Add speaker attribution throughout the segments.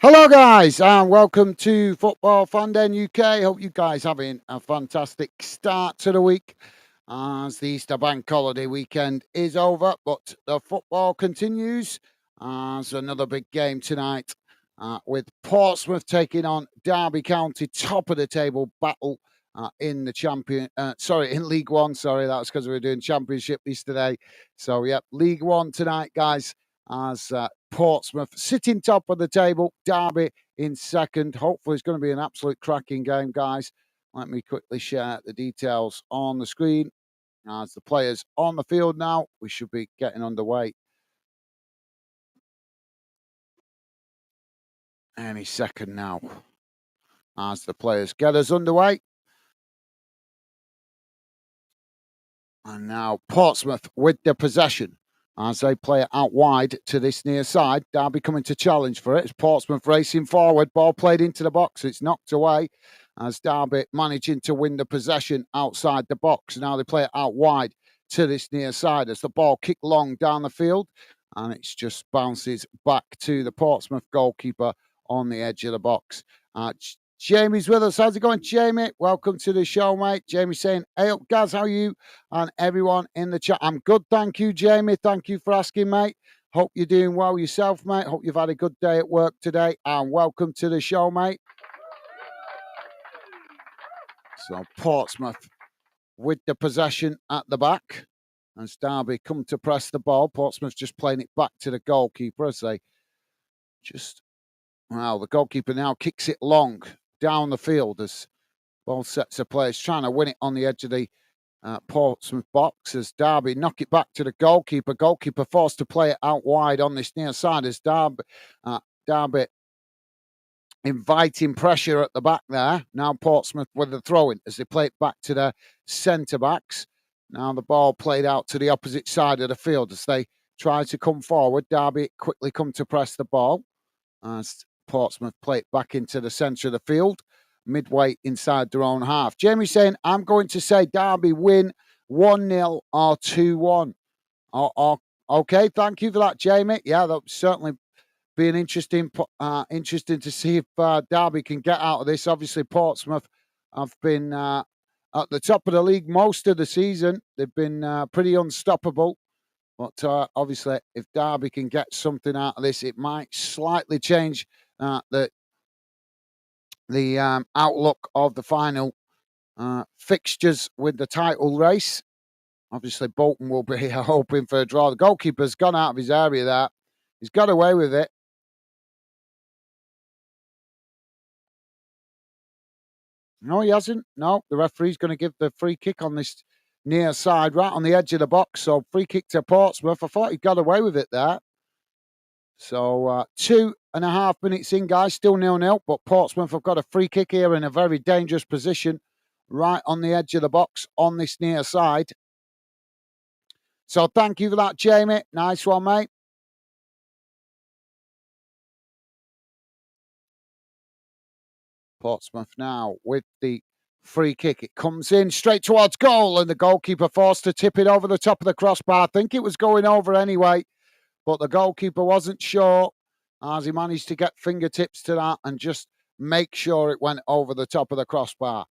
Speaker 1: Hello, guys, and welcome to Football Fan Den UK. Hope you guys having a fantastic start to the week as the Easter Bank holiday weekend is over, but the football continues as another big game tonight with Portsmouth taking on Derby County, top of the table battle in the in League One. Sorry, that was because we were doing Championship yesterday. So, yep, League One tonight, guys, as Portsmouth sitting top of the table, Derby in second. Hopefully, it's going to be an absolute cracking game, guys. Let me quickly share the details on the screen. As the players on the field now, we should be getting underway any second now. As the players get us underway. And now Portsmouth with the possession as they play it out wide to this near side. Derby coming to challenge for it. It's Portsmouth racing forward. Ball played into the box. It's knocked away as Derby managing to win the possession outside the box. Now they play it out wide to this near side as the ball kicked long down the field. And it just bounces back to the Portsmouth goalkeeper on the edge of the box. Jamie's with us. How's it going, Jamie? Welcome to the show, mate. Jamie saying, hey up, Gaz, how are you? And everyone in the chat. I'm good, thank you, Jamie. Thank you for asking, mate. Hope you're doing well yourself, mate. Hope you've had a good day at work today. And welcome to the show, mate. So Portsmouth with the possession at the back. As Derby come to press the ball. Portsmouth just playing it back to the goalkeeper as they the goalkeeper now kicks it long down the field as both sets of players trying to win it on the edge of the Portsmouth box as Derby knock it back to the goalkeeper. Goalkeeper forced to play it out wide on this near side as Derby inviting pressure at the back there. Now Portsmouth with the throw-in as they play it back to the centre-backs. Now the ball played out to the opposite side of the field as they try to come forward. Derby quickly come to press the ball as Portsmouth play it back into the centre of the field, midway inside their own half. Jamie saying, I'm going to say Derby win 1-0 or 2-1. Okay, thank you for that, Jamie. Yeah, that would certainly be an interesting to see if Derby can get out of this. Obviously, Portsmouth have been at the top of the league most of the season. They've been pretty unstoppable. But obviously, if Derby can get something out of this, it might slightly change the outlook of the final fixtures with the title race. Obviously, Bolton will be hoping for a draw. The goalkeeper's gone out of his area there. He's got away with it. No, he hasn't. No, the referee's going to give the free kick on this near side, right on the edge of the box. So free kick to Portsmouth. I thought he got away with it there. So 2.5 minutes in, guys, still 0-0. But Portsmouth have got a free kick here in a very dangerous position, right on the edge of the box on this near side. So thank you for that, Jamie. Nice one, mate. Portsmouth now with the free kick. It comes in straight towards goal, and the goalkeeper forced to tip it over the top of the crossbar. I think it was going over anyway, but the goalkeeper wasn't sure as he managed to get fingertips to that and just make sure it went over the top of the crossbar.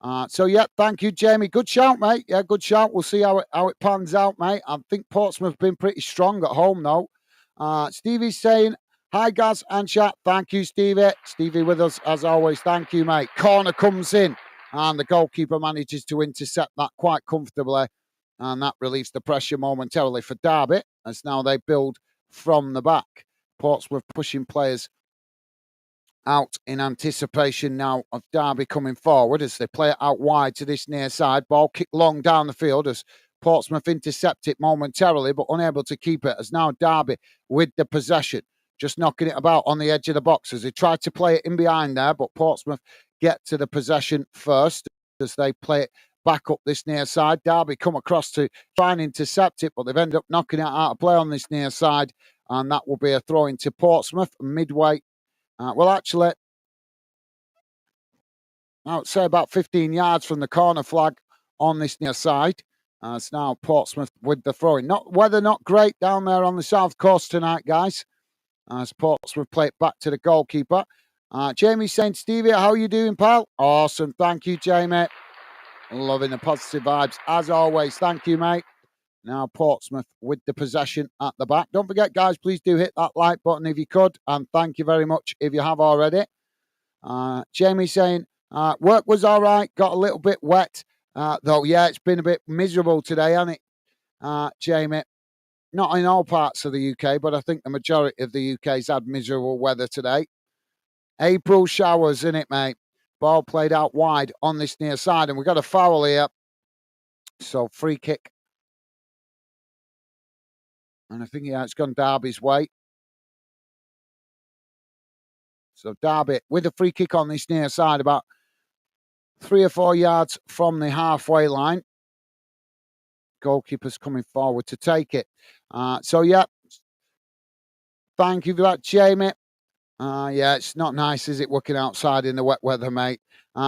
Speaker 1: Yeah, thank you, Jamie. Good shout, mate. Yeah, good shout. We'll see how it pans out, mate. I think Portsmouth have been pretty strong at home, though. Stevie's saying, hi, Gaz and chat. Thank you, Stevie. Stevie with us, as always. Thank you, mate. Corner comes in, and the goalkeeper manages to intercept that quite comfortably, and that relieves the pressure momentarily for Derby, as now they build from the back. Portsmouth pushing players out in anticipation now of Derby coming forward as they play it out wide to this near side. Ball kicked long down the field as Portsmouth intercept it momentarily, but unable to keep it, as now Derby with the possession, just knocking it about on the edge of the box as they try to play it in behind there, but Portsmouth get to the possession first as they play it back up this near side. Derby come across to try and intercept it, but they've ended up knocking it out of play on this near side, and that will be a throw into Portsmouth midway. Actually, I would say about 15 yards from the corner flag on this near side. It's now Portsmouth with the throw-in. Weather not great down there on the south coast tonight, guys. as Portsmouth play it back to the goalkeeper. Jamie saying, Stevie, how are you doing, pal? Awesome. Thank you, Jamie. Loving the positive vibes as always. Thank you, mate. Now Portsmouth with the possession at the back. Don't forget, guys, please do hit that like button if you could. And thank you very much if you have already. Jamie saying, work was all right. Got a little bit wet. Though, yeah, it's been a bit miserable today, hasn't it, Jamie? Not in all parts of the UK, but I think the majority of the UK's had miserable weather today. April showers, in it, mate. Ball played out wide on this near side, and we've got a foul here. So free kick. And I think, yeah, it's gone Derby's way. So Derby with a free kick on this near side, about 3 or 4 yards from the halfway line. Goalkeeper's coming forward to take it. So, yeah, thank you for that, Jamie. Yeah, it's not nice, is it, working outside in the wet weather, mate?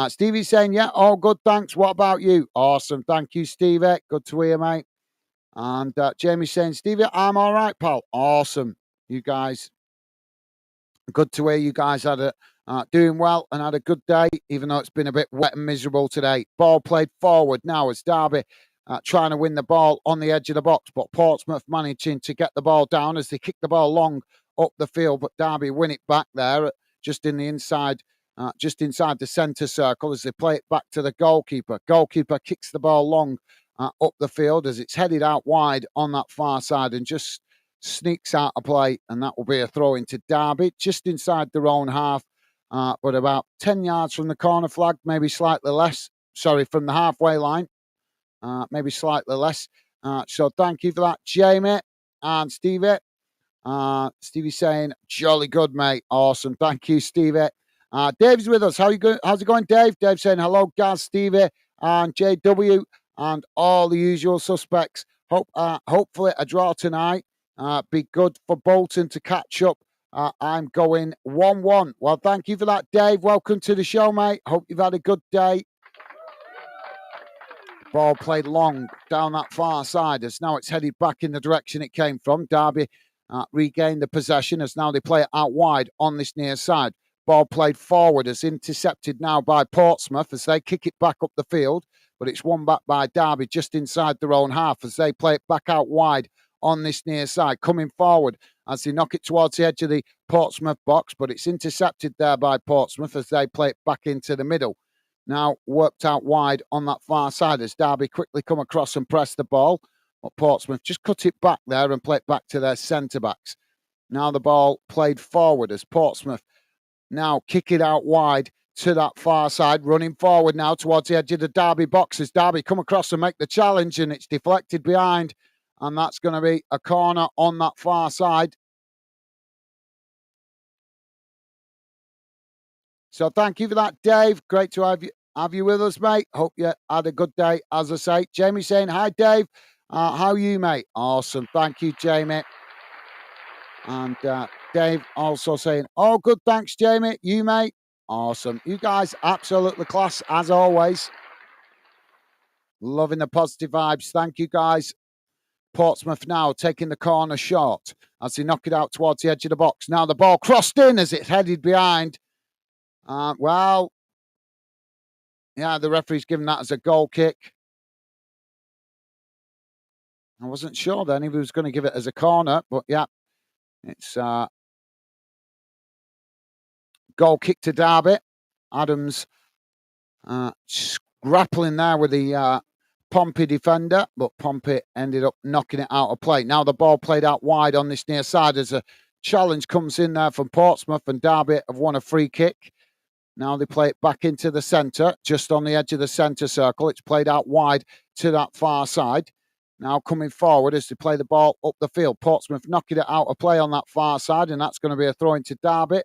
Speaker 1: Stevie's saying, yeah, all good, thanks. What about you? Awesome. Thank you, Stevie. Good to hear, mate. And Jamie's saying, Stevie, I'm all right, pal. Awesome. You guys, good to hear you guys had a doing well and had a good day, even though it's been a bit wet and miserable today. Ball played forward now as Derby trying to win the ball on the edge of the box, but Portsmouth managing to get the ball down as they kick the ball long up the field, but Derby win it back there just in the inside, just inside the centre circle as they play it back to the goalkeeper. Goalkeeper kicks the ball long up the field as it's headed out wide on that far side and just sneaks out of play, and that will be a throw into Derby just inside their own half, but about 10 yards from the corner flag, maybe slightly less. Sorry, from the halfway line, maybe slightly less. So thank you for that, Jamie and Stevie. Stevie saying, jolly good, mate. Awesome. Thank you, Stevie. Dave's with us. How's it going, Dave? Dave saying, hello, Gaz, Stevie, and JW, and all the usual suspects. Hopefully a draw tonight. Be good for Bolton to catch up. I'm going 1-1. Well, thank you for that, Dave. Welcome to the show, mate. Hope you've had a good day. Ball played long down that far side as now it's headed back in the direction it came from. Derby regained the possession as now they play it out wide on this near side. Ball played forward as intercepted now by Portsmouth as they kick it back up the field, but it's won back by Derby just inside their own half as they play it back out wide on this near side, coming forward as they knock it towards the edge of the Portsmouth box, but it's intercepted there by Portsmouth as they play it back into the middle. Now worked out wide on that far side as Derby quickly come across and press the ball, but Portsmouth just cut it back there and play it back to their centre-backs. Now the ball played forward as Portsmouth now kick it out wide to that far side, running forward now towards the edge of the Derby box as Derby come across and make the challenge, and it's deflected behind, and that's going to be a corner on that far side. So thank you for that, Dave. Great to have you with us, mate. Hope you had a good day, as I say. Jamie saying, hi, Dave. How are you, mate? Awesome. Thank you, Jamie. And Dave also saying, oh, good, thanks, Jamie. You, mate? Awesome. You guys, absolutely class, as always. Loving the positive vibes. Thank you, guys. Portsmouth now taking the corner short as they knock it out towards the edge of the box. Now the ball crossed in as it's headed behind. Well, yeah, the referee's given that as a goal kick. I wasn't sure then if he was going to give it as a corner, but yeah, it's goal kick to Derby. Adams grappling there with the Pompey defender, but Pompey ended up knocking it out of play. Now the ball played out wide on this near side as a challenge comes in there from Portsmouth, and Derby have won a free kick. Now they play it back into the centre, just on the edge of the centre circle. It's played out wide to that far side. Now coming forward as they play the ball up the field. Portsmouth knocking it out of play on that far side, and that's going to be a throw into Derby.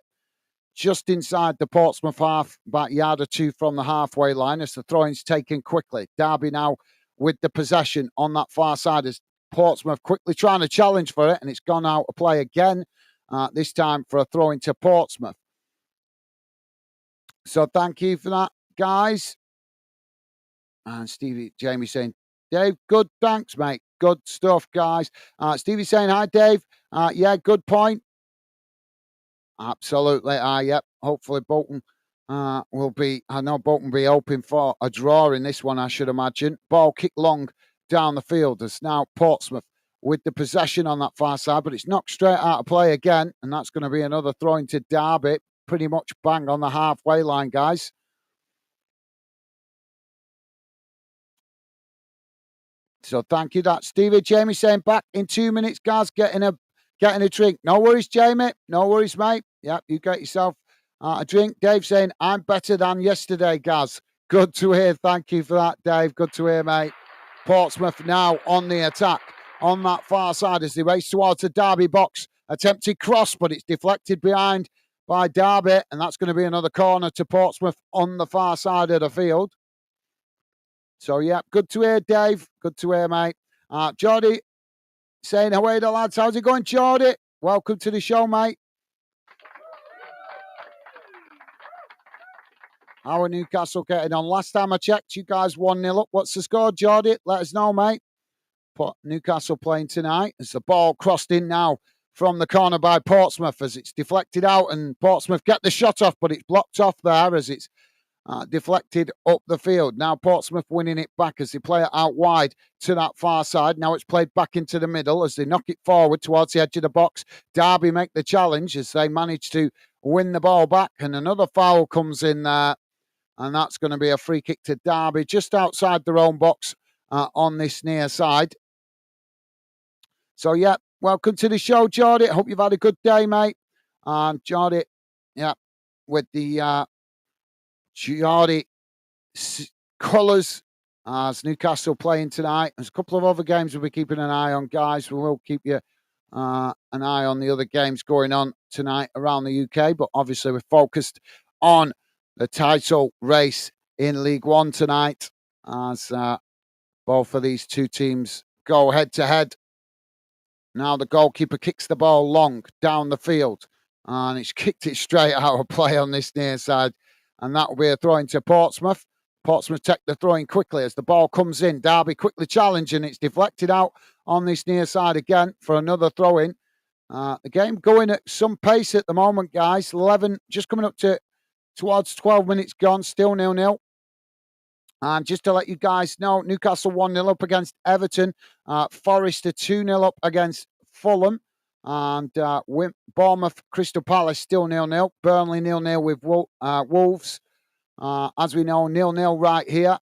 Speaker 1: Just inside the Portsmouth half, about a yard or two from the halfway line as the throw-in's taken quickly. Derby now with the possession on that far side as Portsmouth quickly trying to challenge for it, and it's gone out of play again, this time for a throw into Portsmouth. So thank you for that, guys. And Jamie saying, Dave, good, thanks, mate. Good stuff, guys. Stevie saying, hi, Dave. Yeah, good point. Absolutely. Yep. Hopefully Bolton will be, I know Bolton will be hoping for a draw in this one, I should imagine. Ball kicked long down the field. There's now Portsmouth with the possession on that far side, but it's knocked straight out of play again. And that's going to be another throw into Derby. Pretty much bang on the halfway line, guys. So thank you. That's Stevie. Jamie saying back in 2 minutes, guys, getting a drink. No worries, Jamie. No worries, mate. Yep, you get yourself a drink. Dave saying, I'm better than yesterday, Gaz. Good to hear. Thank you for that, Dave. Good to hear, mate. Portsmouth now on the attack on that far side as they race towards the Derby box. Attempted cross, but it's deflected behind by Derby, and that's going to be another corner to Portsmouth on the far side of the field. So, yeah, good to hear, Dave. Good to hear, mate. Geordie saying, away the lads. How's it going, Geordie? Welcome to the show, mate. How are Newcastle getting on? Last time I checked, you guys 1-0 up. What's the score, Geordie? Let us know, mate. But Newcastle playing tonight as the ball crossed in now from the corner by Portsmouth as it's deflected out, and Portsmouth get the shot off, but it's blocked off there as it's deflected up the field. Now Portsmouth winning it back as they play it out wide to that far side. Now it's played back into the middle as they knock it forward towards the edge of the box. Derby make the challenge as they manage to win the ball back, and another foul comes in there, and that's going to be a free kick to Derby just outside their own box on this near side. So, yeah, welcome to the show, Geordie. Hope you've had a good day, mate. And Geordie, yeah, with the Geordie colours as Newcastle playing tonight. There's a couple of other games we'll be keeping an eye on, guys. We will keep you an eye on the other games going on tonight around the UK, but obviously we're focused on the title race in League One tonight as both of these two teams go head-to-head. Now the goalkeeper kicks the ball long down the field, and it's kicked it straight out of play on this near side, and that will be a throw into Portsmouth. Portsmouth take the throw in quickly as the ball comes in. Derby quickly challenge, and it's deflected out on this near side again for another throw in. The game going at some pace at the moment, guys. 11, just coming up towards 12 minutes gone, still 0-0. And just to let you guys know, Newcastle 1-0 up against Everton. Forest are 2-0 up against Fulham. And Bournemouth, Crystal Palace still 0-0. Burnley 0-0 with Wolves. As we know, 0-0 right here.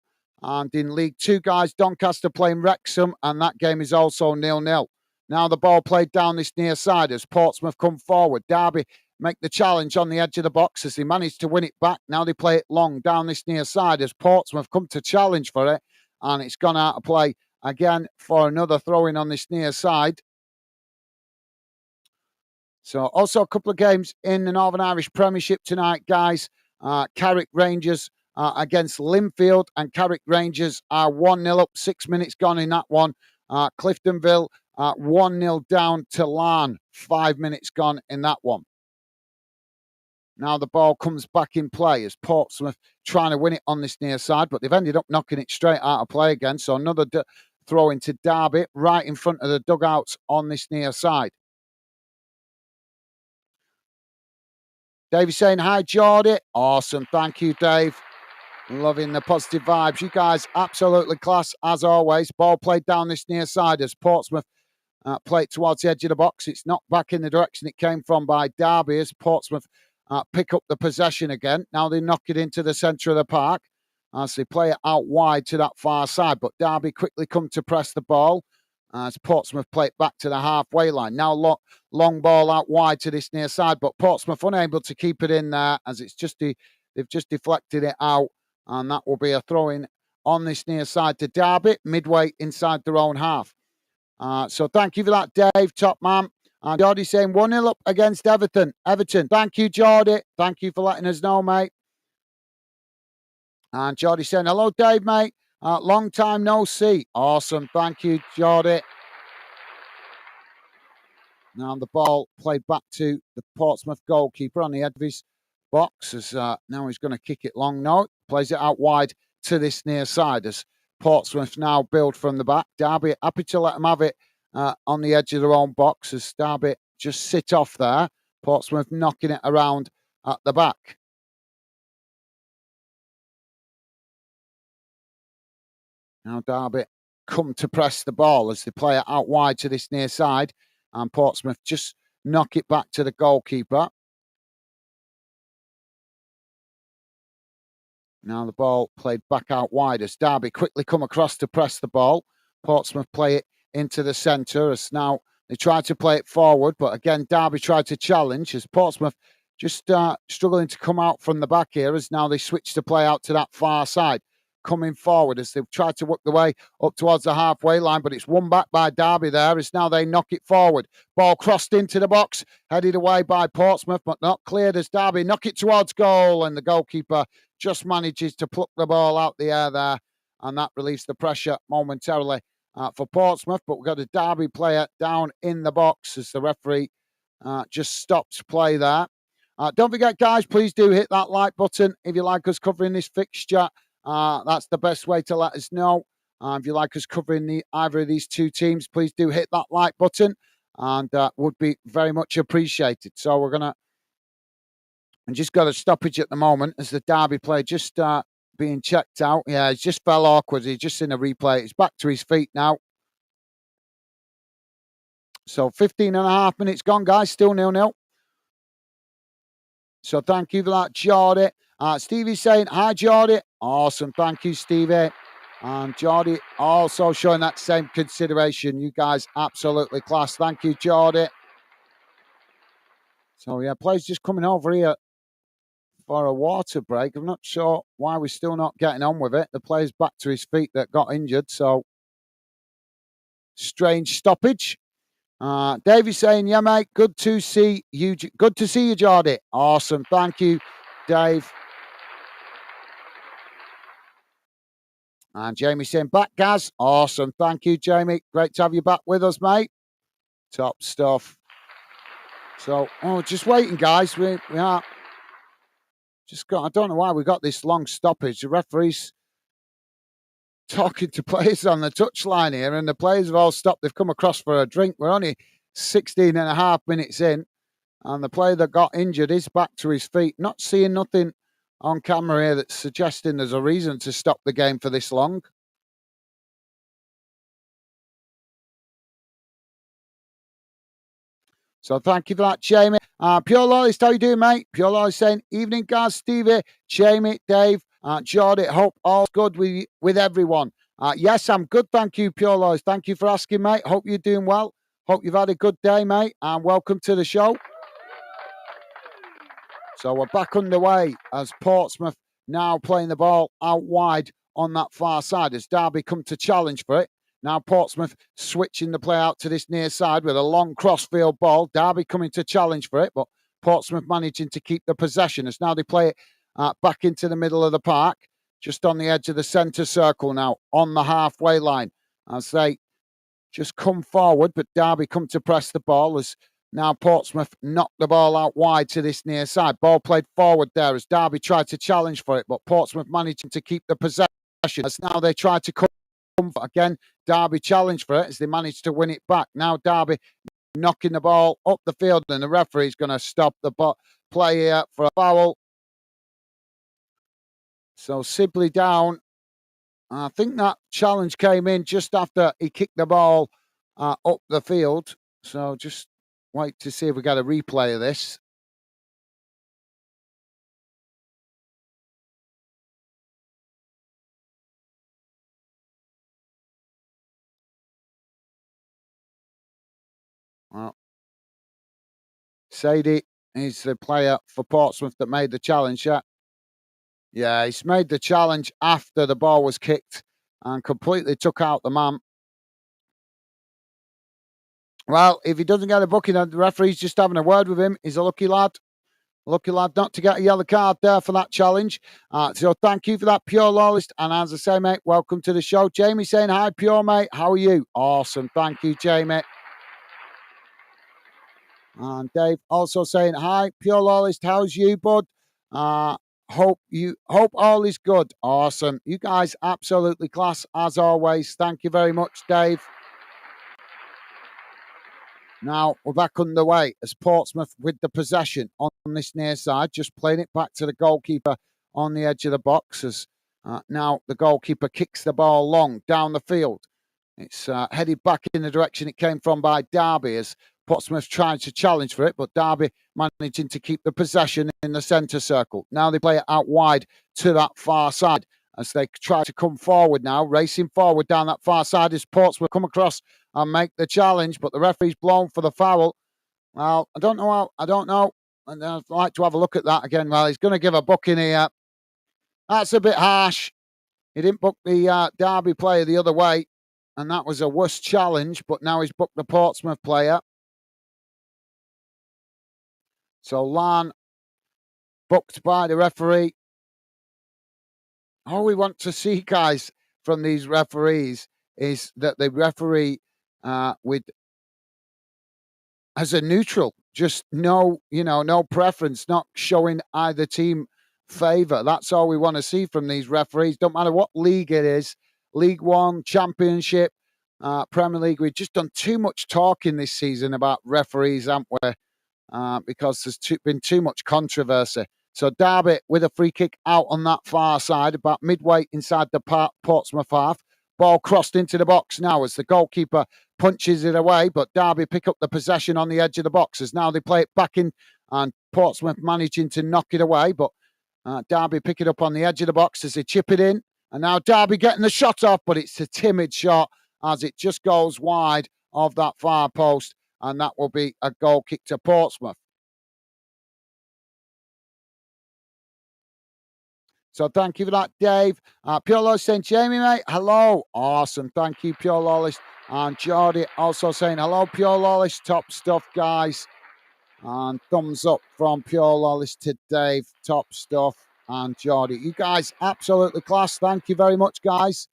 Speaker 1: And in League 2, guys, Doncaster playing Wrexham. And that game is also 0-0. Now the ball played down this near side as Portsmouth come forward. Derby make the challenge on the edge of the box as they manage to win it back. Now they play it long down this near side as Portsmouth come to challenge for it, and it's gone out of play again for another throw-in on this near side. So also a couple of games in the Northern Irish Premiership tonight, guys. Carrick Rangers against Linfield, and Carrick Rangers are 1-0 up, 6 minutes gone in that one. Cliftonville 1-0 down to Larne, 5 minutes gone in that one. Now the ball comes back in play as Portsmouth trying to win it on this near side, but they've ended up knocking it straight out of play again. So another throw into Derby right in front of the dugouts on this near side. Dave is saying, hi, Geordie. Awesome. Thank you, Dave. Loving the positive vibes. You guys, absolutely class as always. Ball played down this near side as Portsmouth play it towards the edge of the box. It's knocked back in the direction it came from by Derby as Portsmouth pick up the possession again. Now they knock it into the centre of the park as they play it out wide to that far side. But Derby quickly come to press the ball as Portsmouth play it back to the halfway line. Now long ball out wide to this near side, but Portsmouth unable to keep it in there as it's just they've just deflected it out, and that will be a throw-in on this near side to Derby, midway inside their own half. So thank you for that, Dave, top man. And Geordie saying 1-0 up against Everton. Thank you, Geordie. Thank you for letting us know, mate. And Geordie saying, hello, Dave, mate. Long time no see. Awesome. Thank you, Geordie. Now the ball played back to the Portsmouth goalkeeper on the edge of his box. As now he's going to kick it long. No, plays it out wide to this near side as Portsmouth now build from the back. Derby happy to let them have it on the edge of their own box as Derby just sit off there. Portsmouth knocking it around at the back. Now Derby come to press the ball as they play it out wide to this near side, and Portsmouth just knock it back to the goalkeeper. Now the ball played back out wide as Derby quickly come across to press the ball. Portsmouth play it into the centre as now they try to play it forward, but again Derby tried to challenge as Portsmouth just struggling to come out from the back here as now they switch to play out to that far side, coming forward as they've tried to work the way up towards the halfway line, but it's won back by Derby there as now they knock it forward. Ball crossed into the box, headed away by Portsmouth, but not cleared as Derby knock it towards goal, and the goalkeeper just manages to pluck the ball out the air there, and that relieves the pressure momentarily for Portsmouth. But we've got a Derby player down in the box as the referee just stops play there. Don't forget, guys, please do hit that like button if you like us covering this fixture. That's the best way to let us know. If you like us covering either of these two teams, please do hit that like button, and would be very much appreciated. So we're going to and just got a stoppage at the moment as the Derby player just being checked out. Yeah, he just fell awkward. He's just in a replay. He's back to his feet now. So 15 and a half minutes gone, guys. Still 0-0. So thank you for that, Geordie. Stevie's saying, hi, Geordie. Awesome. Thank you, Stevie. And Geordie also showing that same consideration. You guys absolutely class. Thank you, Geordie. So, yeah, players just coming over here for a water break. I'm not sure why we're still not getting on with it. The player's back to his feet that got injured. So, strange stoppage. Davey's saying, yeah, mate, good to see you. Good to see you, Geordie. Awesome. Thank you, Dave. And Jamie's saying, back, Gaz. Awesome. Thank you, Jamie. Great to have you back with us, mate. Top stuff. So, just waiting, guys. We are just got, I don't know why we got this long stoppage. The referee's talking to players on the touchline here, and the players have all stopped. They've come across for a drink. We're only 16 and a half minutes in, and the player that got injured is back to his feet. Not seeing nothing on camera here that's suggesting there's a reason to stop the game for this long. So thank you for that, Jamie. Pure Loyalist, how you doing, mate? Pure Loyalist saying, evening, guys, Stevie, Jamie, Dave, Geordie, hope all's good with everyone. Yes, I'm good, thank you, Pure Loyalist. Thank you for asking, mate. Hope you're doing well. Hope you've had a good day, mate, and welcome to the show. So we're back underway as Portsmouth now playing the ball out wide on that far side as Derby come to challenge for it. Now Portsmouth switching the play out to this near side with a long crossfield ball. Derby coming to challenge for it, but Portsmouth managing to keep the possession as now they play it back into the middle of the park, just on the edge of the centre circle now, on the halfway line. As they just come forward, but Derby come to press the ball as now Portsmouth knocked the ball out wide to this near side. Ball played forward there as Derby tried to challenge for it, but Portsmouth managing to keep the possession as now they try to come again. Derby challenge for it as they managed to win it back. Now Derby knocking the ball up the field, and the referee's going to stop the play here for a foul. So Sibley down. I think that challenge came in just after he kicked the ball up the field. So just wait to see if we get a replay of this. Well, Sadie is the player for Portsmouth that made the challenge. Yeah, he's made the challenge after the ball was kicked and completely took out the man. Well, if he doesn't get a booking, the referee's just having a word with him. He's a lucky lad. Lucky lad not to get a yellow card there for that challenge. So thank you for that, Pure Loyalist. And as I say, mate, welcome to the show. Jamie saying, hi, Pure, mate. How are you? Awesome. Thank you, Jamie. And Dave also saying, hi, Pure Loyalist. How's you, bud? Hope all is good. Awesome. You guys absolutely class as always. Thank you very much, Dave. Now we're back underway as Portsmouth with the possession on this near side, just playing it back to the goalkeeper on the edge of the box as now the goalkeeper kicks the ball long down the field. It's headed back in the direction it came from by Derby as Portsmouth trying to challenge for it, but Derby managing to keep the possession in the centre circle. Now they play it out wide to that far side as they try to come forward now, racing forward down that far side as Portsmouth come across and make the challenge, but the referee's blown for the foul. Well, I don't know. And I'd like to have a look at that again. Well, he's going to give a booking here. That's a bit harsh. He didn't book the Derby player the other way, and that was a worse challenge, but now he's booked the Portsmouth player. So Lan booked by the referee. All we want to see, guys, from these referees is that the referee with as a neutral, just no preference, not showing either team favour. That's all we want to see from these referees. Don't matter what league it is, League One, Championship, Premier League. We've just done too much talking this season about referees, haven't we? Because there's been too much controversy. So Derby with a free kick out on that far side, about midway inside the Portsmouth half. Ball crossed into the box now as the goalkeeper punches it away, but Derby pick up the possession on the edge of the box as now they play it back in and Portsmouth managing to knock it away, but Derby pick it up on the edge of the box as they chip it in. And now Derby getting the shot off, but it's a timid shot as it just goes wide of that far post, and that will be a goal kick to Portsmouth. So thank you for that, Dave. Pure Lawless saying, Jamie, mate, hello. Awesome. Thank you, Pure Lawless. And Jordy also saying, hello, Pure Lawless. Top stuff, guys. And thumbs up from Pure Lawless to Dave. Top stuff. And Jordy. You guys, absolutely class. Thank you very much, guys.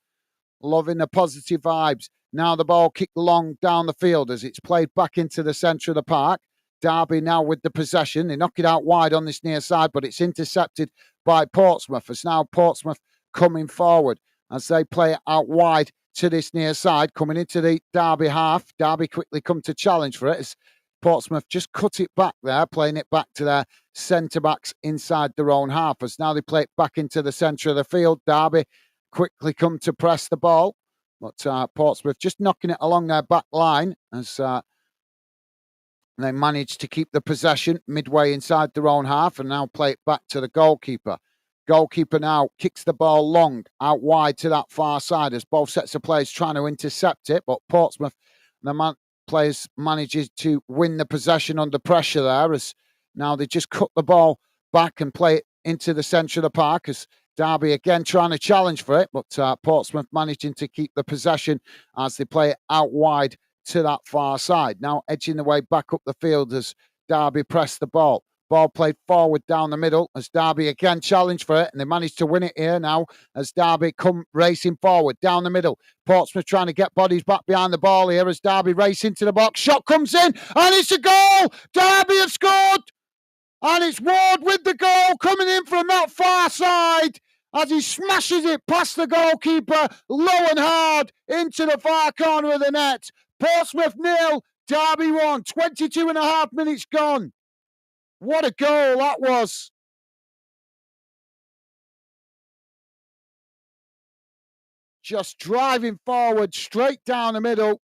Speaker 1: Loving the positive vibes. Now the ball kicked long down the field as it's played back into the centre of the park. Derby now with the possession. They knock it out wide on this near side, but it's intercepted by Portsmouth. It's now Portsmouth coming forward as they play it out wide to this near side, coming into the Derby half. Derby quickly come to challenge for it as Portsmouth just cut it back there, playing it back to their centre-backs inside their own half. As now they play it back into the centre of the field. Derby quickly come to press the ball, but Portsmouth just knocking it along their back line as they managed to keep the possession midway inside their own half and now play it back to the goalkeeper. Goalkeeper now kicks the ball long out wide to that far side as both sets of players trying to intercept it, but Portsmouth, players manages to win the possession under pressure there as now they just cut the ball back and play it into the centre of the park as Derby again trying to challenge for it, but Portsmouth managing to keep the possession as they play it out wide to that far side. Now edging the way back up the field as Derby press the ball. Ball played forward down the middle as Derby again challenge for it, and they managed to win it here now as Derby come racing forward down the middle. Portsmouth trying to get bodies back behind the ball here as Derby race into the box. Shot comes in, and it's a goal! Derby have scored! And it's Ward with the goal coming in from that far side as he smashes it past the goalkeeper, low and hard, into the far corner of the net. Portsmouth 0, Derby 1, 22 and a half minutes gone. What a goal that was. Just driving forward, straight down the middle.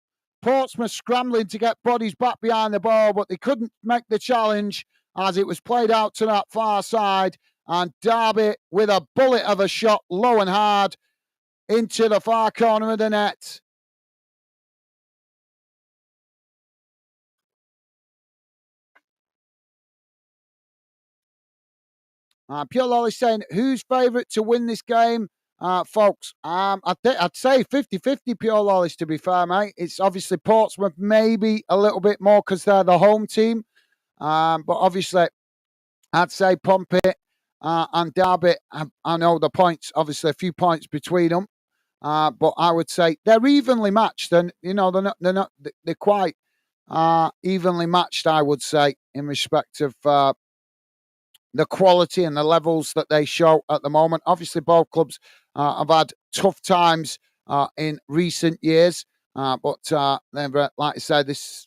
Speaker 1: Portsmouth scrambling to get bodies back behind the ball, but they couldn't make the challenge as it was played out to that far side. And Derby with a bullet of a shot, low and hard, into the far corner of the net. Pure Lolly saying, who's favourite to win this game? Folks, I'd say 50-50 Pure Lollies, to be fair, mate. It's obviously Portsmouth, maybe a little bit more because they're the home team. But obviously, I'd say Pompey and Derby, I know the points, obviously a few points between them. But I would say they're evenly matched. And, they're quite evenly matched, I would say, in respect of the quality and the levels that they show at the moment. Obviously, both clubs have had tough times in recent years, but like I said, this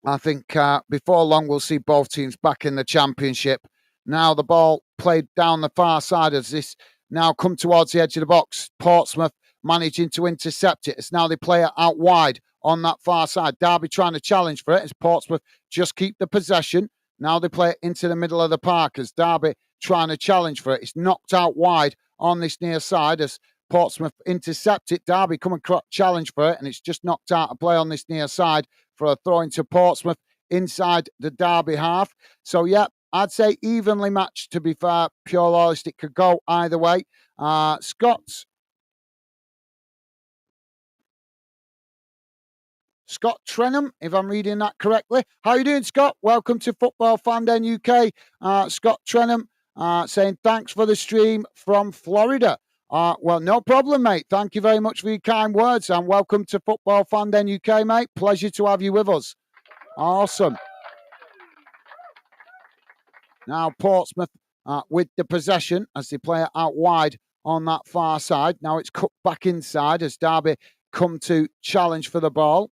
Speaker 1: I think before long we'll see both teams back in the Championship. Now the ball played down the far side as this now come towards the edge of the box. Portsmouth managing to intercept it. It's now they play it out wide on that far side. Derby trying to challenge for it as Portsmouth just keep the possession. Now they play it into the middle of the park as Derby trying to challenge for it. It's knocked out wide on this near side as Portsmouth intercept it. Derby come and challenge for it, and it's just knocked out of play on this near side for a throw into Portsmouth inside the Derby half. So, yeah, I'd say evenly matched, to be fair. Pure loyalist, it could go either way. Scott Trenham, if I'm reading that correctly. How you doing, Scott? Welcome to Football Fan Den UK. Scott Trenham saying thanks for the stream from Florida. Well, no problem, mate. Thank you very much for your kind words, and welcome to Football Fan Den UK, mate. Pleasure to have you with us. Awesome. Now Portsmouth with the possession as they play it out wide on that far side. Now it's cut back inside as Derby come to challenge for the ball.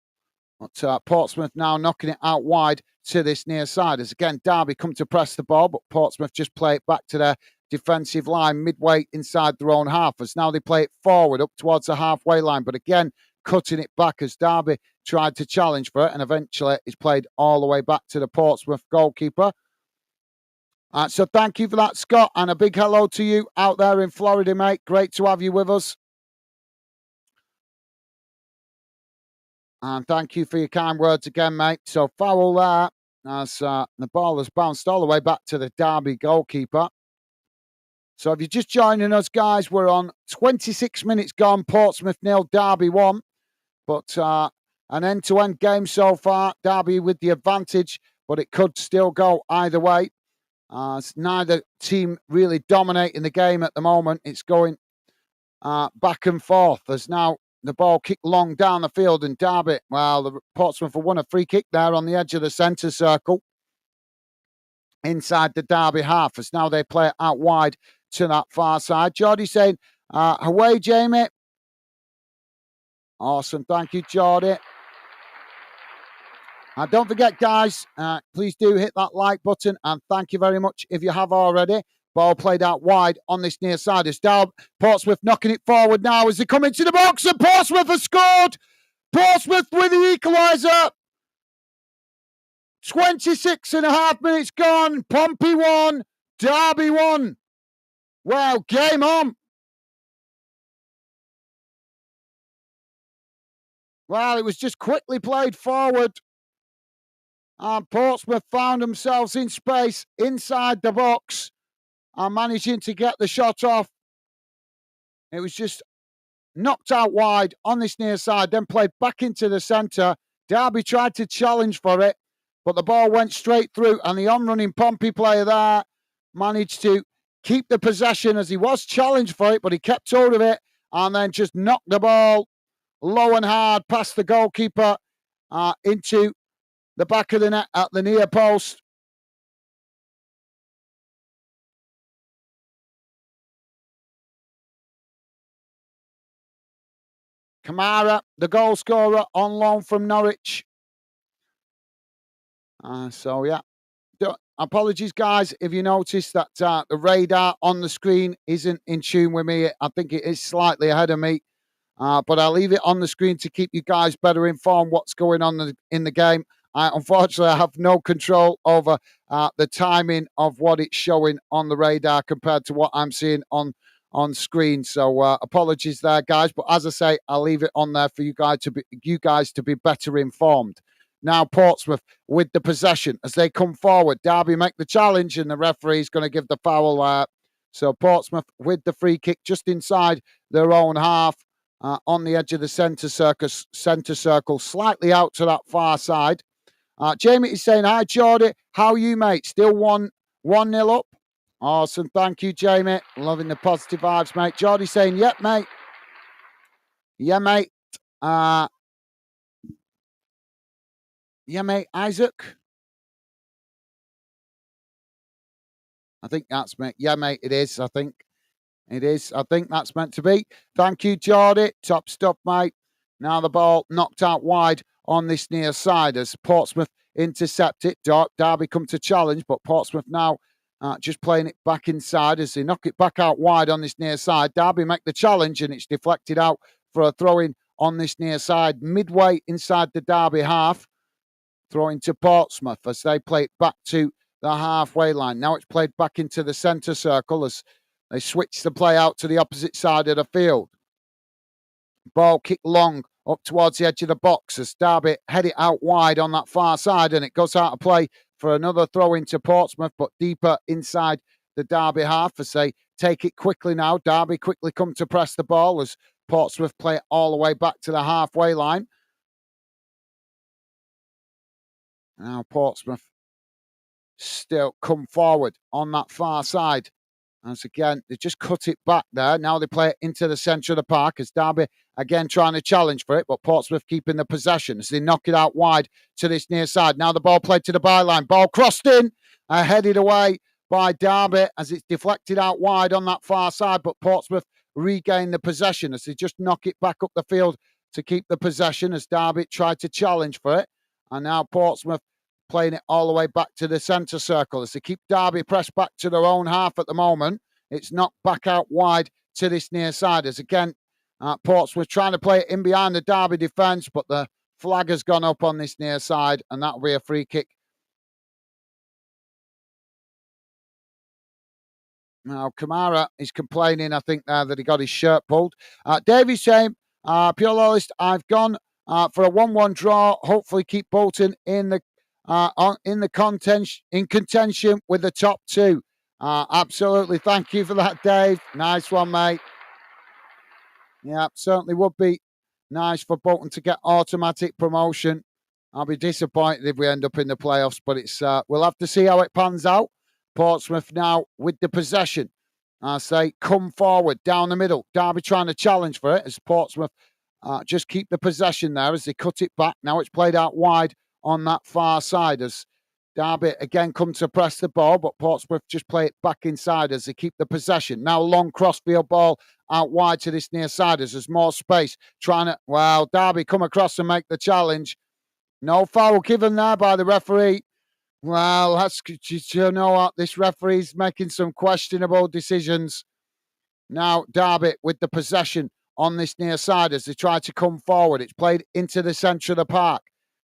Speaker 1: But Portsmouth now knocking it out wide to this near side. As again, Derby come to press the ball, but Portsmouth just play it back to their defensive line midway inside their own half. As now they play it forward up towards the halfway line. But again, cutting it back as Derby tried to challenge for it. And eventually it's played all the way back to the Portsmouth goalkeeper. So thank you for that, Scott. And a big hello to you out there in Florida, mate. Great to have you with us. And thank you for your kind words again, mate. So foul there as the ball has bounced all the way back to the Derby goalkeeper. So if you're just joining us, guys, we're on 26 minutes gone. Portsmouth 0, Derby 1. But an end-to-end game so far. Derby with the advantage, but it could still go either way. It's neither team really dominating the game at the moment. It's going back and forth. There's now the ball kicked long down the field, and Derby, well, the Portsmouth have won a free kick there on the edge of the centre circle inside the Derby half. As now they play it out wide to that far side. Geordie saying, away, Jamie. Awesome. Thank you, Geordie. Don't forget, guys, please do hit that like button, and thank you very much if you have already. Ball played out wide on this near side. It's down. Portsmouth knocking it forward now as they come into the box, and Portsmouth has scored. Portsmouth with the equaliser. 26 and a half minutes gone. Pompey won. Derby won. Well, game on. Well, it was just quickly played forward. And Portsmouth found themselves in space inside the box and managing to get the shot off. It was just knocked out wide on this near side, then played back into the centre. Derby tried to challenge for it, but the ball went straight through, and the on-running Pompey player there managed to keep the possession as he was challenged for it, but he kept hold of it and then just knocked the ball low and hard past the goalkeeper into the back of the net at the near post. Kamara, the goal scorer, on loan from Norwich. So, yeah. Apologies, guys, if you notice that the radar on the screen isn't in tune with me. I think it is slightly ahead of me. But I'll leave it on the screen to keep you guys better informed what's going on in the game. Unfortunately, I have no control over the timing of what it's showing on the radar compared to what I'm seeing on screen. So apologies there, guys. But as I say, I'll leave it on there for you guys to be better informed. Now Portsmouth with the possession as they come forward. Derby make the challenge, and the referee is going to give the foul there. So Portsmouth with the free kick just inside their own half on the edge of the centre circle, slightly out to that far side. Jamie is saying, hi, Geordie. How are you, mate? Still 1-0 up? Awesome. Thank you, Jamie. Loving the positive vibes, mate. Geordie saying, yep, mate. Yeah, mate. Yeah, mate. Isaac. I think that's mate. Yeah, mate, it is. I think it is. I think that's meant to be. Thank you, Geordie. Top stuff, mate. Now the ball knocked out wide on this near side as Portsmouth intercept it. Derby come to challenge, but Portsmouth now just playing it back inside as they knock it back out wide on this near side. Derby make the challenge and it's deflected out for a throw-in on this near side, midway inside the Derby half. Throwing to Portsmouth as they play it back to the halfway line. Now it's played back into the centre circle as they switch the play out to the opposite side of the field. Ball kicked long up towards the edge of the box as Derby head it out wide on that far side, and it goes out of play for another throw into Portsmouth, but deeper inside the Derby half as they take it quickly now. Derby quickly come to press the ball as Portsmouth play it all the way back to the halfway line. Now Portsmouth still come forward on that far side. As again, they just cut it back there. Now they play it into the centre of the park as Derby again trying to challenge for it, but Portsmouth keeping the possession as they knock it out wide to this near side. Now the ball played to the byline. Ball crossed in, headed away by Derby as it's deflected out wide on that far side, but Portsmouth regain the possession as they just knock it back up the field to keep the possession as Derby tried to challenge for it. And now Portsmouth playing it all the way back to the centre circle as they keep Derby pressed back to their own half at the moment. It's knocked back out wide to this near side as again Portsmouth trying to play it in behind the Derby defence, but the flag has gone up on this near side and that'll be a free kick. Now Kamara is complaining, I think, there that he got his shirt pulled. Davy's saying, pure loyalist, I've gone for a 1-1 draw. Hopefully keep Bolton in the contention with the top two. Absolutely. Thank you for that, Dave. Nice one, mate. Yeah, certainly would be nice for Bolton to get automatic promotion. I'll be disappointed if we end up in the playoffs, but it's we'll have to see how it pans out. Portsmouth now with the possession. I say come forward down the middle. Derby trying to challenge for it as Portsmouth just keep the possession there as they cut it back. Now it's played out wide on that far side as Derby again come to press the ball, but Portsmouth just play it back inside as they keep the possession. Now long crossfield ball out wide to this near side as there's more space. Derby come across and make the challenge. No foul given there by the referee. Well, that's, you know what, this referee's making some questionable decisions. Now Derby with the possession on this near side as they try to come forward. It's played into the centre of the park.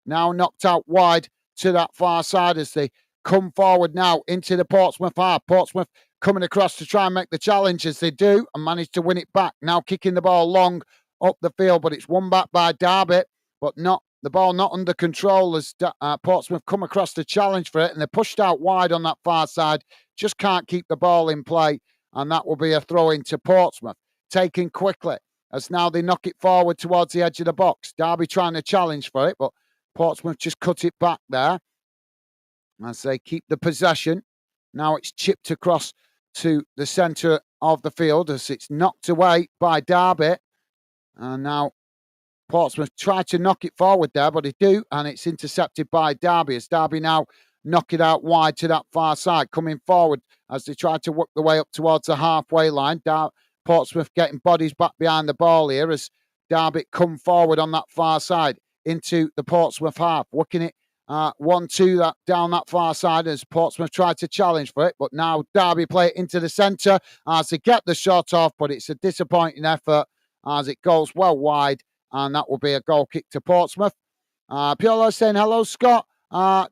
Speaker 1: Now knocked out wide to that far side as they come forward now into the Portsmouth half. Portsmouth coming across to try and make the challenge as they do and manage to win it back. Now kicking the ball long up the field, but it's won back by Derby, but not the ball not under control as Portsmouth come across to challenge for it and they're pushed out wide on that far side. Just can't keep the ball in play and that will be a throw into Portsmouth. Taken quickly as now they knock it forward towards the edge of the box. Derby trying to challenge for it, but Portsmouth just cut it back there as they keep the possession. Now it's chipped across to the centre of the field as it's knocked away by Derby. And now Portsmouth try to knock it forward there, but they do, and it's intercepted by Derby as Derby now knock it out wide to that far side, coming forward as they try to work their way up towards the halfway line. Portsmouth getting bodies back behind the ball here as Derby come forward on that far side into the Portsmouth half, working it 1-2 down that far side as Portsmouth tried to challenge for it, but now Derby play it into the centre as they get the shot off, but it's a disappointing effort as it goes well wide, and that will be a goal kick to Portsmouth. Piolo saying, hello, Scott.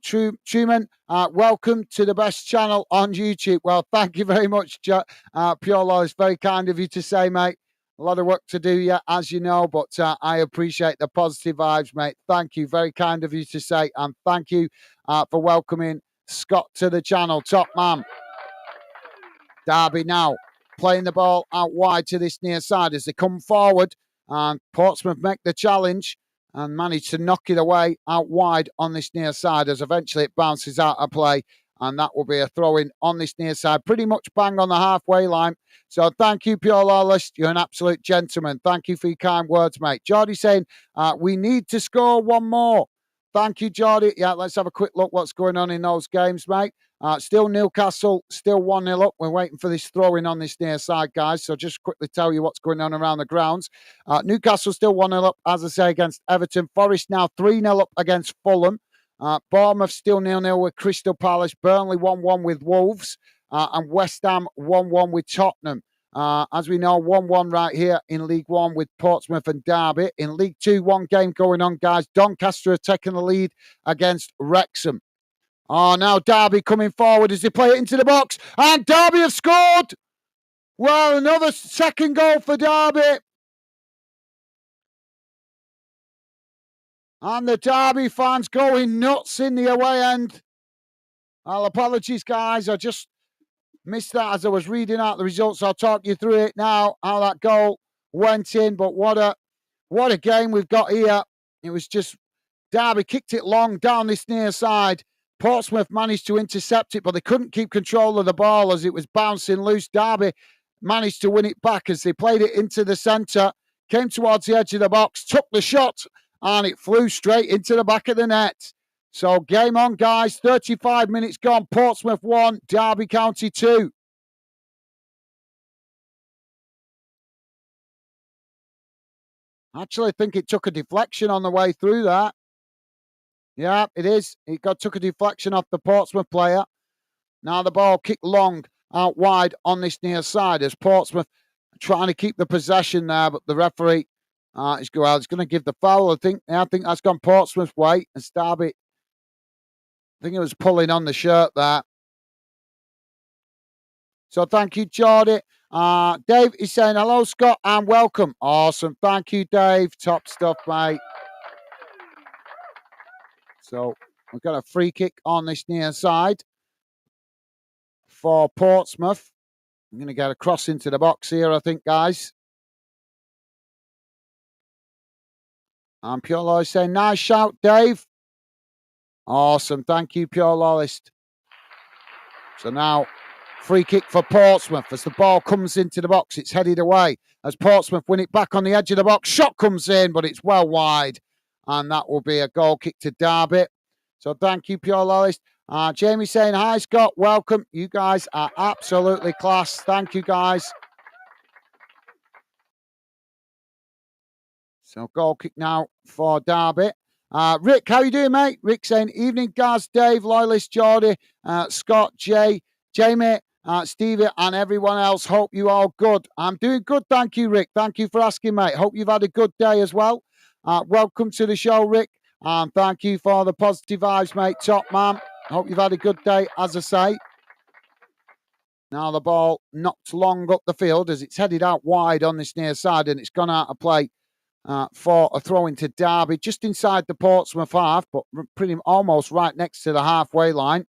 Speaker 1: Truman, welcome to the best channel on YouTube. Well, thank you very much, Piolo. It's very kind of you to say, mate. A lot of work to do yet, as you know, but I appreciate the positive vibes, mate. Thank you. Very kind of you to say, and thank you for welcoming Scott to the channel. Top man. Derby now playing the ball out wide to this near side as they come forward, and Portsmouth make the challenge and manage to knock it away out wide on this near side as eventually it bounces out of play, and that will be a throw-in on this near side, pretty much bang on the halfway line. So thank you, Pure Loyalist. You're an absolute gentleman. Thank you for your kind words, mate. Geordie saying, we need to score one more. Thank you, Geordie. Yeah, let's have a quick look what's going on in those games, mate. Still Newcastle, still 1-0 up. We're waiting for this throw-in on this near side, guys. So just quickly tell you what's going on around the grounds. Newcastle still 1-0 up, as I say, against Everton. Forest now 3-0 up against Fulham. Bournemouth still 0-0 with Crystal Palace. Burnley 1-1 with Wolves. And West Ham 1-1 with Tottenham. As we know, 1-1 right here in League One with Portsmouth and Derby. In League Two, one game going on, guys. Doncaster are taking the lead against Wrexham. Oh, now Derby coming forward as they play it into the box. And Derby have scored. Well, another second goal for Derby. And the Derby fans going nuts in the away end. Well, apologies, guys. I just missed that as I was reading out the results. I'll talk you through it now, how that goal went in. But what a game we've got here. It was just Derby kicked it long down this near side. Portsmouth managed to intercept it, but they couldn't keep control of the ball as it was bouncing loose. Derby managed to win it back as they played it into the centre, came towards the edge of the box, took the shot, and it flew straight into the back of the net. So game on, guys. 35 minutes gone. Portsmouth 1, Derby County 2. Actually, I think it took a deflection on the way through that. Yeah, it is. It took a deflection off the Portsmouth player. Now the ball kicked long out wide on this near side as Portsmouth trying to keep the possession there, but the referee is going to give the foul. I think that's gone Portsmouth's way. And Derby, I think it was pulling on the shirt there. So thank you, Jordy. Dave is saying, hello, Scott, and welcome. Awesome. Thank you, Dave. Top stuff, mate. So we've got a free kick on this near side for Portsmouth. I'm going to get a cross into the box here, I think, guys. And Pure Loyalist saying, nice shout, Dave. Awesome. Thank you, Pure Loyalist. So now, free kick for Portsmouth as the ball comes into the box. It's headed away as Portsmouth win it back on the edge of the box. Shot comes in, but it's well wide. And that will be a goal kick to Derby. So thank you, Pure Loyalist. Jamie saying, hi, Scott. Welcome. You guys are absolutely class. Thank you, guys. So goal kick now for Derby. Rick, how you doing, mate? Rick saying, evening, Gaz, Dave, Loyalist, Geordie, Scott, Jay, Jamie, Stevie, and everyone else. Hope you all good. I'm doing good, thank you, Rick. Thank you for asking, mate. Hope you've had a good day as well. Welcome to the show, Rick. Thank you for the positive vibes, mate. Top man. Hope you've had a good day, as I say. Now the ball knocked long up the field as it's headed out wide on this near side and it's gone out of play for a throw into Derby, just inside the Portsmouth half, but pretty almost right next to the halfway line.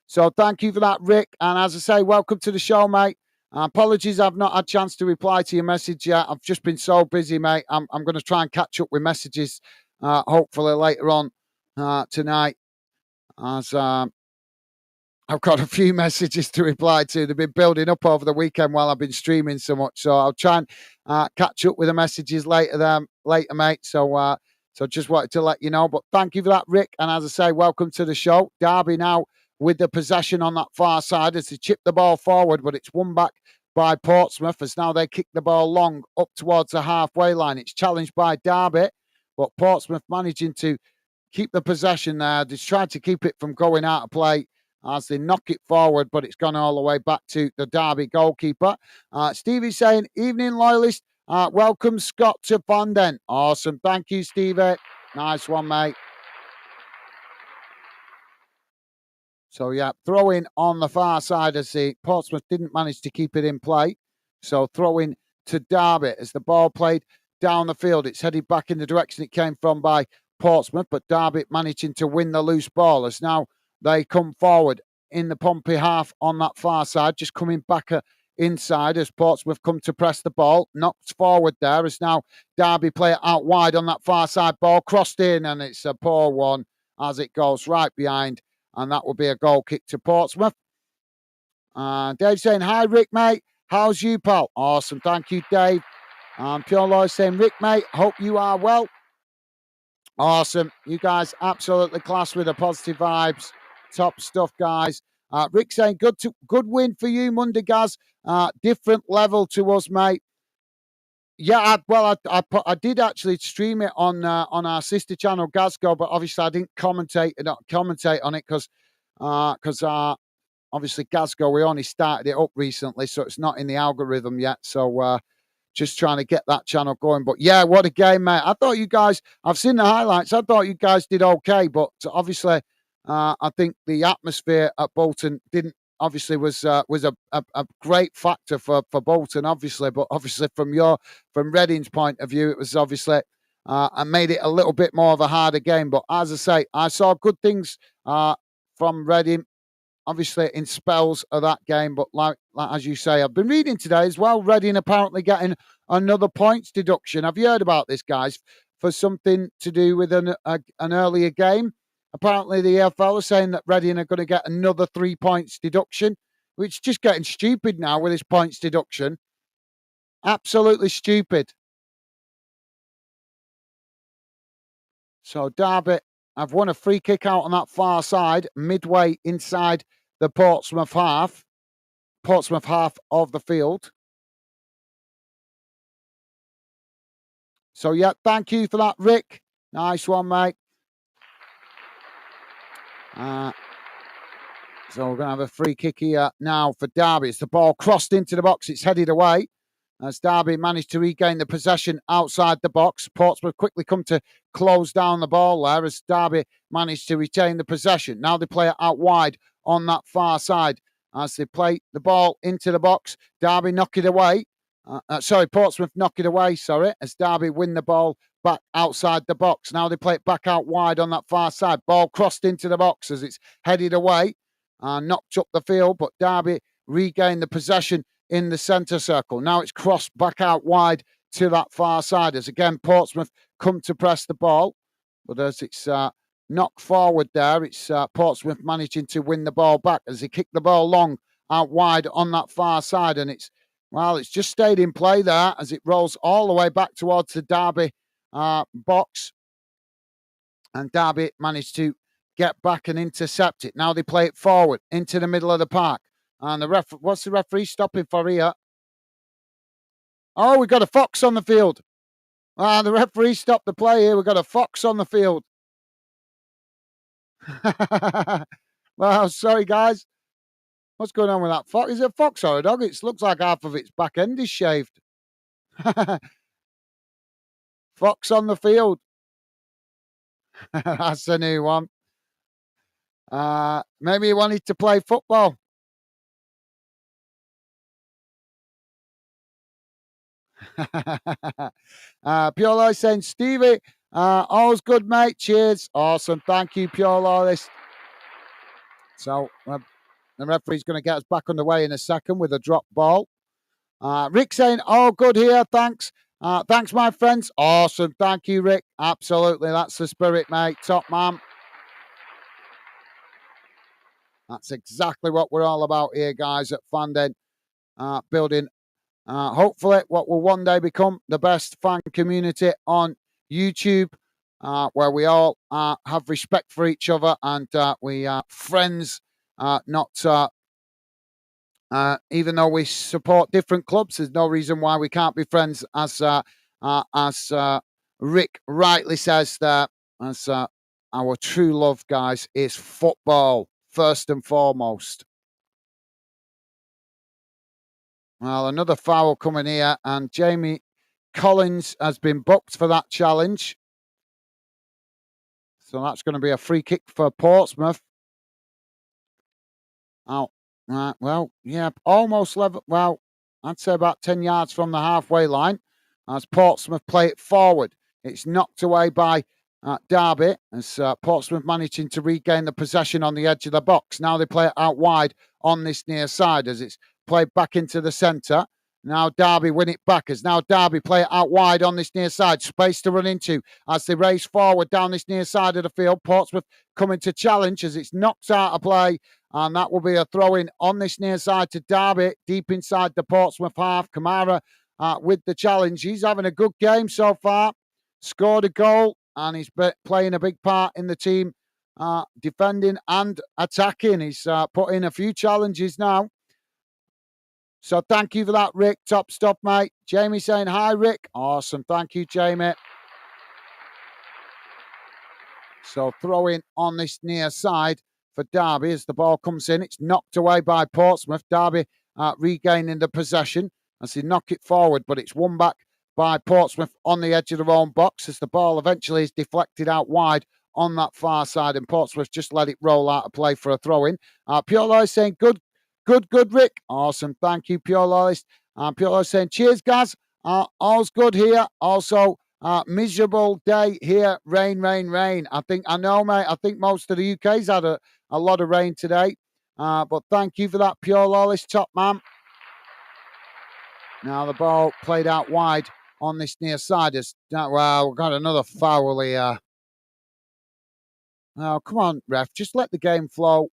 Speaker 1: So thank you for that, Rick. And as I say, welcome to the show, mate. Apologies, I've not had a chance to reply to your message yet. I've just been so busy, mate. I'm going to try and catch up with messages hopefully later on tonight. As I've got a few messages to reply to. They've been building up over the weekend while I've been streaming so much. So I'll try and catch up with the messages later, mate. So just wanted to let you know. But thank you for that, Rick. And as I say, welcome to the show. Derby now with the possession on that far side as they chip the ball forward, but it's won back by Portsmouth as now they kick the ball long up towards the halfway line. It's challenged by Derby, but Portsmouth managing to keep the possession there. They've tried to keep it from going out of play as they knock it forward, but it's gone all the way back to the Derby goalkeeper. Stevie's saying, evening, Loyalist. Welcome, Scott, to Fonden. Awesome. Thank you, Stevie. Nice one, mate. So, yeah, throw-in on the far side as the Portsmouth didn't manage to keep it in play. So, throw-in to Derby as the ball played down the field. It's headed back in the direction it came from by Portsmouth, but Derby managing to win the loose ball as now they come forward in the Pompey half on that far side, just coming back inside as Portsmouth come to press the ball. Knocked forward there as now Derby play it out wide on that far side ball. Crossed in and it's a poor one as it goes right behind. And that will be a goal kick to Portsmouth. Dave saying, hi, Rick, mate. How's you, pal? Awesome. Thank you, Dave. Pure Lloyd saying, Rick, mate, hope you are well. Awesome. You guys absolutely class with the positive vibes. Top stuff, guys. Rick saying, good win for you, Monday, Gaz. Different level to us, mate. Yeah, I did actually stream it on our sister channel GAZGO, but obviously I didn't commentate on it because obviously GAZGO, we only started it up recently, so it's not in the algorithm yet. So just trying to get that channel going. But yeah, what a game, mate. I thought you guys, I've seen the highlights. I thought you guys did okay, but obviously I think the atmosphere at Bolton didn't, obviously was a great factor for Bolton, obviously. But obviously from Reading's point of view, it was obviously and made it a little bit more of a harder game. But as I say, I saw good things from Reading, obviously in spells of that game. But like as you say, I've been reading today as well, Reading apparently getting another points deduction. Have you heard about this, guys? For something to do with an earlier game. Apparently the EFL are saying that Reading are going to get another 3 points deduction, which is just getting stupid now with this points deduction. Absolutely stupid. So Derby have won a free kick out on that far side, midway inside the Portsmouth half of the field. So, yeah, thank you for that, Rick. Nice one, mate. So we're going to have a free kick here now for Derby. It's the ball crossed into the box. It's headed away as Derby managed to regain the possession outside the box. Portsmouth quickly come to close down the ball there as Derby managed to retain the possession. Now they play it out wide on that far side as they play the ball into the box. Derby knock it away. Portsmouth knock it away, as Derby win the ball back outside the box. Now they play it back out wide on that far side. Ball crossed into the box as it's headed away. Knocked up the field, but Derby regained the possession in the centre circle. Now it's crossed back out wide to that far side as again Portsmouth come to press the ball. But as it's knocked forward there, it's Portsmouth managing to win the ball back as they kick the ball long out wide on that far side. And it's just stayed in play there as it rolls all the way back towards the Derby box. And Derby managed to get back and intercept it. Now they play it forward into the middle of the park. And what's the referee stopping for here? Oh, we've got a fox on the field. The referee stopped the play here. We've got a fox on the field. Well, sorry, guys. What's going on with that fox? Is it a fox or a dog? It looks like half of its back end is shaved. Fox on the field. That's a new one. Maybe he wanted to play football. Pure saying, Stevie, all's good, mate. Cheers. Awesome. Thank you, Pure Lawless. So the referee's going to get us back underway in a second with a drop ball. Rick saying, all good here. Thanks. Thanks, my friends. Awesome. Thank you, Rick. Absolutely. That's the spirit, mate. Top man. That's exactly what we're all about here, guys, at Fandom. Building, hopefully, what will one day become the best fan community on YouTube, where we all have respect for each other and we are friends, not even though we support different clubs, there's no reason why we can't be friends, as Rick rightly says there, as our true love, guys, is football, first and foremost. Well, another foul coming here, and Jamie Collins has been booked for that challenge. So that's going to be a free kick for Portsmouth. Oh, well, yeah, almost level. Well, I'd say about 10 yards from the halfway line as Portsmouth play it forward. It's knocked away by Derby as Portsmouth managing to regain the possession on the edge of the box. Now they play it out wide on this near side as it's played back into the centre. Now Derby win it back as now Derby play it out wide on this near side. Space to run into as they race forward down this near side of the field. Portsmouth coming to challenge as it's knocked out of play. And that will be a throw-in on this near side to Derby, deep inside the Portsmouth half. Kamara with the challenge. He's having a good game so far. Scored a goal, and he's playing a big part in the team defending and attacking. He's put in a few challenges now. So thank you for that, Rick. Top stuff, mate. Jamie saying hi, Rick. Awesome. Thank you, Jamie. So throwing on this near side for Derby as the ball comes in. It's knocked away by Portsmouth. Derby regaining the possession as they knock it forward, but it's won back by Portsmouth on the edge of their own box as the ball eventually is deflected out wide on that far side, and Portsmouth just let it roll out of play for a throw-in. Pure Loyalist saying, good, Rick. Awesome. Thank you, Pure Loyalist. Pure Loyalist saying, cheers, guys. All's good here. Also, miserable day here. Rain. I know, mate. I think most of the UK's had a lot of rain today. But thank you for that, Pure Loyalist, top man. Now the ball played out wide on this near side. Well, we've got another foul here. Oh, come on, ref. Just let the game flow.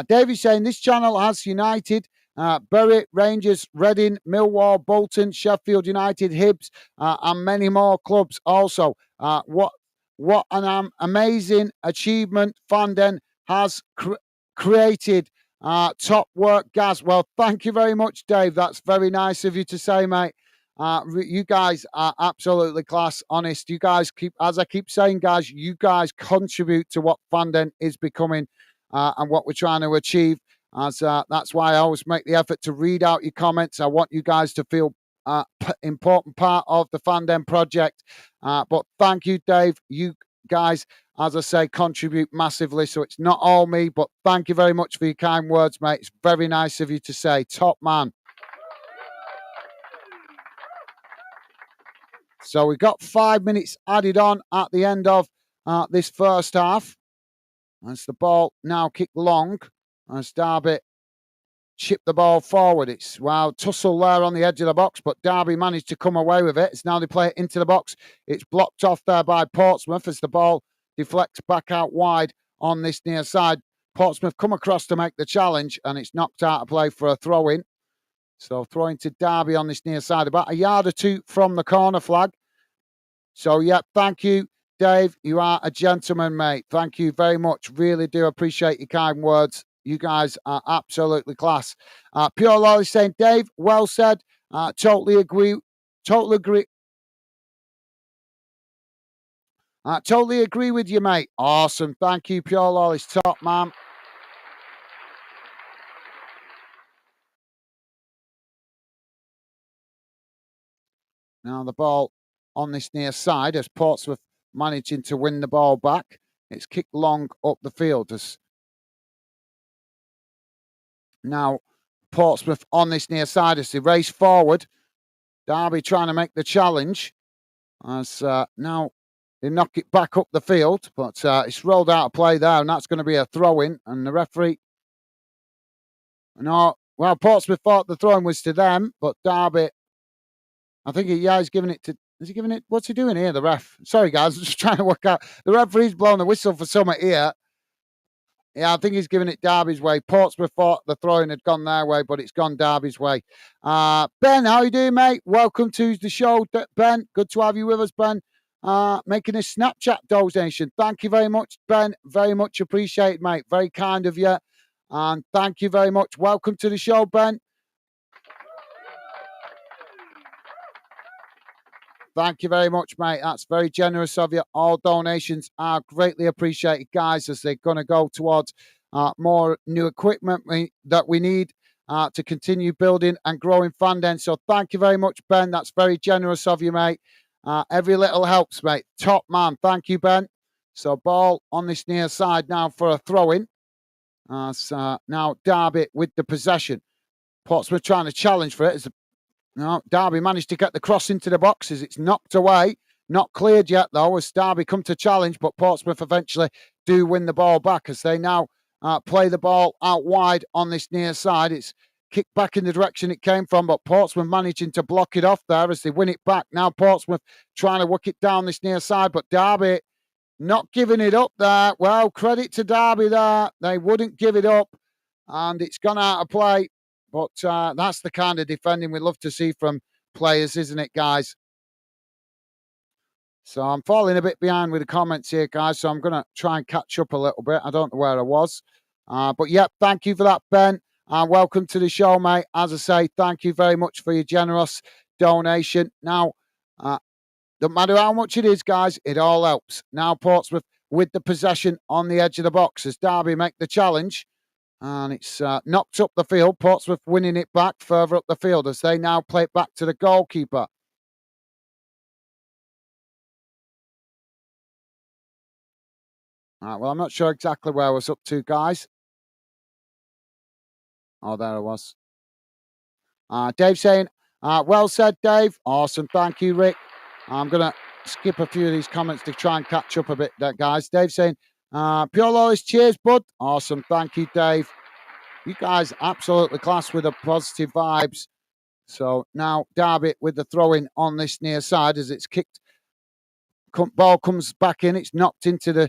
Speaker 1: Davy's saying this channel has United, Bury, Rangers, Reading, Millwall, Bolton, Sheffield United, Hibs, and many more clubs also. What an amazing achievement Fanden has created. Top work, Gaz. Well, thank you very much, Dave. That's very nice of you to say, mate. You guys are absolutely class, honest. You guys as I keep saying, guys, you guys contribute to what Fanden is becoming. And what we're trying to achieve. That's why I always make the effort to read out your comments. I want you guys to feel important part of the Fandom project. But thank you, Dave. You guys, as I say, contribute massively. So it's not all me, but thank you very much for your kind words, mate. It's very nice of you to say. Top man. So we got 5 minutes added on at the end of this first half. As the ball now kicked long, as Derby chipped the ball forward. It's, tussle there on the edge of the box, but Derby managed to come away with it. It's now they play it into the box. It's blocked off there by Portsmouth as the ball deflects back out wide on this near side. Portsmouth come across to make the challenge, and it's knocked out of play for a throw-in. So throwing to Derby on this near side, about a yard or two from the corner flag. So, thank you, Dave. You are a gentleman, mate. Thank you very much. Really do appreciate your kind words. You guys are absolutely class. Pure Lolly saying, Dave, well said. Totally agree. Totally agree. Totally agree with you, mate. Awesome. Thank you, Pure Lolly's top, man. Now the ball on this near side as Portsmouth managing to win the ball back. It's kicked long up the field as now Portsmouth on this near side as they race forward. Derby trying to make the challenge as now they knock it back up the field, but it's rolled out of play there, and that's going to be a throw-in. And the referee, Portsmouth thought the throw-in was to them, but Derby, I think he's giving it to. Is he giving it? What's he doing here? The ref. Sorry, guys, I'm just trying to work out. The referee's blowing the whistle for something here. Yeah, I think he's giving it Derby's way. Portsmouth thought the throwing had gone their way, but it's gone Derby's way. Ben, how you doing, mate? Welcome to the show, Ben. Good to have you with us, Ben. Making a Snapchat donation. Thank you very much, Ben. Very much appreciated, mate. Very kind of you. And thank you very much. Welcome to the show, Ben. Thank you very much, mate. That's very generous of you. All donations are greatly appreciated, guys, as they're going to go towards more new equipment that we need to continue building and growing Fanden. So thank you very much, Ben. That's very generous of you, mate. Every little helps, mate. Top man. Thank you, Ben. So ball on this near side now for a throw-in. So now Derby with the possession. Portsmouth trying to challenge for it. Derby managed to get the cross into the boxes. It's knocked away. Not cleared yet, though, as Derby come to challenge, but Portsmouth eventually do win the ball back as they now play the ball out wide on this near side. It's kicked back in the direction it came from, but Portsmouth managing to block it off there as they win it back. Now Portsmouth trying to work it down this near side, but Derby not giving it up there. Well, credit to Derby there. They wouldn't give it up, and it's gone out of play. But that's the kind of defending we love to see from players, isn't it, guys? So I'm falling a bit behind with the comments here, guys. So I'm going to try and catch up a little bit. I don't know where I was. But yeah, thank you for that, Ben. And welcome to the show, mate. As I say, thank you very much for your generous donation. Now, don't matter how much it is, guys, it all helps. Now Portsmouth with the possession on the edge of the box as Derby make the challenge. And it's knocked up the field. Portsmouth winning it back further up the field as they now play it back to the goalkeeper. All right, well, I'm not sure exactly where I was up to, guys. Oh, there I was. Dave saying, well said, Dave. Awesome. Thank you, Rick. I'm going to skip a few of these comments to try and catch up a bit there, guys. Dave saying, pure loyalist, cheers, bud. Awesome. Thank you, Dave. You guys absolutely class with the positive vibes. So now Derby with the throw-in on this near side as it's kicked. Ball comes back in. It's knocked into the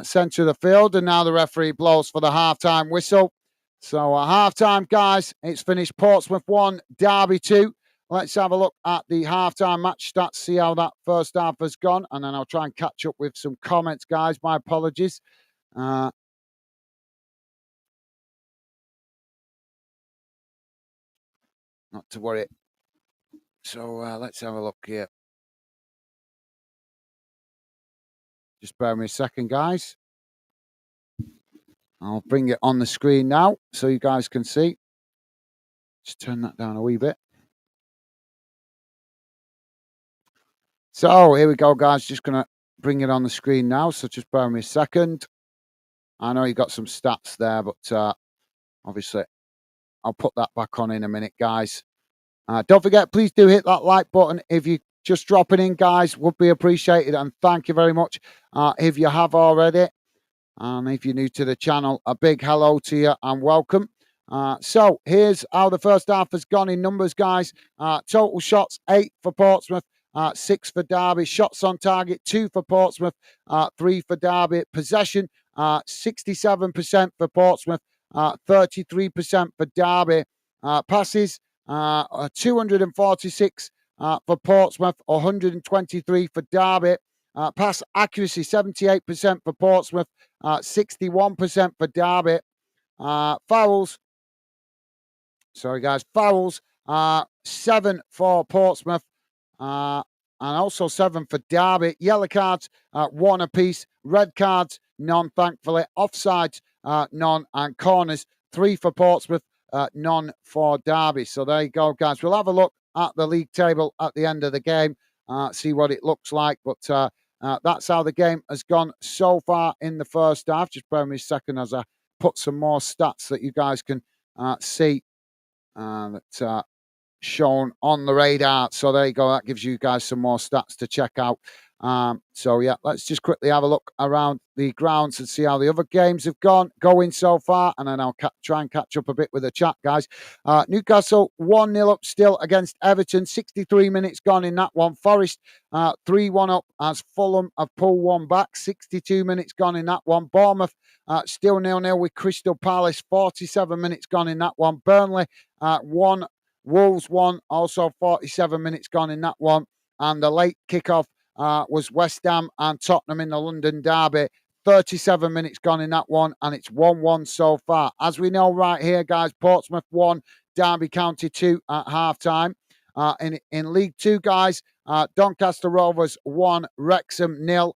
Speaker 1: centre of the field. And now the referee blows for the half-time whistle. So half-time, guys. It's finished. Portsmouth 1, Derby 2. Let's have a look at the half-time match stats, see how that first half has gone. And then I'll try and catch up with some comments, guys. My apologies. Not to worry. So let's have a look here. Just bear with me a second, guys. I'll bring it on the screen now so you guys can see. Just turn that down a wee bit. So here we go, guys. Just going to bring it on the screen now. So just bear with me a second. I know you got some stats there, but obviously I'll put that back on in a minute, guys. Don't forget, please do hit that like button. If you just dropping in, guys, would be appreciated. And thank you very much if you have already. And if you're new to the channel, a big hello to you and welcome. So here's how the first half has gone in numbers, guys. Total shots, 8 for Portsmouth, 6 for Derby. Shots on target, 2 for Portsmouth, 3 for Derby. Possession, 67% for Portsmouth, 33% for Derby. Passes, 246 for Portsmouth, 123 for Derby. Pass accuracy, 78% for Portsmouth, 61% for Derby. Fouls, 7 for Portsmouth, and also 7 for Derby. Yellow cards, 1 apiece. Red cards, none, thankfully. Offsides, none. And corners, 3 for Portsmouth, none for Derby. So there you go, guys. We'll have a look at the league table at the end of the game, see what it looks like. But that's how the game has gone so far in the first half. Just bear with me a second as I put some more stats that you guys can see that shown on the radar. So there you go. That gives you guys some more stats to check out. So yeah, let's just quickly have a look around the grounds and see how the other games have going so far, and then I'll try and catch up a bit with the chat, guys. Newcastle 1-0 up still against Everton. 63 minutes gone in that one. Forest 3-1 up as Fulham have pulled one back. 62 minutes gone in that one. Bournemouth still 0-0 with Crystal Palace. 47 minutes gone in that one. Burnley 1. Wolves 1, also 47 minutes gone in that one. And the late kickoff was West Ham and Tottenham in the London derby. 37 minutes gone in that one, and it's 1-1 so far. As we know right here, guys, Portsmouth 1, Derby County 2 at half-time. In League 2, guys, Doncaster Rovers 1, Wrexham 0.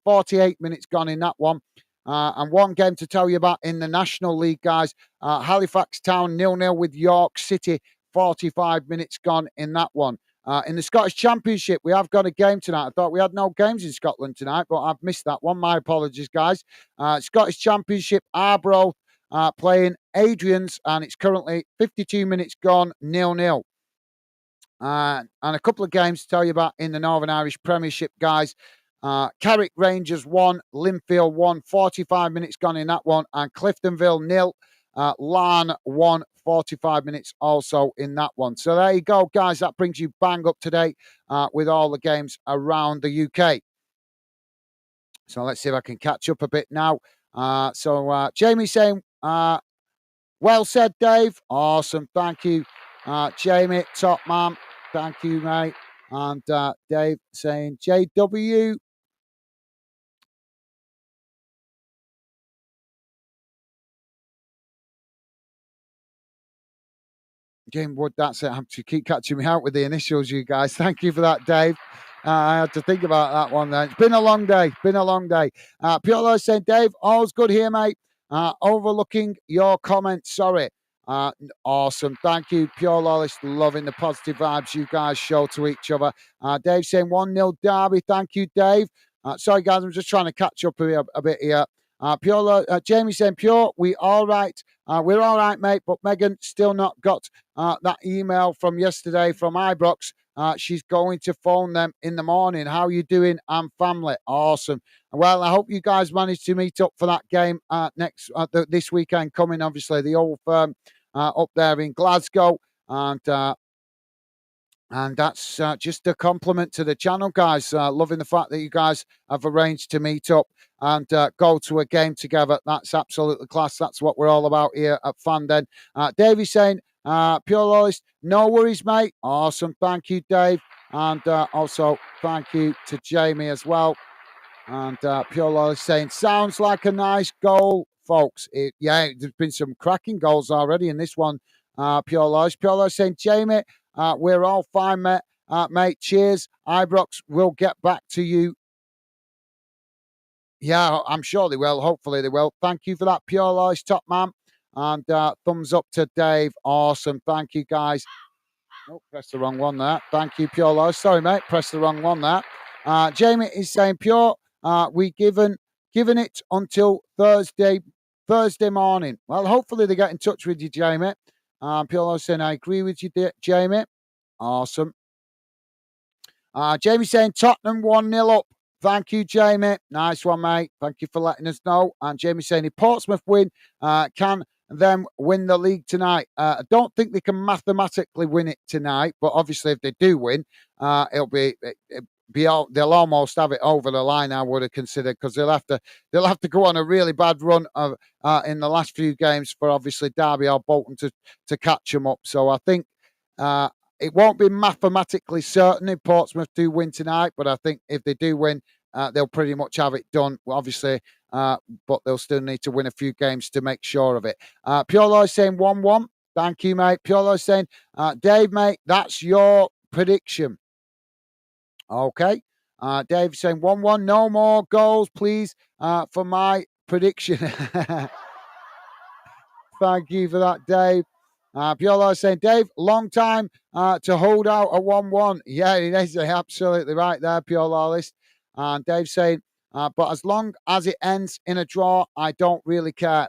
Speaker 1: 48 minutes gone in that one. And one game to tell you about in the National League, guys. Halifax Town 0-0 with York City. 45 minutes gone in that one. In the Scottish Championship, we have got a game tonight. I thought we had no games in Scotland tonight, but I've missed that one. My apologies, guys. Scottish Championship, Arbroath playing Adrian's, and it's currently 52 minutes gone, 0-0. And a couple of games to tell you about in the Northern Irish Premiership, guys. Carrick Rangers 1, Linfield 1, 45 minutes gone in that one, and Cliftonville 0, Larne 1, 45 minutes also in that one. So there you go, guys. That brings you bang up to date with all the games around the UK. So let's see if I can catch up a bit now. Jamie's saying, Well said, Dave. Awesome. Thank you, Jamie. Top man. Thank you, mate. And Dave saying JW. Jim Wood, that's it. I have to keep catching me out with the initials, you guys. Thank you for that, Dave. I had to think about that one then. It's been a long day. Been a long day. Piolo saying, Dave, all's good here, mate. Overlooking your comments. Sorry. Awesome. Thank you, Pure Lawless. Loving the positive vibes you guys show to each other. Dave saying 1-0 Derby. Thank you, Dave. Sorry, guys. I'm just trying to catch up a bit here. Jamie saying, Pure, we're all right, mate. But Megan still not got that email from yesterday from Ibrox. She's going to phone them in the morning. How are you doing? I'm family. Awesome. Well, I hope you guys manage to meet up for that game this weekend coming. Obviously, the Old Firm up there in Glasgow, and that's just a compliment to the channel, guys. Loving the fact that you guys have arranged to meet up and go to a game together. That's absolutely class. That's what we're all about here at Fandom. Davey saying, Pure Loyalist, no worries, mate. Awesome. Thank you, Dave. And also thank you to Jamie as well. And Pure Loyalist saying, sounds like a nice goal, folks. There's been some cracking goals already in this one, Pure Loyalist. Pure Loyalist saying, Jamie, we're all fine, mate. Mate, cheers. Ibrox will get back to you. Yeah, I'm sure they will. Hopefully they will. Thank you for that, Pure Loyalist, top man. And thumbs up to Dave. Awesome. Thank you, guys. Oh, press the wrong one there. Thank you, Pure Loyalist. Sorry, mate. Press the wrong one there. Jamie is saying, Pure, we given it until Thursday morning. Well, hopefully they get in touch with you, Jamie. Pure Loyalist saying, I agree with you, Jamie. Awesome. Jamie saying Tottenham 1-0 up. Thank you, Jamie. Nice one, mate. Thank you for letting us know. And Jamie saying if Portsmouth win, can them win the league tonight? I don't think they can mathematically win it tonight, but obviously if they do win, it'll be they'll almost have it over the line. I would have considered because they'll have to go on a really bad run of in the last few games for obviously Derby or Bolton to catch them up. So I think. It won't be mathematically certain if Portsmouth do win tonight, but I think if they do win, they'll pretty much have it done, obviously, but they'll still need to win a few games to make sure of it. Pure Loy saying 1-1. Thank you, mate. Pure Loy saying, Dave, mate, that's your prediction. Okay. Dave saying 1-1. No more goals, please, for my prediction. Thank you for that, Dave. Piolo saying, Dave, long time to hold out a 1-1. Yeah, it is absolutely right there, Piolo. And Dave saying, but as long as it ends in a draw, I don't really care.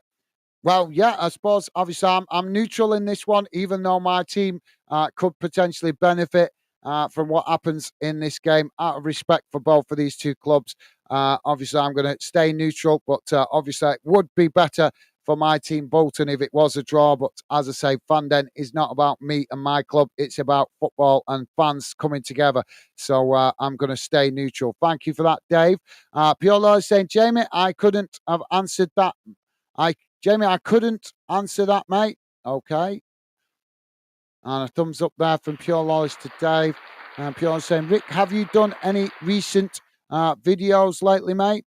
Speaker 1: Well, yeah, I suppose, obviously, I'm neutral in this one, even though my team could potentially benefit from what happens in this game. Out of respect for both of these two clubs, obviously, I'm going to stay neutral, but obviously, it would be better for my team, Bolton, if it was a draw. But as I say, Fandom is not about me and my club. It's about football and fans coming together. So I'm going to stay neutral. Thank you for that, Dave. Piolo is saying, Jamie, I couldn't have answered that. Jamie, I couldn't answer that, mate. Okay. And a thumbs up there from Pure Loyalist to Dave. And Pure saying, Rick, have you done any recent videos lately, mate?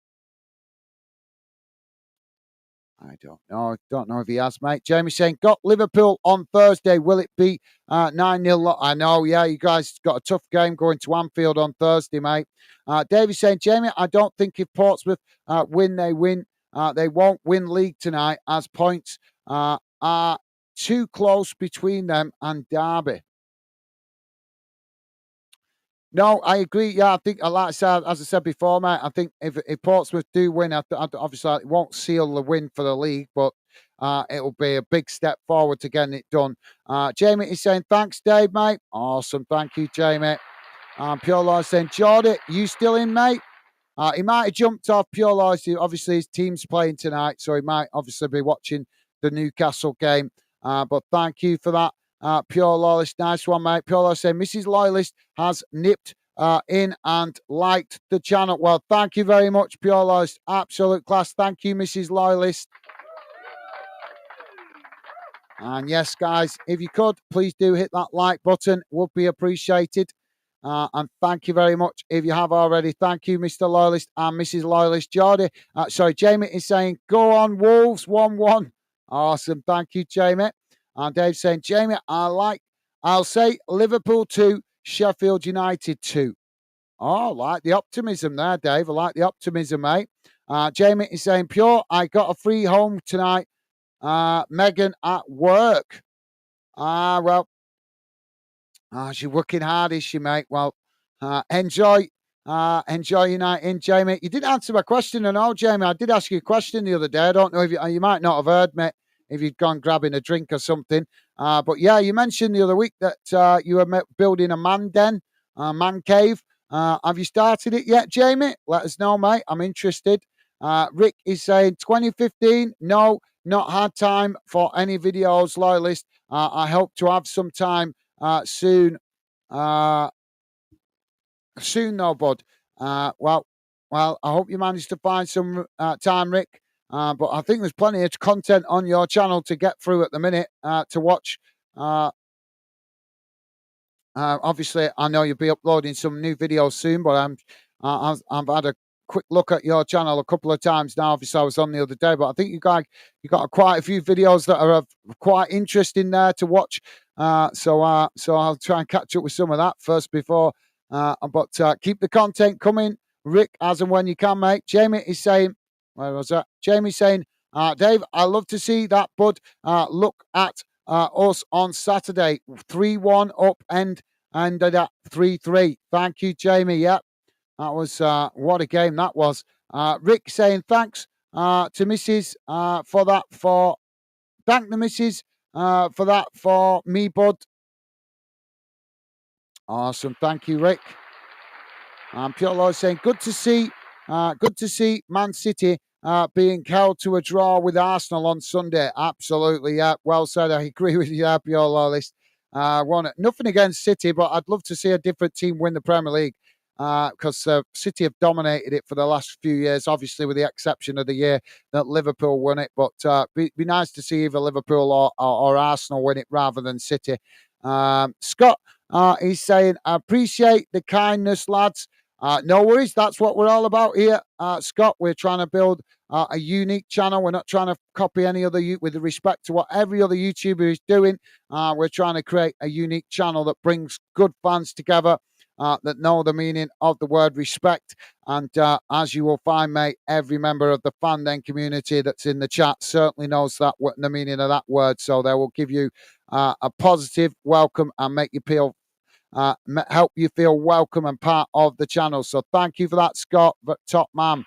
Speaker 1: I don't know. I don't know if he has, mate. Jamie saying, got Liverpool on Thursday. Will it be 9-0? I know, yeah, you guys got a tough game going to Anfield on Thursday, mate. Davey saying, Jamie, I don't think if Portsmouth win, they win. They won't win league tonight as points are too close between them and Derby. No, I agree. Yeah, I think, like I said, as I said before, mate, I think if Portsmouth do win, obviously it won't seal the win for the league, but it'll be a big step forward to getting it done. Jamie is saying, thanks, Dave, mate. Awesome. Thank you, Jamie. Pure Law saying, Jordy, you still in, mate? He might have jumped off Pure Law. Obviously, his team's playing tonight, so he might obviously be watching the Newcastle game. But thank you for that. Pure Loyalist, nice one, mate. Pure Loyalist saying Mrs. Loyalist has nipped in and liked the channel. Well, thank you very much, Pure Loyalist. Absolute class. Thank you, Mrs. Loyalist. And yes, guys, if you could, please do hit that like button. Would be appreciated. And thank you very much. If you have already, thank you, Mr. Loyalist and Mrs. Loyalist. Jamie is saying, go on, Wolves, 1-1. Awesome. Thank you, Jamie. And Dave's saying, Jamie, I'll say Liverpool 2, Sheffield United 2. Oh, I like the optimism there, Dave. I like the optimism, mate. Jamie is saying, Pure, I got a free home tonight. Megan at work. She's working hard, is she, mate? Well, enjoy your night in, Jamie. You didn't answer my question, and all, Jamie. I did ask you a question the other day. I don't know if you might not have heard me if you'd gone grabbing a drink or something. But yeah, you mentioned the other week that you were building a man den, man cave. Have you started it yet, Jamie? Let us know, mate. I'm interested. Rick is saying 2015. No, not had time for any videos, Loyalist. I hope to have some time soon. Soon, though, bud. Well, I hope you managed to find some time, Rick. But I think there's plenty of content on your channel to get through at the minute to watch. Obviously, I know you'll be uploading some new videos soon, but I've had a quick look at your channel a couple of times now. Obviously, I was on the other day, but I think you got quite a few videos that are quite interesting there to watch. So I'll try and catch up with some of that first before. But keep the content coming, Rick, as and when you can, mate. Jamie is saying, where was that? Jamie's saying, Dave, I love to see that, bud. Look at us on Saturday, 3-1 up and ended at 3-3. Thank you, Jamie. Yep, that was what a game that was. Rick saying thanks to Mrs. For that. Thank the Mrs. For that for me, bud. Awesome. Thank you, Rick. Pure Lloyd saying good to see Man City being held to a draw with Arsenal on Sunday. Absolutely, yeah. Well said. I agree with you, Pure Lloyd. Nothing against City, but I'd love to see a different team win the Premier League because City have dominated it for the last few years, obviously with the exception of the year that Liverpool won it. But be nice to see either Liverpool or Arsenal win it rather than City. Scott he's saying, I appreciate the kindness, lads. No worries. That's what we're all about here, Scott. We're trying to build a unique channel. We're not trying to copy any other, with respect to what every other YouTuber is doing. We're trying to create a unique channel that brings good fans together, that know the meaning of the word respect. And as you will find, mate, every member of the fan den community that's in the chat certainly knows the meaning of that word. So they will give you a positive welcome and make you feel help you feel welcome and part of the channel. So thank you for that, Scott, top man.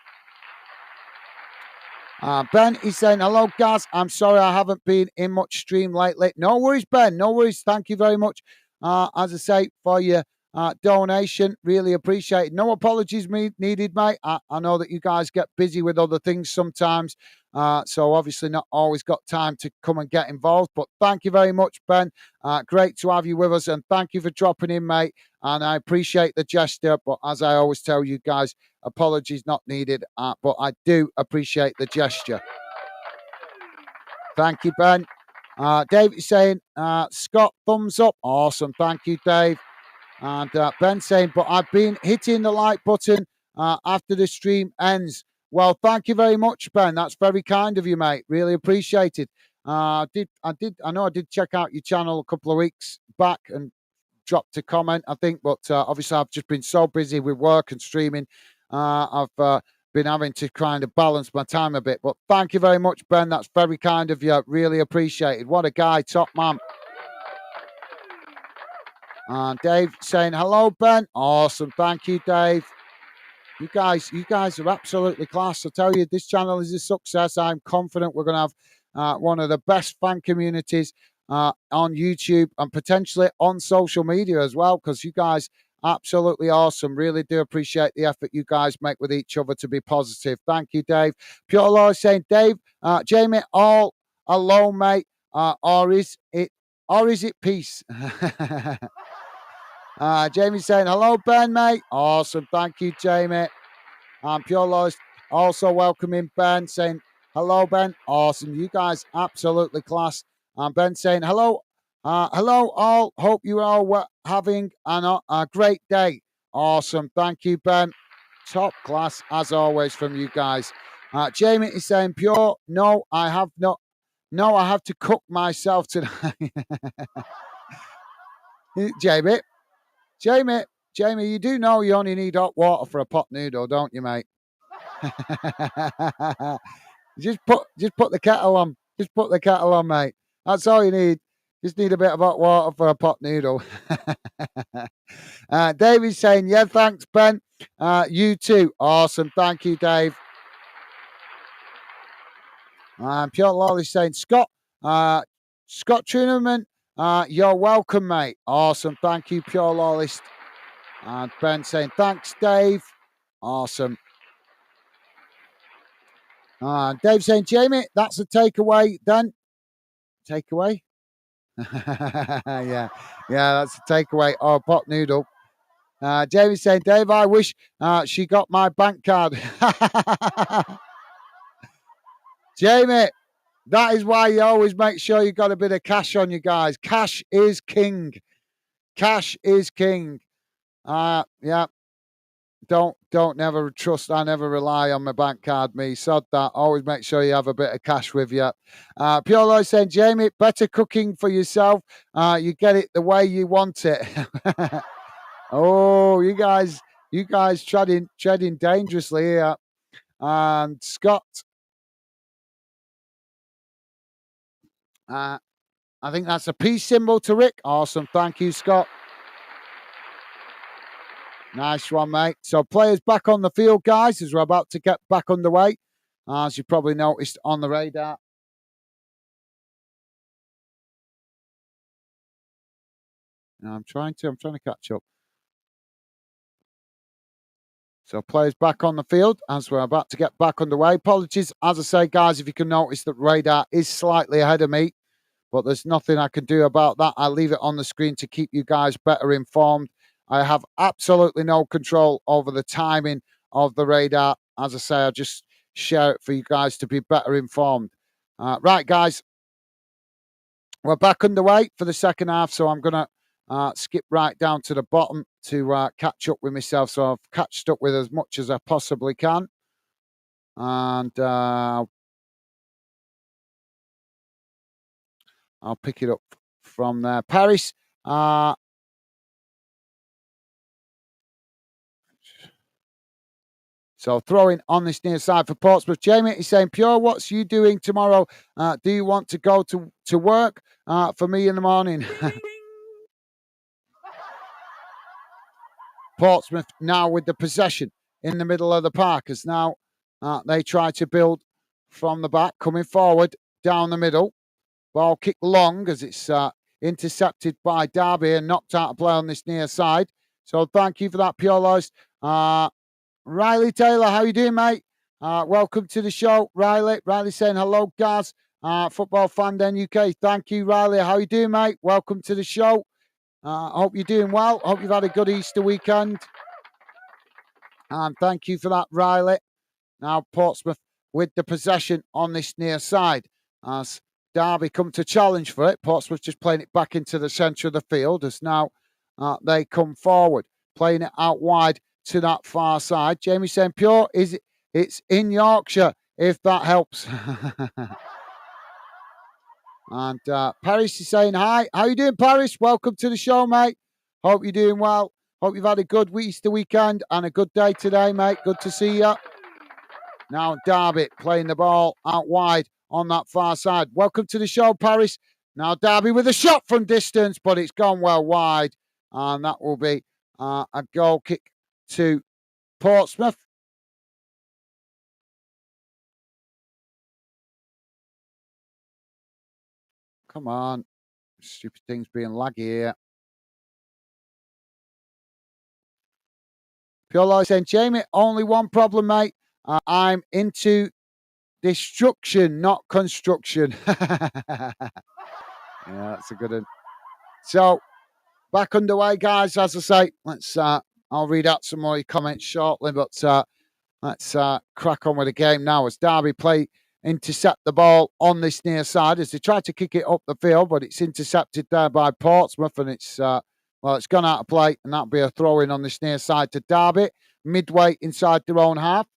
Speaker 1: Ben is saying, hello, Gaz. I'm sorry I haven't been in much stream lately. No worries, Ben. No worries. Thank you very much, as I say, for your donation. Really appreciate it. No apologies needed, mate. I know that you guys get busy with other things sometimes. So obviously not always got time to come and get involved. But thank you very much, Ben. Great to have you with us. And thank you for dropping in, mate. And I appreciate the gesture. But as I always tell you guys, apologies not needed. But I do appreciate the gesture. Thank you, Ben. Dave is saying, Scott, thumbs up. Awesome. Thank you, Dave. And Ben saying, but I've been hitting the like button after the stream ends. Well, thank you very much, Ben. That's very kind of you, mate. Really appreciate it. I know I did check out your channel a couple of weeks back and dropped a comment, I think, but obviously I've just been so busy with work and streaming. I've been having to kind of balance my time a bit. But thank you very much, Ben. That's very kind of you. Really appreciated. What a guy, top man. Dave saying, hello, Ben. Awesome. Thank you, Dave. You guys are absolutely class. I tell you, this channel is a success. I'm confident we're going to have one of the best fan communities on YouTube and potentially on social media as well, because you guys absolutely awesome. Really do appreciate the effort you guys make with each other to be positive. Thank you, Dave. Pure Law saying, Dave, Jamie, all alone, mate, or is it peace? Jamie saying, hello, Ben, mate. Awesome. Thank you, Jamie. Pure Loyalist also welcoming Ben, saying, hello, Ben. Awesome. You guys absolutely class. And Ben saying, hello. Hello, all. Hope you are all having a great day. Awesome. Thank you, Ben. Top class, as always, from you guys. Jamie is saying, pure. No, I have not. No, I have to cook myself tonight. Jamie, Jamie, you do know you only need hot water for a pot noodle, don't you, mate? just put the kettle on. Just put the kettle on, mate. That's all you need. Just need a bit of hot water for a pot noodle. David's saying, yeah, thanks, Ben. You too. Awesome. Thank you, Dave. Pure Lawley's saying, Scott Truman, you're welcome, mate. Awesome. Thank you, Pure Lawless. And Ben saying, thanks, Dave. Awesome. Dave saying, Jamie, that's a takeaway then. Takeaway? yeah, that's a takeaway. Oh, pot noodle. Jamie saying, Dave, I wish she got my bank card. Jamie, that is why you always make sure you got a bit of cash on you guys. Cash is king. Cash is king. Yeah. Don't never trust. I never rely on my bank card. Me, sod that. Always make sure you have a bit of cash with you. Pure Lloyd saying, Jamie, better cooking for yourself. You get it the way you want it. Oh, you guys treading dangerously here. And Scott, I think that's a peace symbol to Rick. Awesome, thank you, Scott. Nice one, mate. So players back on the field, guys, as we're about to get back underway. As you probably noticed on the radar. I'm trying to catch up. So players back on the field as we're about to get back underway. Apologies, as I say, guys, if you can notice that radar is slightly ahead of me, but there's nothing I can do about that. I leave it on the screen to keep you guys better informed. I have absolutely no control over the timing of the radar. As I say, I just share it for you guys to be better informed. Right, guys, we're back underway for the second half, so I'm going to skip right down to the bottom to catch up with myself. So I've catched up with as much as I possibly can. And I'll pick it up from there. Paris. So throwing on this near side for Portsmouth. Jamie is saying, Pure, what's you doing tomorrow? Do you want to go to work for me in the morning? Portsmouth now with the possession in the middle of the park as now they try to build from the back, coming forward down the middle. Ball kicked long as it's intercepted by Derby and knocked out of play on this near side. So thank you for that, Pure Lois. Riley Taylor, how you doing, mate? Welcome to the show, Riley. Riley saying hello, Gaz. Football Fan Den UK. Thank you, Riley. How you doing, mate? Welcome to the show. Hope you're doing well. Hope you've had a good Easter weekend. And thank you for that, Riley. Now Portsmouth with the possession on this near side as Derby come to challenge for it. Portsmouth just playing it back into the centre of the field as now they come forward, playing it out wide to that far side. Jamie saying, Pure, it's in Yorkshire, if that helps. And Paris is saying, hi, how you doing, Paris? Welcome to the show, mate. Hope you're doing well. Hope you've had a good Easter weekend and a good day today, mate. Good to see you. Now Derby playing the ball out wide on that far side. Welcome to the show, Paris. Now Derby with a shot from distance, but it's gone well wide. And that will be a goal kick to Portsmouth. Come on. Stupid things being laggy here. Pure Lloyd saying, Jamie, only one problem, mate. I'm into destruction, not construction. Yeah, that's a good one. So, back underway, guys. As I say, I'll read out some more comments shortly, but let's crack on with the game now as Derby play intercept the ball on this near side as they try to kick it up the field, but it's intercepted there by Portsmouth, and it's it's gone out of play, and that'll be a throw in on this near side to Derby, midway inside their own half.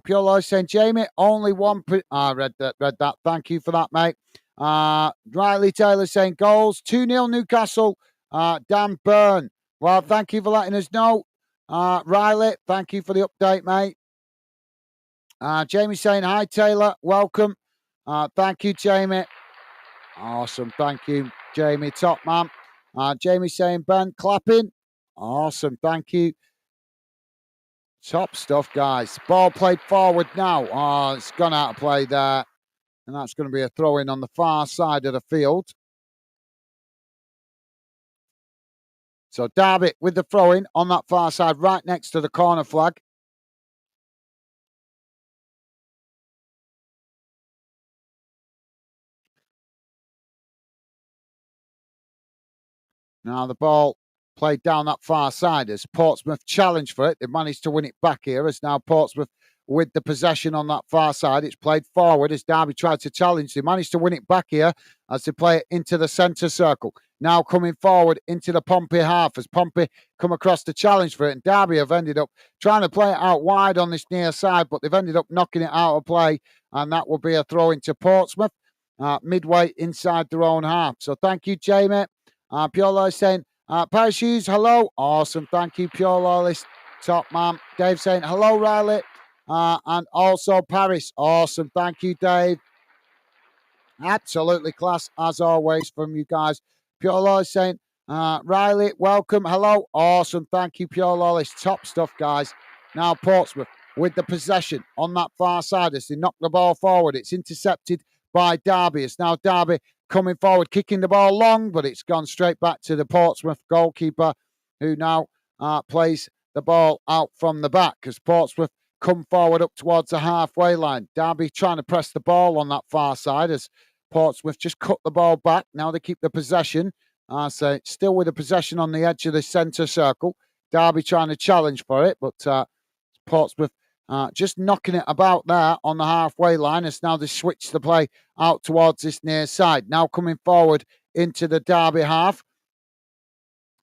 Speaker 1: Pure Loy saying, Jamie, only one. I read that. Thank you for that, mate. Riley Taylor saying, goals 2-0 Newcastle. Dan Byrne. Well, thank you for letting us know. Riley, thank you for the update, mate. Jamie saying, hi, Taylor. Welcome. Thank you, Jamie. Awesome. Thank you, Jamie. Top man. Jamie saying, Ben, clapping. Awesome. Thank you. Top stuff, guys. Ball played forward now. Oh, it's gone out of play there. And that's going to be a throw-in on the far side of the field. So Derby with the throw-in on that far side, right next to the corner flag. Now the ball played down that far side as Portsmouth challenged for it. They've managed to win it back here as now Portsmouth with the possession on that far side. It's played forward as Derby tried to challenge. They managed to win it back here as they play it into the centre circle. Now coming forward into the Pompey half as Pompey come across the challenge for it. And Derby have ended up trying to play it out wide on this near side, but they've ended up knocking it out of play. And that will be a throw into Portsmouth midway inside their own half. So thank you, Jamie. Pure Loyalist saying, Parachutes, hello. Awesome. Thank you, Pure Loyalist. Top man. Dave saying, hello, Riley. And also Paris. Awesome. Thank you, Dave. Absolutely class, as always, from you guys. Pure Loyalist saying, Riley, welcome. Hello. Awesome. Thank you, Pure Loyalist. Top stuff, guys. Now Portsmouth with the possession on that far side as they knock the ball forward. It's intercepted by Derby. It's now Derby coming forward, kicking the ball long, but it's gone straight back to the Portsmouth goalkeeper, who now plays the ball out from the back as Portsmouth come forward up towards the halfway line. Derby trying to press the ball on that far side as Portsmouth just cut the ball back. Now they keep the possession. So still with the possession on the edge of the centre circle. Derby trying to challenge for it, but Portsmouth just knocking it about there on the halfway line as now they switch the play out towards this near side. Now coming forward into the Derby half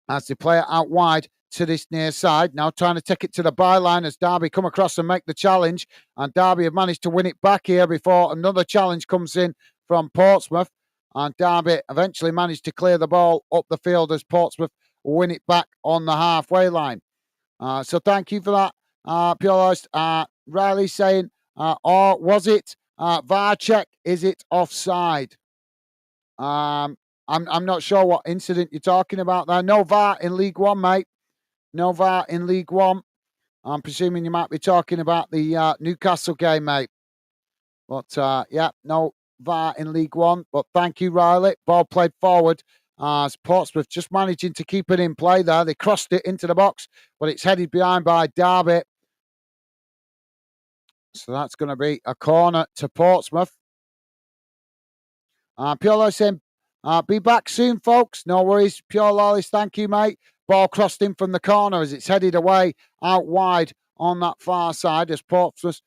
Speaker 1: as they play it out wide to this near side. Now trying to take it to the byline as Derby come across and make the challenge. And Derby have managed to win it back here before another challenge comes in from Portsmouth. And Derby eventually managed to clear the ball up the field as Portsmouth win it back on the halfway line. So thank you for that. Pure Loyalist, Riley saying, or was it VAR check? Is it offside? I'm not sure what incident you're talking about there. No VAR in League One, mate. No VAR in League One. I'm presuming you might be talking about the Newcastle game, mate. But yeah, no VAR in League One. But thank you, Riley. Ball played forward. Portsmouth just managing to keep it in play there. They crossed it into the box, but it's headed behind by Derby. So that's going to be a corner to Portsmouth. Pure Loyalist saying, be back soon, folks. No worries. Pure Loyalist, thank you, mate. Ball crossed in from the corner as it's headed away out wide on that far side as Portsmouth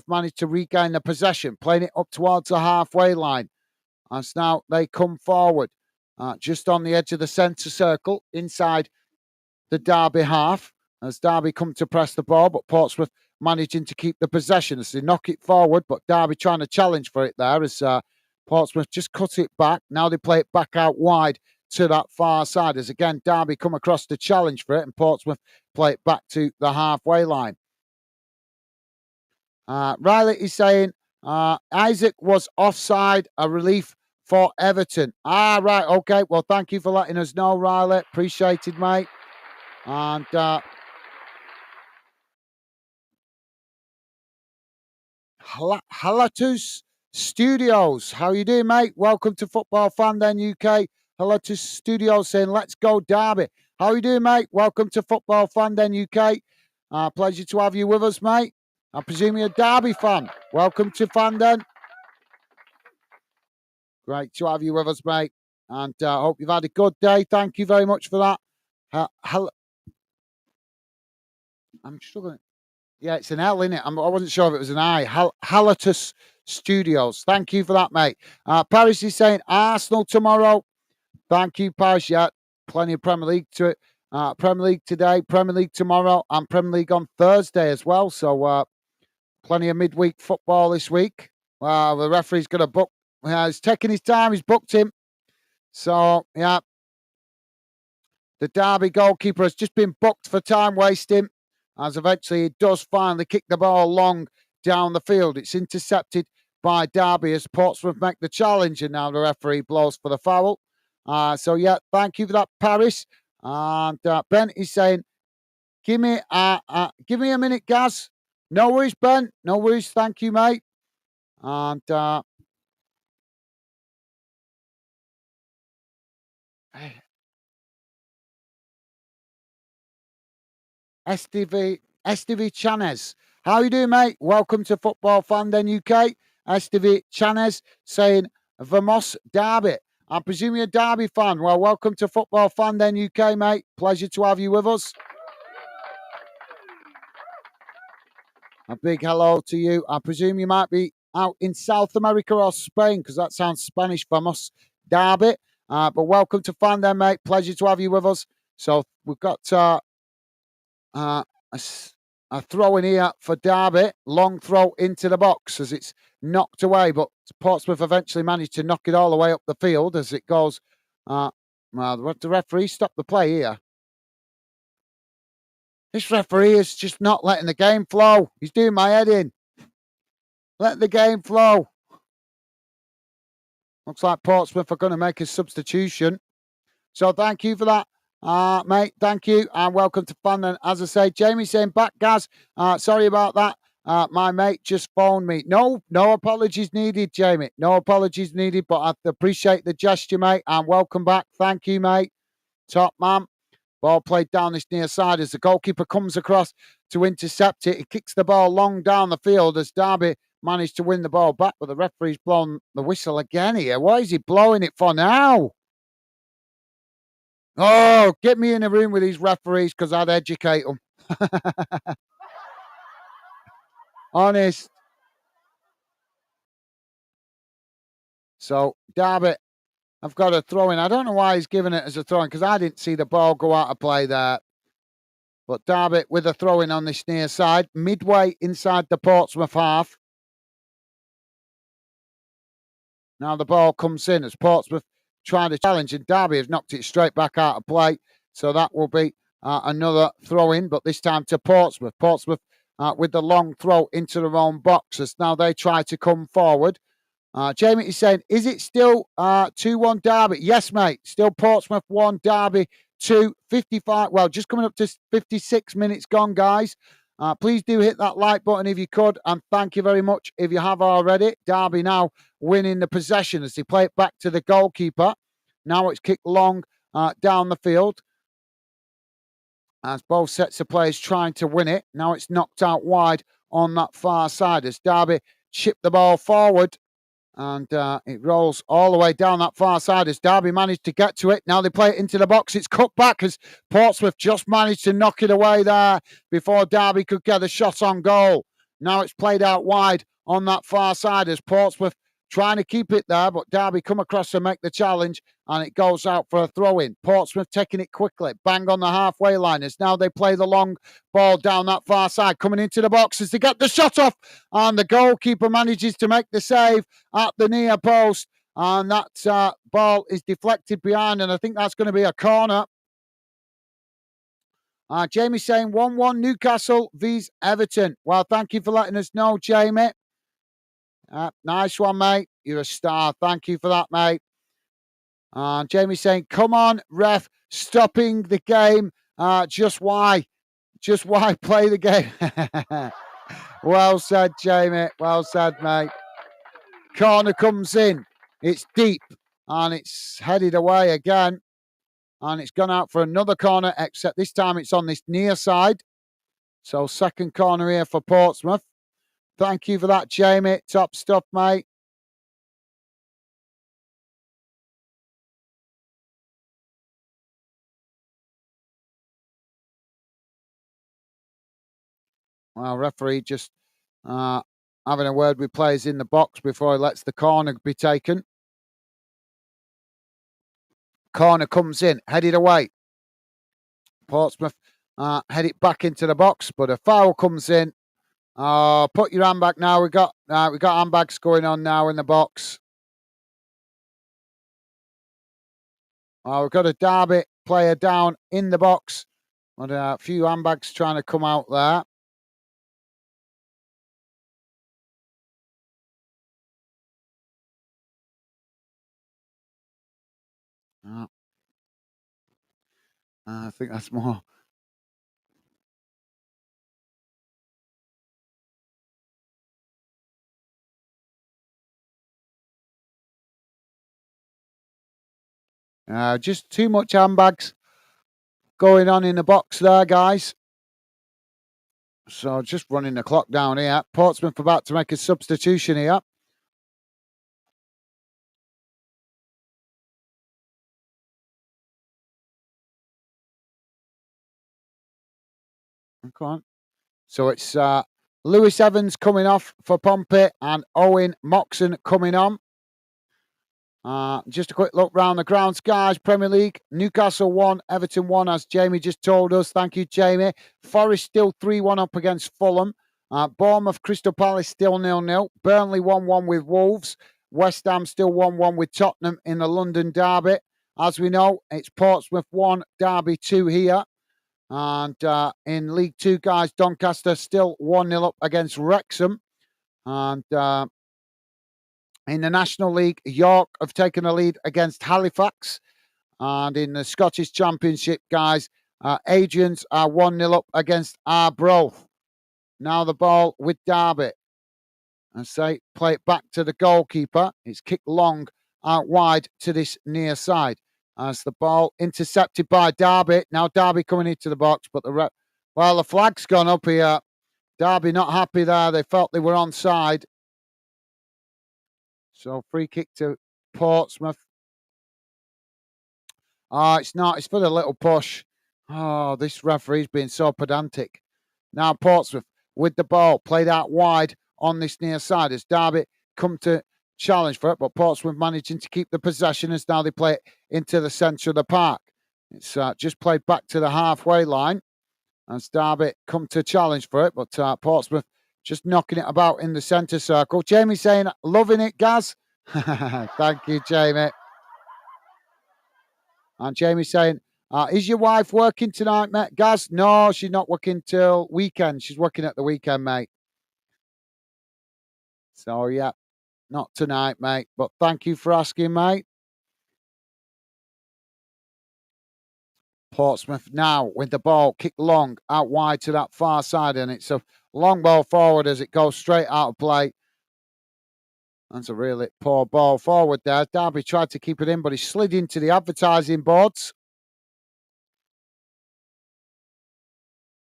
Speaker 1: managed to regain the possession, playing it up towards the halfway line. As now they come forward just on the edge of the centre circle inside the Derby half as Derby come to press the ball, but Portsmouth managing to keep the possession as they knock it forward, but Derby trying to challenge for it there as Portsmouth just cut it back. Now they play it back out wide to that far side as again Derby come across the challenge for it and Portsmouth play it back to the halfway line. Riley is saying Isaac was offside, a relief for Everton. Right, okay. Well, thank you for letting us know, Riley. Appreciated, mate. And Halatus Studios. How you doing, mate? Welcome to Football Fan Den UK. Halatus Studios saying, let's go Derby. How you doing, mate? Welcome to Football Fan Den UK. Pleasure to have you with us, mate. I presume you're a Derby fan. Welcome to Fan Den. Great to have you with us, mate. And I hope you've had a good day. Thank you very much for that. I'm struggling. Yeah, it's an L, innit? I wasn't sure if it was an I. Halitus Studios. Thank you for that, mate. Paris is saying Arsenal tomorrow. Thank you, Paris. Yeah, plenty of Premier League to it. Premier League today, Premier League tomorrow, and Premier League on Thursday as well. So plenty of midweek football this week. The referee's going to book. He's taking his time. He's booked him. So, yeah, the Derby goalkeeper has just been booked for time wasting, as eventually he does finally kick the ball long down the field. It's intercepted by Derby as Portsmouth make the challenge, and now the referee blows for the foul. So, yeah, thank you for that, Paris. And Ben is saying, give me a minute, Gaz. No worries, Ben. No worries. Thank you, mate. And STV Chanez. How you doing, mate? Welcome to Football Fan Den UK. STV Chanez saying, Vamos Derby. I presume you're a Derby fan. Well, welcome to Football Fan Den UK, mate. Pleasure to have you with us. A big hello to you. I presume you might be out in South America or Spain, because that sounds Spanish, Vamos Derby. But welcome to Fan Den, mate. Pleasure to have you with us. So we've got a throw in here for Derby. Long throw into the box as it's knocked away, but Portsmouth eventually managed to knock it all the way up the field as it goes. Well, the referee stopped the play here. This referee is just not letting the game flow. He's doing my head in. Let the game flow. Looks like Portsmouth are going to make a substitution. So thank you for that. Mate, thank you, and welcome to Fan. And as I say, Jamie saying back, Gaz. Sorry about that. My mate just phoned me. No apologies needed, Jamie. No apologies needed, but I appreciate the gesture, mate, and welcome back. Thank you, mate. Top man. Ball played down this near side as the goalkeeper comes across to intercept it. He kicks the ball long down the field as Derby managed to win the ball back, but the referee's blown the whistle again here. Why is he blowing it for now? Oh, get me in a room with these referees because I'd educate them. Honest. So, Derby, I've got a throw in. I don't know why he's giving it as a throw in because I didn't see the ball go out of play there. But Derby with a throw in on this near side, midway inside the Portsmouth half. Now the ball comes in as Portsmouth trying to challenge, and Derby has knocked it straight back out of play. So that will be another throw in, but this time to Portsmouth. Portsmouth with the long throw into their own box as now they try to come forward. Jamie is saying, is it still 2-1 Derby? Yes, mate. Still Portsmouth 1, Derby 2, 55. Well, just coming up to 56 minutes gone, guys. Please do hit that like button if you could, and thank you very much if you have already. Derby now winning the possession as they play it back to the goalkeeper. Now it's kicked long down the field as both sets of players trying to win it. Now it's knocked out wide on that far side as Derby chip the ball forward. And it rolls all the way down that far side as Derby managed to get to it. Now they play it into the box. It's cut back as Portsmouth just managed to knock it away there before Derby could get a shot on goal. Now it's played out wide on that far side as Portsmouth trying to keep it there, but Derby come across to make the challenge, and it goes out for a throw-in. Portsmouth taking it quickly, bang on the halfway line as now they play the long ball down that far side, coming into the box as they get the shot off, and the goalkeeper manages to make the save at the near post, and that ball is deflected behind, and I think that's going to be a corner. Jamie saying 1-1 Newcastle vs Everton. Well, thank you for letting us know, Jamie. Nice one, mate. You're a star. Thank you for that, mate. Jamie saying, come on, ref, stopping the game. Just why? Just why play the game? Well said, Jamie. Well said, mate. Corner comes in. It's deep, and it's headed away again. And it's gone out for another corner, except this time it's on this near side. So second corner here for Portsmouth. Thank you for that, Jamie. Top stuff, mate. Well, referee just having a word with players in the box before he lets the corner be taken. Corner comes in, headed away. Portsmouth head it back into the box, but a foul comes in. Put your hand back now. We got handbags going on now in the box. We've got a Derby player down in the box. And a few handbags trying to come out there. I think that's more. Just too much handbags going on in the box there, guys. So just running the clock down here. Portsmouth about to make a substitution here. Come on. So it's Lewis Evans coming off for Pompey and Owen Moxon coming on. Just a quick look round the grounds, guys. Premier League, Newcastle 1, Everton 1, as Jamie just told us. Thank you, Jamie. Forest still 3-1 up against Fulham. Bournemouth, Crystal Palace still 0-0. Burnley 1-1 with Wolves. West Ham still 1-1 with Tottenham in the London derby. As we know, it's Portsmouth 1, Derby 2 here. And in League 2, guys, Doncaster still 1-0 up against Wrexham. And in the National League, York have taken the lead against Halifax. And in the Scottish Championship, guys, Adrians are 1-0 up against Arbroath. Now the ball with Derby. I say, play it back to the goalkeeper. It's kicked long out wide to this near side. As the ball intercepted by Derby. Now Derby coming into the box, but the flag's gone up here. Derby not happy there. They felt they were onside. So free kick to Portsmouth. It's not. It's for the little push. Oh, this referee's been so pedantic. Now Portsmouth with the ball, played out wide on this near side as Derby come to challenge for it, but Portsmouth managing to keep the possession as now they play it into the centre of the park. It's just played back to the halfway line as Derby come to challenge for it, but Portsmouth just knocking it about in the centre circle. Jamie saying, loving it, Gaz. Thank you, Jamie. And Jamie saying, is your wife working tonight, mate? Gaz? No, she's not working till weekend. She's working at the weekend, mate. So, yeah, not tonight, mate. But thank you for asking, mate. Portsmouth now with the ball kicked long out wide to that far side, and it's a long ball forward as it goes straight out of play. That's a really poor ball forward there. Derby tried to keep it in, but he slid into the advertising boards.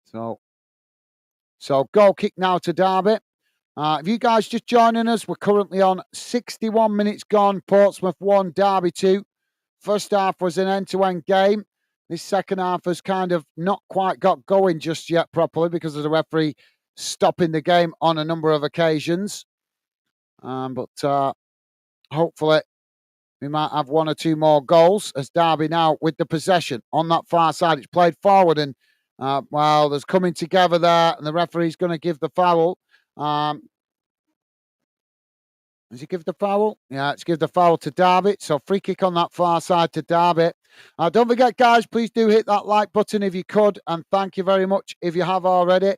Speaker 1: So goal kick now to Derby. If you guys just joining us, we're currently on 61 minutes gone. Portsmouth 1, Derby 2. First half was an end-to-end game. This second half has kind of not quite got going just yet properly because of the referee stopping the game on a number of occasions. But hopefully we might have one or two more goals as Derby now with the possession on that far side. It's played forward and, there's coming together there and the referee's going to give the foul. Does he give the foul? Yeah, let's give the foul to Derby. So free kick on that far side to Derby. Don't forget, guys, please do hit that like button if you could. And thank you very much if you have already.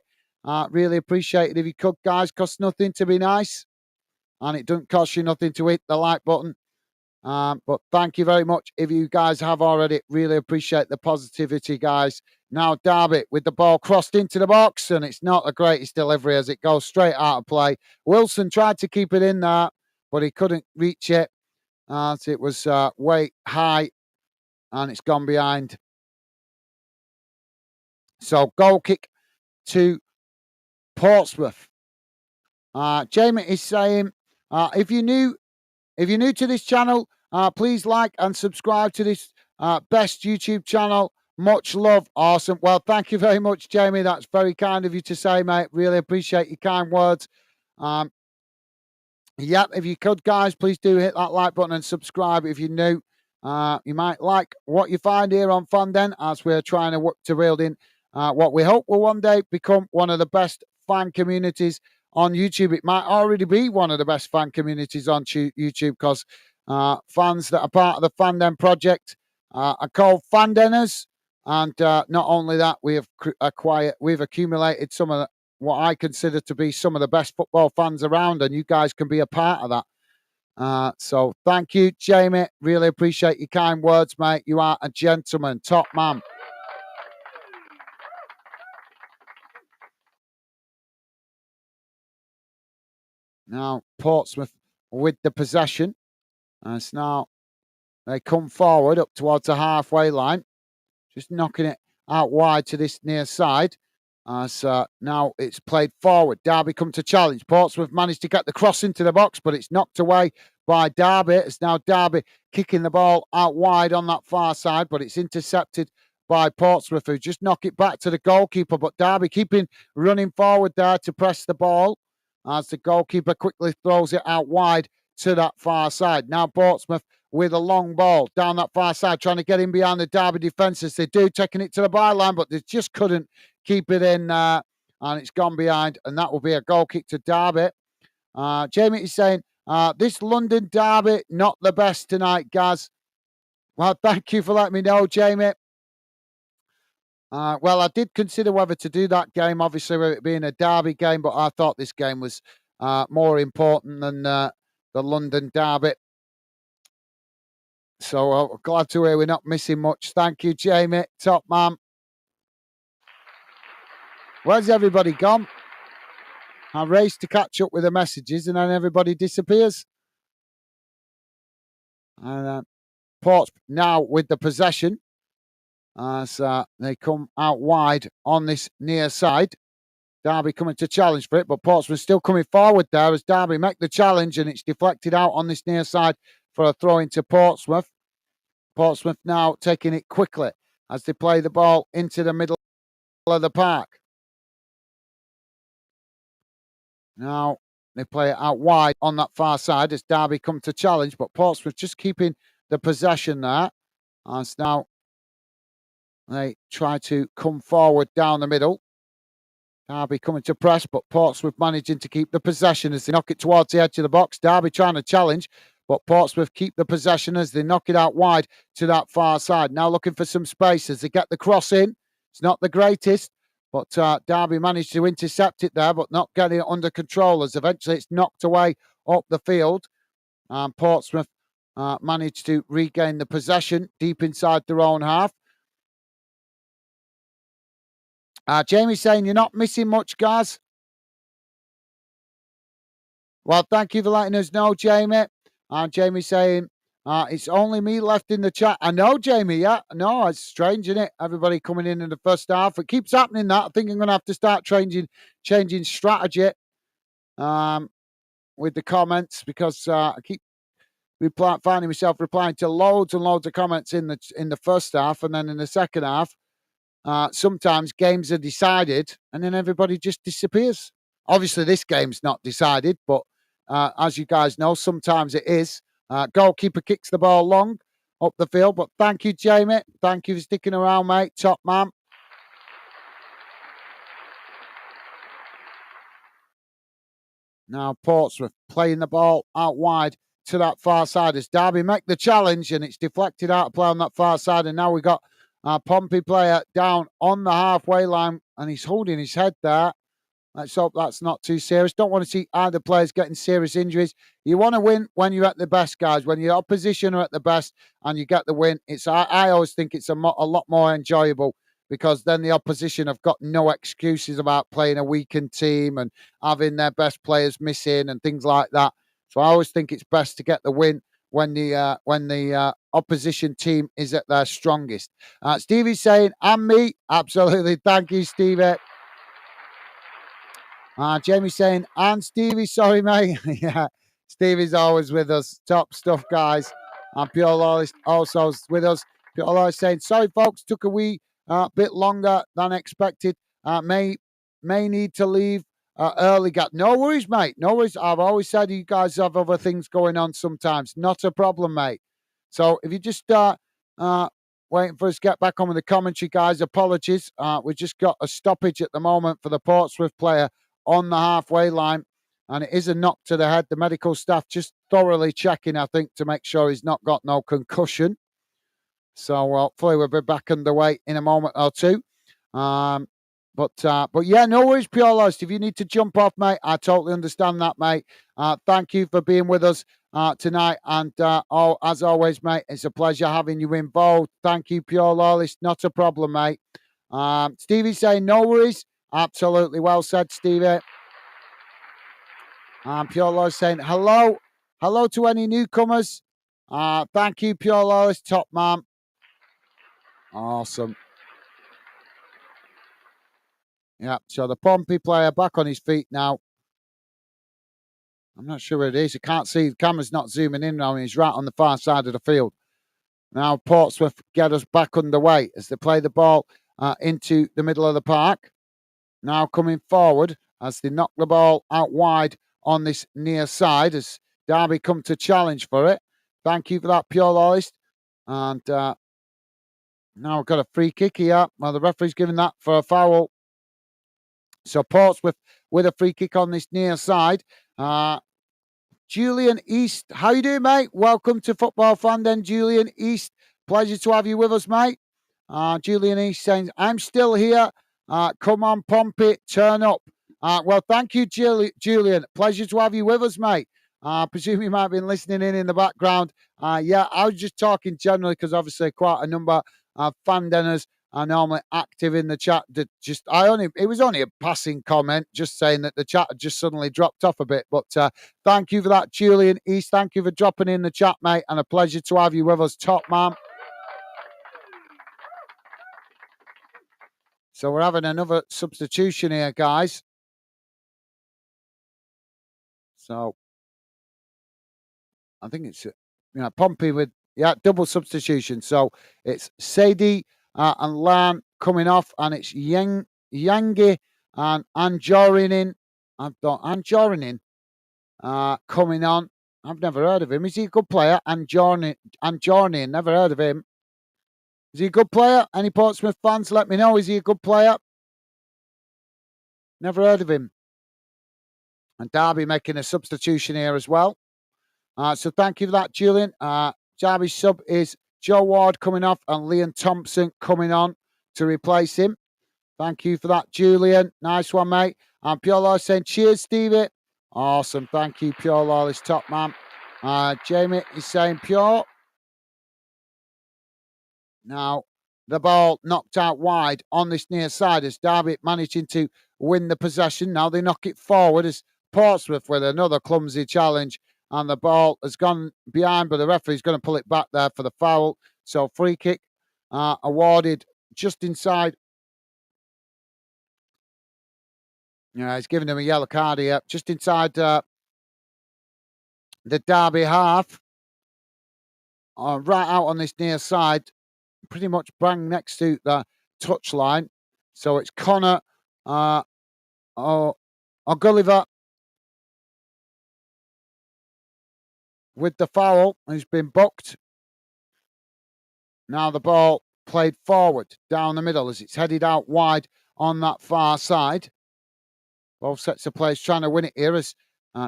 Speaker 1: Really appreciate it if you could, guys. Costs nothing to be nice. And it doesn't cost you nothing to hit the like button. But thank you very much if you guys have already. Really appreciate the positivity, guys. Now Derby with the ball crossed into the box, and it's not the greatest delivery as it goes straight out of play. Wilson tried to keep it in there, but he couldn't reach it. It was way high, and it's gone behind. So goal kick to Portsmouth. Jamie is saying, if you're new to this channel, please like and subscribe to this best YouTube channel Much love. Awesome. Well, thank you very much, Jamie. That's very kind of you to say, mate. Really appreciate your kind words. Um, yeah, if you could, guys, please do hit that like button and subscribe if you're new. You might like what you find here on Fun Den as we're trying to work to build in what we hope will one day become one of the best fan communities on YouTube. It might already be one of the best fan communities on YouTube because fans that are part of the Fan Den project are called Fan Deners. And not only that, we've accumulated some of what I consider to be some of the best football fans around, and you guys can be a part of that. So thank you, Jamie. Really appreciate your kind words, mate. You are a gentleman, top man. Now, Portsmouth with the possession. As now they come forward up towards the halfway line, just knocking it out wide to this near side. As now it's played forward. Derby come to challenge. Portsmouth managed to get the cross into the box, but it's knocked away by Derby. It's now Derby kicking the ball out wide on that far side, but it's intercepted by Portsmouth, who just knock it back to the goalkeeper. But Derby keeping running forward there to press the ball as the goalkeeper quickly throws it out wide to that far side. Now Portsmouth with a long ball down that far side, trying to get in behind the Derby defences. They do, taking it to the byline, but they just couldn't keep it in, and it's gone behind, and that will be a goal kick to Derby. Jamie is saying, this London Derby, not the best tonight, Gaz. Well, thank you for letting me know, Jamie. Well, I did consider whether to do that game, obviously, with it being a derby game, but I thought this game was more important than the London Derby. So glad to hear we're not missing much. Thank you, Jamie. Top man. Where's everybody gone? I race to catch up with the messages and then everybody disappears. And Ports now with the possession as they come out wide on this near side. Derby coming to challenge for it, but Portsmouth still coming forward there as Derby make the challenge, and it's deflected out on this near side for a throw into Portsmouth. Portsmouth now taking it quickly as they play the ball into the middle of the park. Now they play it out wide on that far side as Derby come to challenge, but Portsmouth just keeping the possession there. As now they try to come forward down the middle. Derby coming to press, but Portsmouth managing to keep the possession as they knock it towards the edge of the box. Derby trying to challenge, but Portsmouth keep the possession as they knock it out wide to that far side. Now looking for some space as they get the cross in. It's not the greatest, but Derby managed to intercept it there, but not getting it under control as eventually it's knocked away up the field. And Portsmouth managed to regain the possession deep inside their own half. Jamie's saying you're not missing much, guys. Well, thank you for letting us know, Jamie. Jamie saying it's only me left in the chat. I know, Jamie. Yeah, no, it's strange, isn't it? Everybody coming in the first half. It keeps happening. That I think I'm going to have to start changing strategy with the comments because I keep finding myself replying to loads and loads of comments in the first half, and then in the second half. Sometimes games are decided and then everybody just disappears. Obviously, this game's not decided, but as you guys know, sometimes it is. Goalkeeper kicks the ball long up the field, but thank you, Jamie. Thank you for sticking around, mate. Top man. Now Portsmouth playing the ball out wide to that far side as Derby make the challenge, and it's deflected out of play on that far side, and now we got Pompey player down on the halfway line, and he's holding his head there. Let's hope that's not too serious. Don't want to see either players getting serious injuries. You want to win when you're at the best, guys. When your opposition are at the best and you get the win, I always think it's a lot more enjoyable because then the opposition have got no excuses about playing a weakened team and having their best players missing and things like that. So I always think it's best to get the win when the opposition team is at their strongest. Stevie's saying, and me. Absolutely. Thank you, Stevie. Jamie's saying, and Stevie, sorry, mate. Yeah, Stevie's always with us. Top stuff, guys. And Pure Lawless also with us. Pure Lies saying, sorry, folks, took a wee bit longer than expected. May need to leave early. No worries, mate. No worries. I've always said you guys have other things going on sometimes. Not a problem, mate. So if you just waiting for us to get back on with the commentary, guys, apologies. We just got a stoppage at the moment for the Portsmouth player on the halfway line. And it is a knock to the head. The medical staff just thoroughly checking, I think, to make sure he's not got no concussion. So hopefully we'll be back underway in a moment or two. But yeah, no worries, Pure Lost. If you need to jump off, mate, I totally understand that, mate. Thank you for being with us tonight. And as always, mate, it's a pleasure having you involved. Thank you, Pure Loyalist. Not a problem, mate. Stevie saying no worries. Absolutely well said, Stevie. Pure Loyalist saying hello. Hello to any newcomers. Thank you, Pure Loyalist. Top man. Awesome. Yeah, so the Pompey player back on his feet now. I'm not sure where it is. I can't see. The camera's not zooming in now, and he's right on the far side of the field. Now Portsmouth get us back underway as they play the ball into the middle of the park. Now coming forward as they knock the ball out wide on this near side as Derby come to challenge for it. Thank you for that, Pure Loyalist. And now we've got a free kick here. Well, the referee's giving that for a foul. So Portsmouth with a free kick on this near side. Julian East, how you doing, mate? Welcome to Football Fan Den, Julian East. Pleasure to have you with us, mate. Julian East saying, I'm still here. Come on, Pompey, turn up. Well, thank you, Julian. Pleasure to have you with us, mate. Presume you might have been listening in the background. Yeah, I was just talking generally because obviously quite a number of fan denners are normally active in the chat. That it was only a passing comment, just saying that the chat had just suddenly dropped off a bit. But thank you for that, Julian East. Thank you for dropping in the chat, mate, and a pleasure to have you with us, top man. So we're having another substitution here, guys. So I think it's Pompey with double substitution. So it's Sadie and Lan coming off, and it's Yangi and Anjorinin. I've got Anjorinin coming on. I've never heard of him. Is he a good player? Anjorinin, never heard of him. Is he a good player? Any Portsmouth fans, let me know. Is he a good player? Never heard of him. And Derby making a substitution here as well. So thank you for that, Julian. Derby's sub is Joe Ward coming off and Liam Thompson coming on to replace him. Thank you for that, Julian. Nice one, mate. And Pure Law saying, cheers, Stevie. Awesome. Thank you, Pure Lawless, top man. Jamie is saying, Pure. Now, the ball knocked out wide on this near side as Derby managing to win the possession. Now they knock it forward as Portsmouth with another clumsy challenge. And the ball has gone behind, but the referee's going to pull it back there for the foul. So free kick awarded just inside. Yeah, he's giving him a yellow card here, just inside the Derby half. Right out on this near side, pretty much bang next to the touchline. So it's Connor O'Gulliver with the foul, who's been booked. Now the ball played forward down the middle as it's headed out wide on that far side. Both sets of players trying to win it here as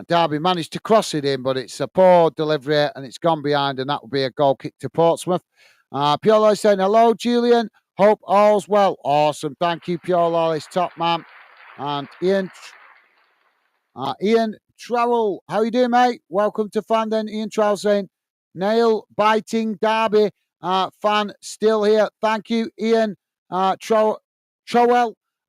Speaker 1: Derby managed to cross it in, but it's a poor delivery and it's gone behind, and that will be a goal kick to Portsmouth. Piolo saying, hello, Julian. Hope all's well. Awesome. Thank you, Piolo. It's top man. And Ian Trowell, how you doing, mate? Welcome to Fandon. Ian Trowell saying, nail biting Derby fan still here. Thank you, Ian Trowell.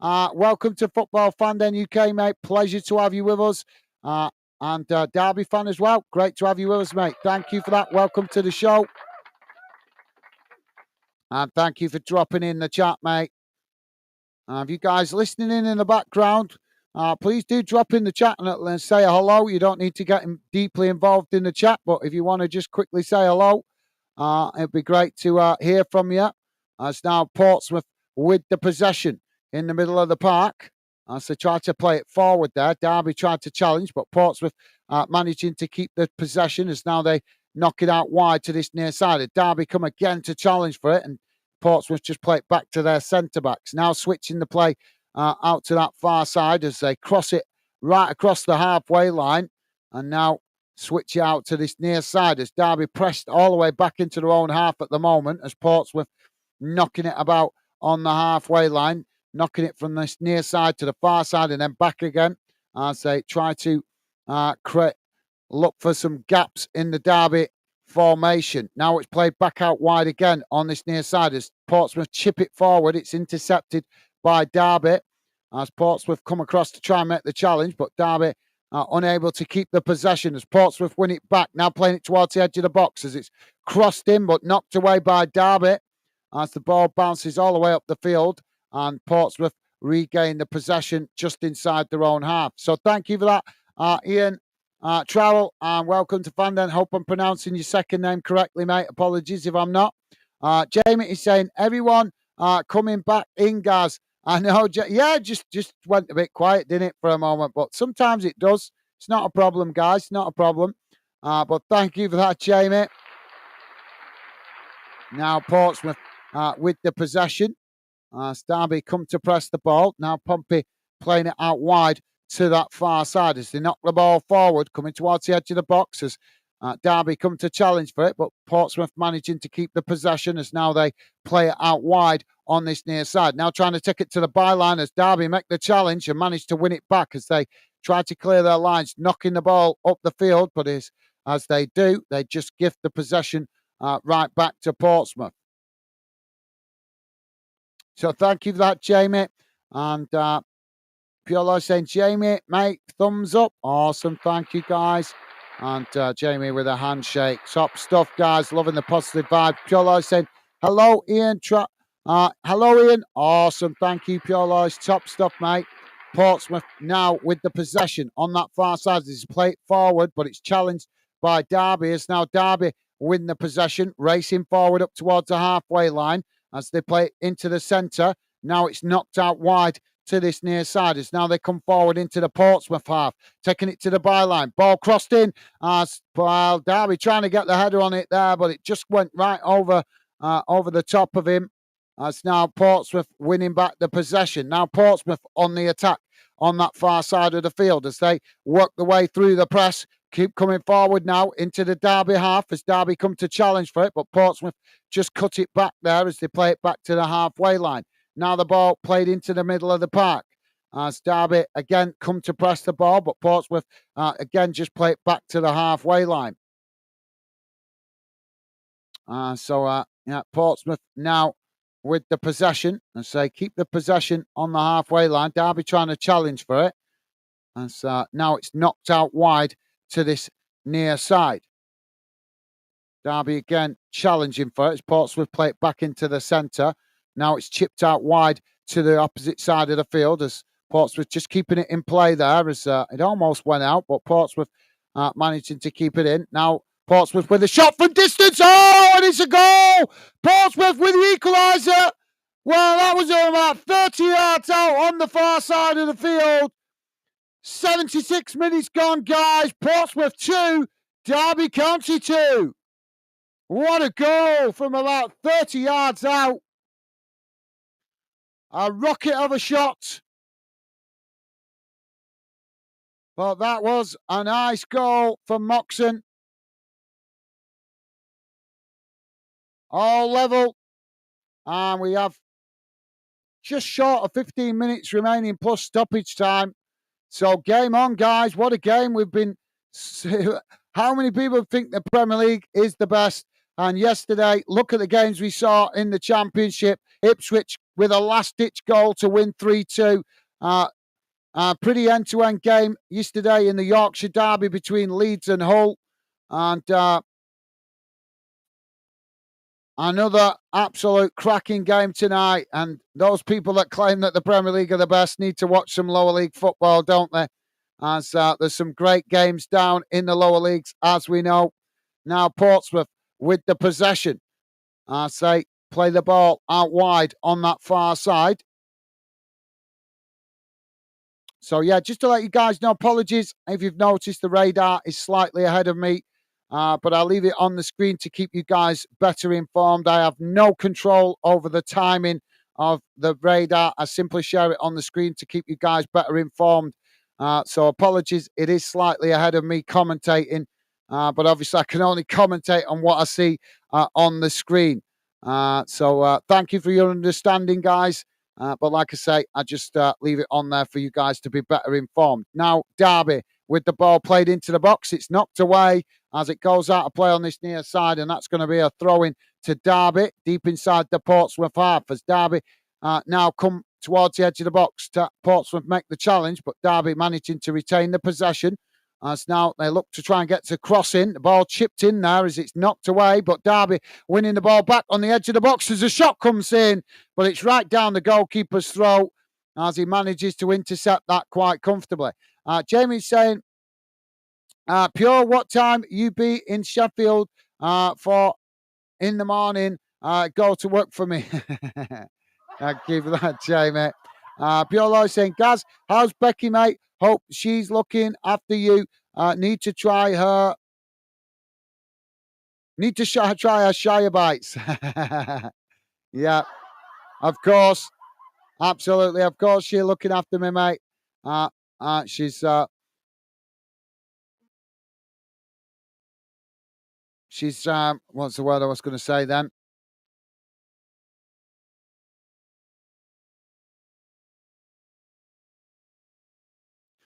Speaker 1: Welcome to Football Fandon UK, mate. Pleasure to have you with us. And Derby fan as well. Great to have you with us, mate. Thank you for that. Welcome to the show. And thank you for dropping in the chat, mate. If you guys listening in the background, please do drop in the chat and say hello. You don't need to get deeply involved in the chat, but if you want to just quickly say hello, It'd be great to hear from you. As now Portsmouth with the possession in the middle of the park. As they try to play it forward there. Derby tried to challenge, but Portsmouth managing to keep the possession as now they knock it out wide to this near side. Derby come again to challenge for it, and Portsmouth just play it back to their centre backs. Now switching the play out to that far side as they cross it right across the halfway line, and now switch it out to this near side as Derby pressed all the way back into their own half at the moment as Portsmouth knocking it about on the halfway line, knocking it from this near side to the far side and then back again as they try to look for some gaps in the Derby formation. Now it's played back out wide again on this near side as Portsmouth chip it forward. It's intercepted by Derby as Portsmouth come across to try and make the challenge, but Derby are unable to keep the possession as Portsmouth win it back. Now playing it towards the edge of the box as it's crossed in but knocked away by Derby as the ball bounces all the way up the field and Portsmouth regain the possession just inside their own half. So thank you for that, Ian Trowell, and welcome to Fandom. Hope I'm pronouncing your second name correctly, mate. Apologies if I'm not. Jamie is saying, everyone coming back in, Gaz. I know, yeah, just went a bit quiet, didn't it, for a moment? But sometimes it does. It's not a problem, guys. Not a problem. But thank you for that, Jamie. Now Portsmouth with the possession. Derby come to press the ball. Now Pompey playing it out wide to that far side as they knock the ball forward, coming towards the edge of the box as Derby come to challenge for it, but Portsmouth managing to keep the possession as now they play it out wide on this near side. Now trying to take it to the byline as Derby make the challenge and manage to win it back as they try to clear their lines, knocking the ball up the field, but as they do, they just gift the possession right back to Portsmouth. So thank you for that, Jamie. And Piolo saying, Jamie, mate, thumbs up. Awesome. Thank you, guys. And Jamie with a handshake. Top stuff, guys. Loving the positive vibe. Piolo saying, hello, Ian. Hello, Ian. Awesome. Thank you, Piolo. Top stuff, mate. Portsmouth now with the possession on that far side. This is played forward, but it's challenged by Derby. As now Derby win the possession, racing forward up towards the halfway line as they play it into the centre. Now it's knocked out wide to this near side as now they come forward into the Portsmouth half, taking it to the byline. Ball crossed in as well. Derby trying to get the header on it there, but it just went right over the top of him. As now Portsmouth winning back the possession. Now Portsmouth on the attack on that far side of the field as they work the way through the press. Keep coming forward now into the Derby half as Derby come to challenge for it, but Portsmouth just cut it back there as they play it back to the halfway line. Now the ball played into the middle of the park as Derby again come to press the ball, but Portsmouth again just play it back to the halfway line. Portsmouth now with the possession and say keep the possession on the halfway line. Derby trying to challenge for it. And so now it's knocked out wide to this near side. Derby again challenging for it as Portsmouth play it back into the centre. Now it's chipped out wide to the opposite side of the field as Portsmouth just keeping it in play there as it almost went out, but Portsmouth managing to keep it in. Now Portsmouth with a shot from distance. Oh, and it's a goal! Portsmouth with the equaliser. Well, that was about 30 yards out on the far side of the field. 76 minutes gone, guys. Portsmouth 2, Derby County 2. What a goal from about 30 yards out. A rocket of a shot. But that was a nice goal from Moxon. All level. And we have just short of 15 minutes remaining plus stoppage time. So game on, guys. What a game we've been... How many people think the Premier League is the best? And yesterday, look at the games we saw in the Championship. Ipswich with a last-ditch goal to win 3-2. Pretty end-to-end game yesterday in the Yorkshire Derby between Leeds and Hull. And another absolute cracking game tonight. And those people that claim that the Premier League are the best need to watch some lower league football, don't they? As there's some great games down in the lower leagues, as we know. Now Portsmouth with the possession. I say play the ball out wide on that far side. So, yeah, just to let you guys know, apologies if you've noticed the radar is slightly ahead of me, but I'll leave it on the screen to keep you guys better informed. I have no control over the timing of the radar. I simply share it on the screen to keep you guys better informed. So, apologies, it is slightly ahead of me commentating, but obviously I can only commentate on what I see on the screen. So, thank you for your understanding, guys. But like I say, I just leave it on there for you guys to be better informed. Now, Derby with the ball played into the box. It's knocked away as it goes out of play on this near side, and that's going to be a throw-in to Derby deep inside the Portsmouth half as Derby now come towards the edge of the box to Portsmouth make the challenge, but Derby managing to retain the possession. As now they look to try and get to crossing. The ball chipped in there as it's knocked away, but Derby winning the ball back on the edge of the box as a shot comes in, but it's right down the goalkeeper's throat as he manages to intercept that quite comfortably. Jamie's saying, Pure, what time you be in Sheffield for in the morning? Go to work for me. Thank you for that, Jamie. Pure Lloyd saying, Gaz, how's Becky, mate? Hope she's looking after you. Need to try her Shire bites. Yeah, of course. Absolutely. Of course, she's looking after me, mate. She's what's the word I was going to say then?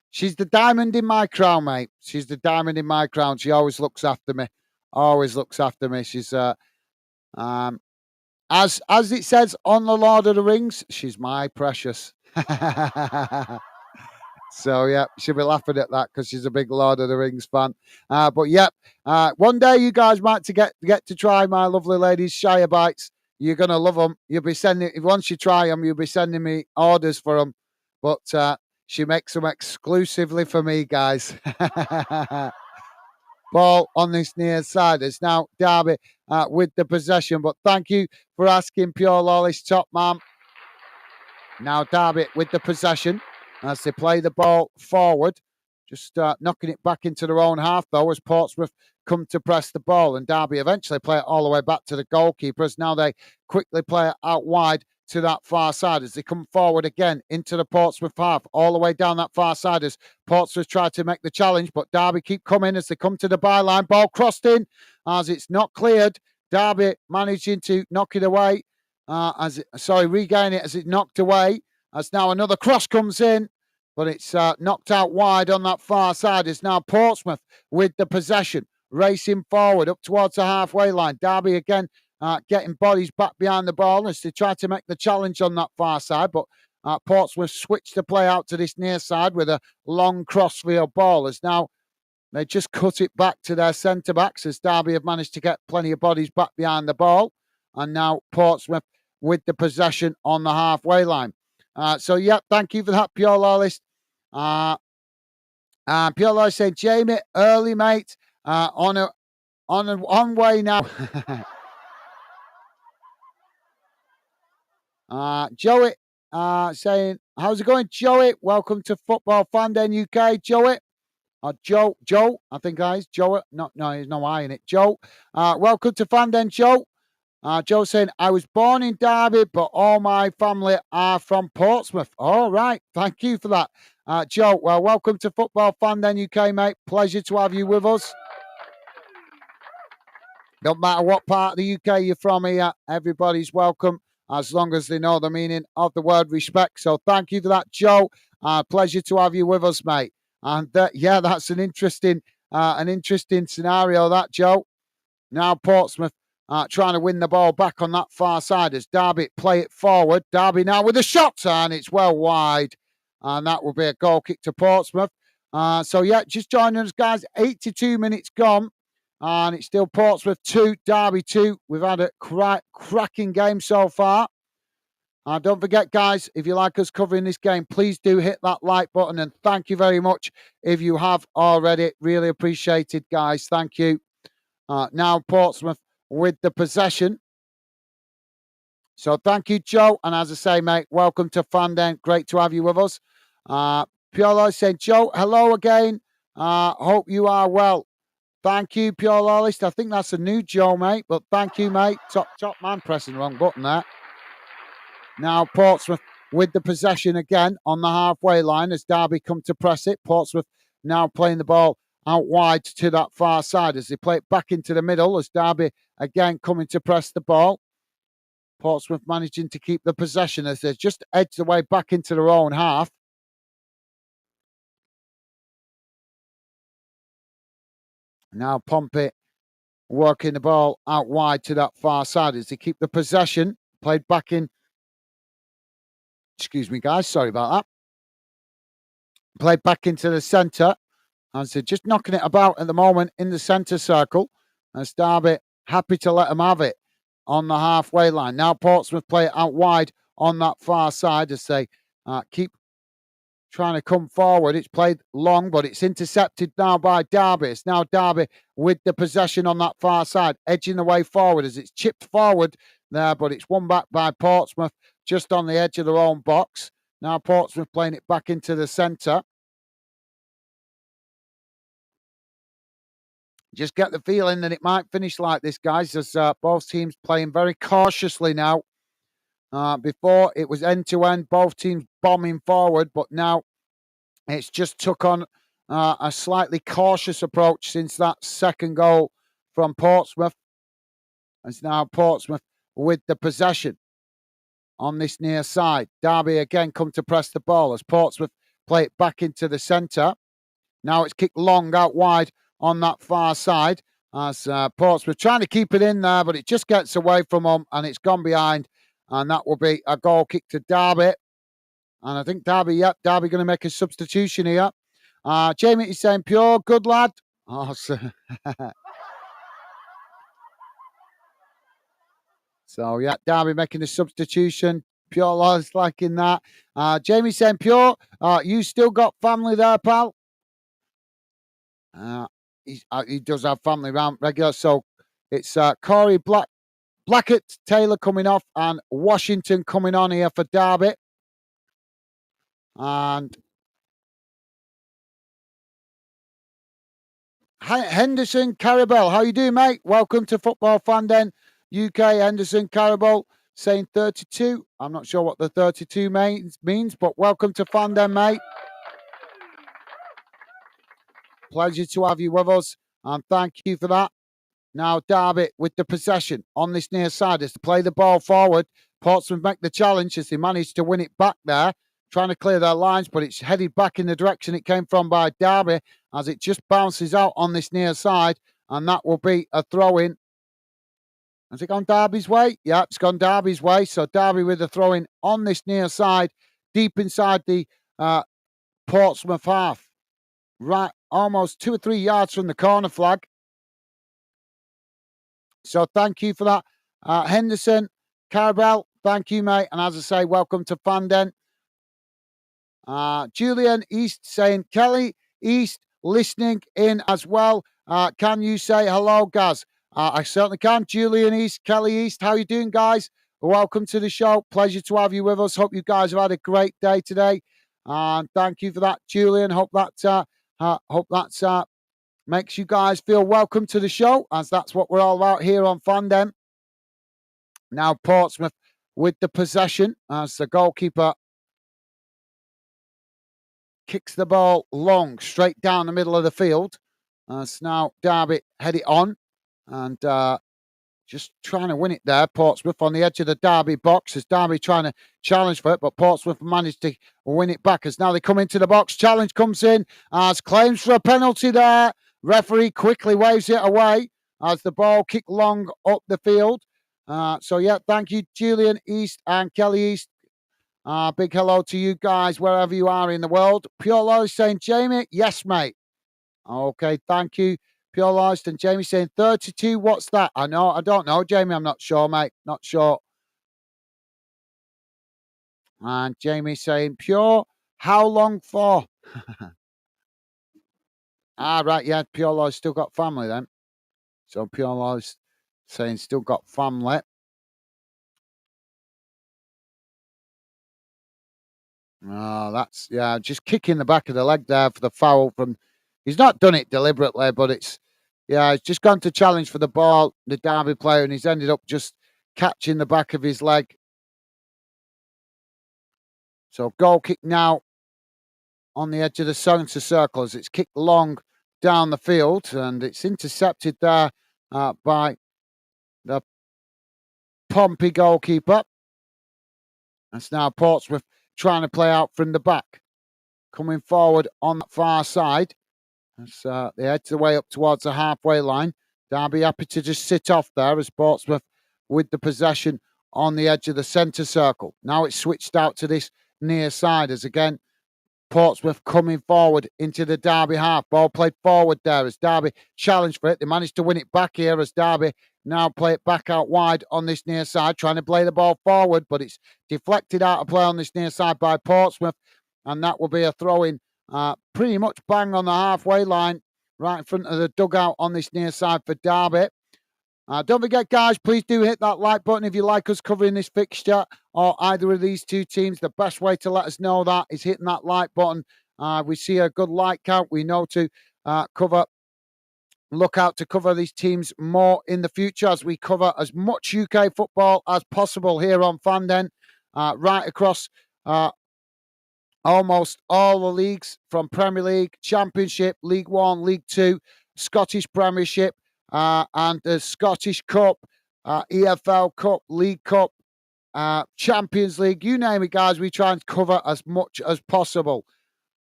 Speaker 1: She's the diamond in my crown, mate. She's the diamond in my crown. She always looks after me. Always looks after me. She's as it says on the Lord of the Rings, she's my precious. So yeah, she'll be laughing at that because she's a big Lord of the Rings fan. But yeah, one day you guys might get to try my lovely lady's Shire bites. You're gonna love them. You'll be sending once you try them, you'll be sending me orders for them. But she makes them exclusively for me, guys. Ball on this near side. It's now Derby with the possession. But thank you for asking, Pure Lawless top man. Now Derby with the possession as they play the ball forward. Just knocking it back into their own half, though, as Portsmouth come to press the ball. And Derby eventually play it all the way back to the goalkeepers. Now they quickly play it out wide to that far side as they come forward again into the Portsmouth half, all the way down that far side as Portsmouth try to make the challenge, but Derby keep coming as they come to the byline. Ball crossed in as it's not cleared. Derby managing to knock it away, regain it as it's knocked away. As now another cross comes in, but it's knocked out wide on that far side. It's now Portsmouth with the possession, racing forward up towards the halfway line. Derby again getting bodies back behind the ball as they try to make the challenge on that far side. But Portsmouth switched the play out to this near side with a long crossfield ball. As now they just cut it back to their centre-backs as Derby have managed to get plenty of bodies back behind the ball. And now Portsmouth with the possession on the halfway line. So, yeah, thank you for that, Pure Lawless. Pure Lawless saying, Jamie, early, mate, on way now. Joey saying, how's it going, Joey? Welcome to Football Fan Den UK, Joey. Joe, I think that is Joe. No, there's no I in it. Joe, welcome to Fan Den, Joe. Joe saying, I was born in Derby, but all my family are from Portsmouth. All right. Thank you for that. Joe, well, welcome to Football Fan Den UK, mate. Pleasure to have you with us. Don't matter what part of the UK you're from here, everybody's welcome as long as they know the meaning of the word respect. So thank you for that, Joe. Pleasure to have you with us, mate. And yeah, that's an interesting scenario, that, Joe. Now Portsmouth trying to win the ball back on that far side as Derby play it forward. Derby now with a shot, and it's well wide. And that will be a goal kick to Portsmouth. So, yeah, just joining us, guys. 82 minutes gone. And it's still Portsmouth 2, Derby 2. We've had a cracking game so far. Don't forget, guys, if you like us covering this game, please do hit that like button. And thank you very much if you have already. Really appreciated, guys. Thank you. Now Portsmouth with the possession. So thank you, Joe. And as I say, mate, welcome to Fandom. Great to have you with us. Piolo saying, Joe, hello again. Hope you are well. Thank you, Pure Loyalist. I think that's a new Joe, mate. But thank you, mate. Top man pressing the wrong button there. Now Portsmouth with the possession again on the halfway line as Derby come to press it. Portsmouth now playing the ball out wide to that far side as they play it back into the middle as Derby again coming to press the ball. Portsmouth managing to keep the possession as they just edge the way back into their own half. Now Pompey working the ball out wide to that far side as they keep the possession. Played back in. Excuse me, guys. Sorry about that. Played back into the centre. As they're just knocking it about at the moment in the centre circle. As Derby happy to let them have it on the halfway line. Now Portsmouth play it out wide on that far side as they keep trying to come forward. It's played long, but it's intercepted now by Derby. It's now Derby with the possession on that far side, edging the way forward as it's chipped forward there, but it's won back by Portsmouth just on the edge of their own box. Now Portsmouth playing it back into the centre. Just get the feeling that it might finish like this, guys, as both teams playing very cautiously now. Before it was end-to-end, both teams bombing forward, but now it's just took on a slightly cautious approach since that second goal from Portsmouth. It's now Portsmouth with the possession on this near side. Derby again come to press the ball as Portsmouth play it back into the centre. Now it's kicked long out wide on that far side as Portsmouth trying to keep it in there, but it just gets away from them and it's gone behind. And that will be a goal kick to Derby. And I think Derby going to make a substitution here. Jamie is saying, Pure, good lad. Oh, so, yeah, Derby making a substitution. Pure lads liking that. Jamie saying, Pure, you still got family there, pal? He does have family around regular. So it's Corey Blackett, Taylor coming off, and Washington coming on here for Derby. And Henderson Carabel, how you doing, mate? Welcome to Football Fandom UK. Henderson Carabel saying 32. I'm not sure what the 32 means, but welcome to Fandom, mate. Pleasure to have you with us, and thank you for that. Now Derby with the possession on this near side as to play the ball forward. Portsmouth make the challenge as they manage to win it back there, trying to clear their lines, but it's headed back in the direction it came from by Derby as it just bounces out on this near side, and that will be a throw-in. Has it gone Derby's way? Yeah, it's gone Derby's way. So Derby with a throw-in on this near side, deep inside the Portsmouth half. Right, almost 2 or 3 yards from the corner flag. So thank you for that. Henderson, Carabel, thank you, mate. And as I say, welcome to Fandom. Julian East saying, Kelly East listening in as well. Can you say hello, Gaz? I certainly can. Julian East, Kelly East, how you doing, guys? Welcome to the show. Pleasure to have you with us. Hope you guys have had a great day today. And thank you for that, Julian. Hope that makes you guys feel welcome to the show, as that's what we're all about here on Fandom. Now Portsmouth with the possession as the goalkeeper kicks the ball long, straight down the middle of the field. As now Derby head it on and just trying to win it there. Portsmouth on the edge of the Derby box as Derby trying to challenge for it, but Portsmouth managed to win it back as now they come into the box. Challenge comes in as claims for a penalty there. Referee quickly waves it away as the ball kicked long up the field. So, yeah, thank you, Julian East and Kelly East. Big hello to you guys, wherever you are in the world. Pure Loyalist saying, Jamie, yes, mate. Okay, thank you, Pure Loyalist. And Jamie saying 32, what's that? I don't know, Jamie, I'm not sure, mate. Not sure. And Jamie saying, Pure, how long for? Right, yeah, Pure Loyalist still got family then. So Pure Loyalist saying still got family. Oh, that's just kicking the back of the leg there for the foul from. He's not done it deliberately, but he's just gone to challenge for the ball, the Derby player, and he's ended up just catching the back of his leg. So goal kick now on the edge of the centre circle as it's kicked long down the field, and it's intercepted there by the Pompey goalkeeper. That's now Portsmouth trying to play out from the back. Coming forward on the far side. As they head the way up towards the halfway line. Derby happy to just sit off there as Portsmouth with the possession on the edge of the centre circle. Now it's switched out to this near side as again Portsmouth coming forward into the Derby half. Ball played forward there as Derby challenged for it. They managed to win it back here as Derby now play it back out wide on this near side, trying to play the ball forward, but it's deflected out of play on this near side by Portsmouth, and that will be a throw-in pretty much bang on the halfway line, right in front of the dugout on this near side for Derby. Don't forget, guys, please do hit that like button if you like us covering this fixture or either of these two teams. The best way to let us know that is hitting that like button. We see a good like count. We know to look out to cover these teams more in the future as we cover as much UK football as possible here on Fanden, right across almost all the leagues from Premier League, Championship, League One, League Two, Scottish Premiership, and the Scottish Cup, EFL Cup, League Cup, Champions League, you name it, guys. We try and cover as much as possible,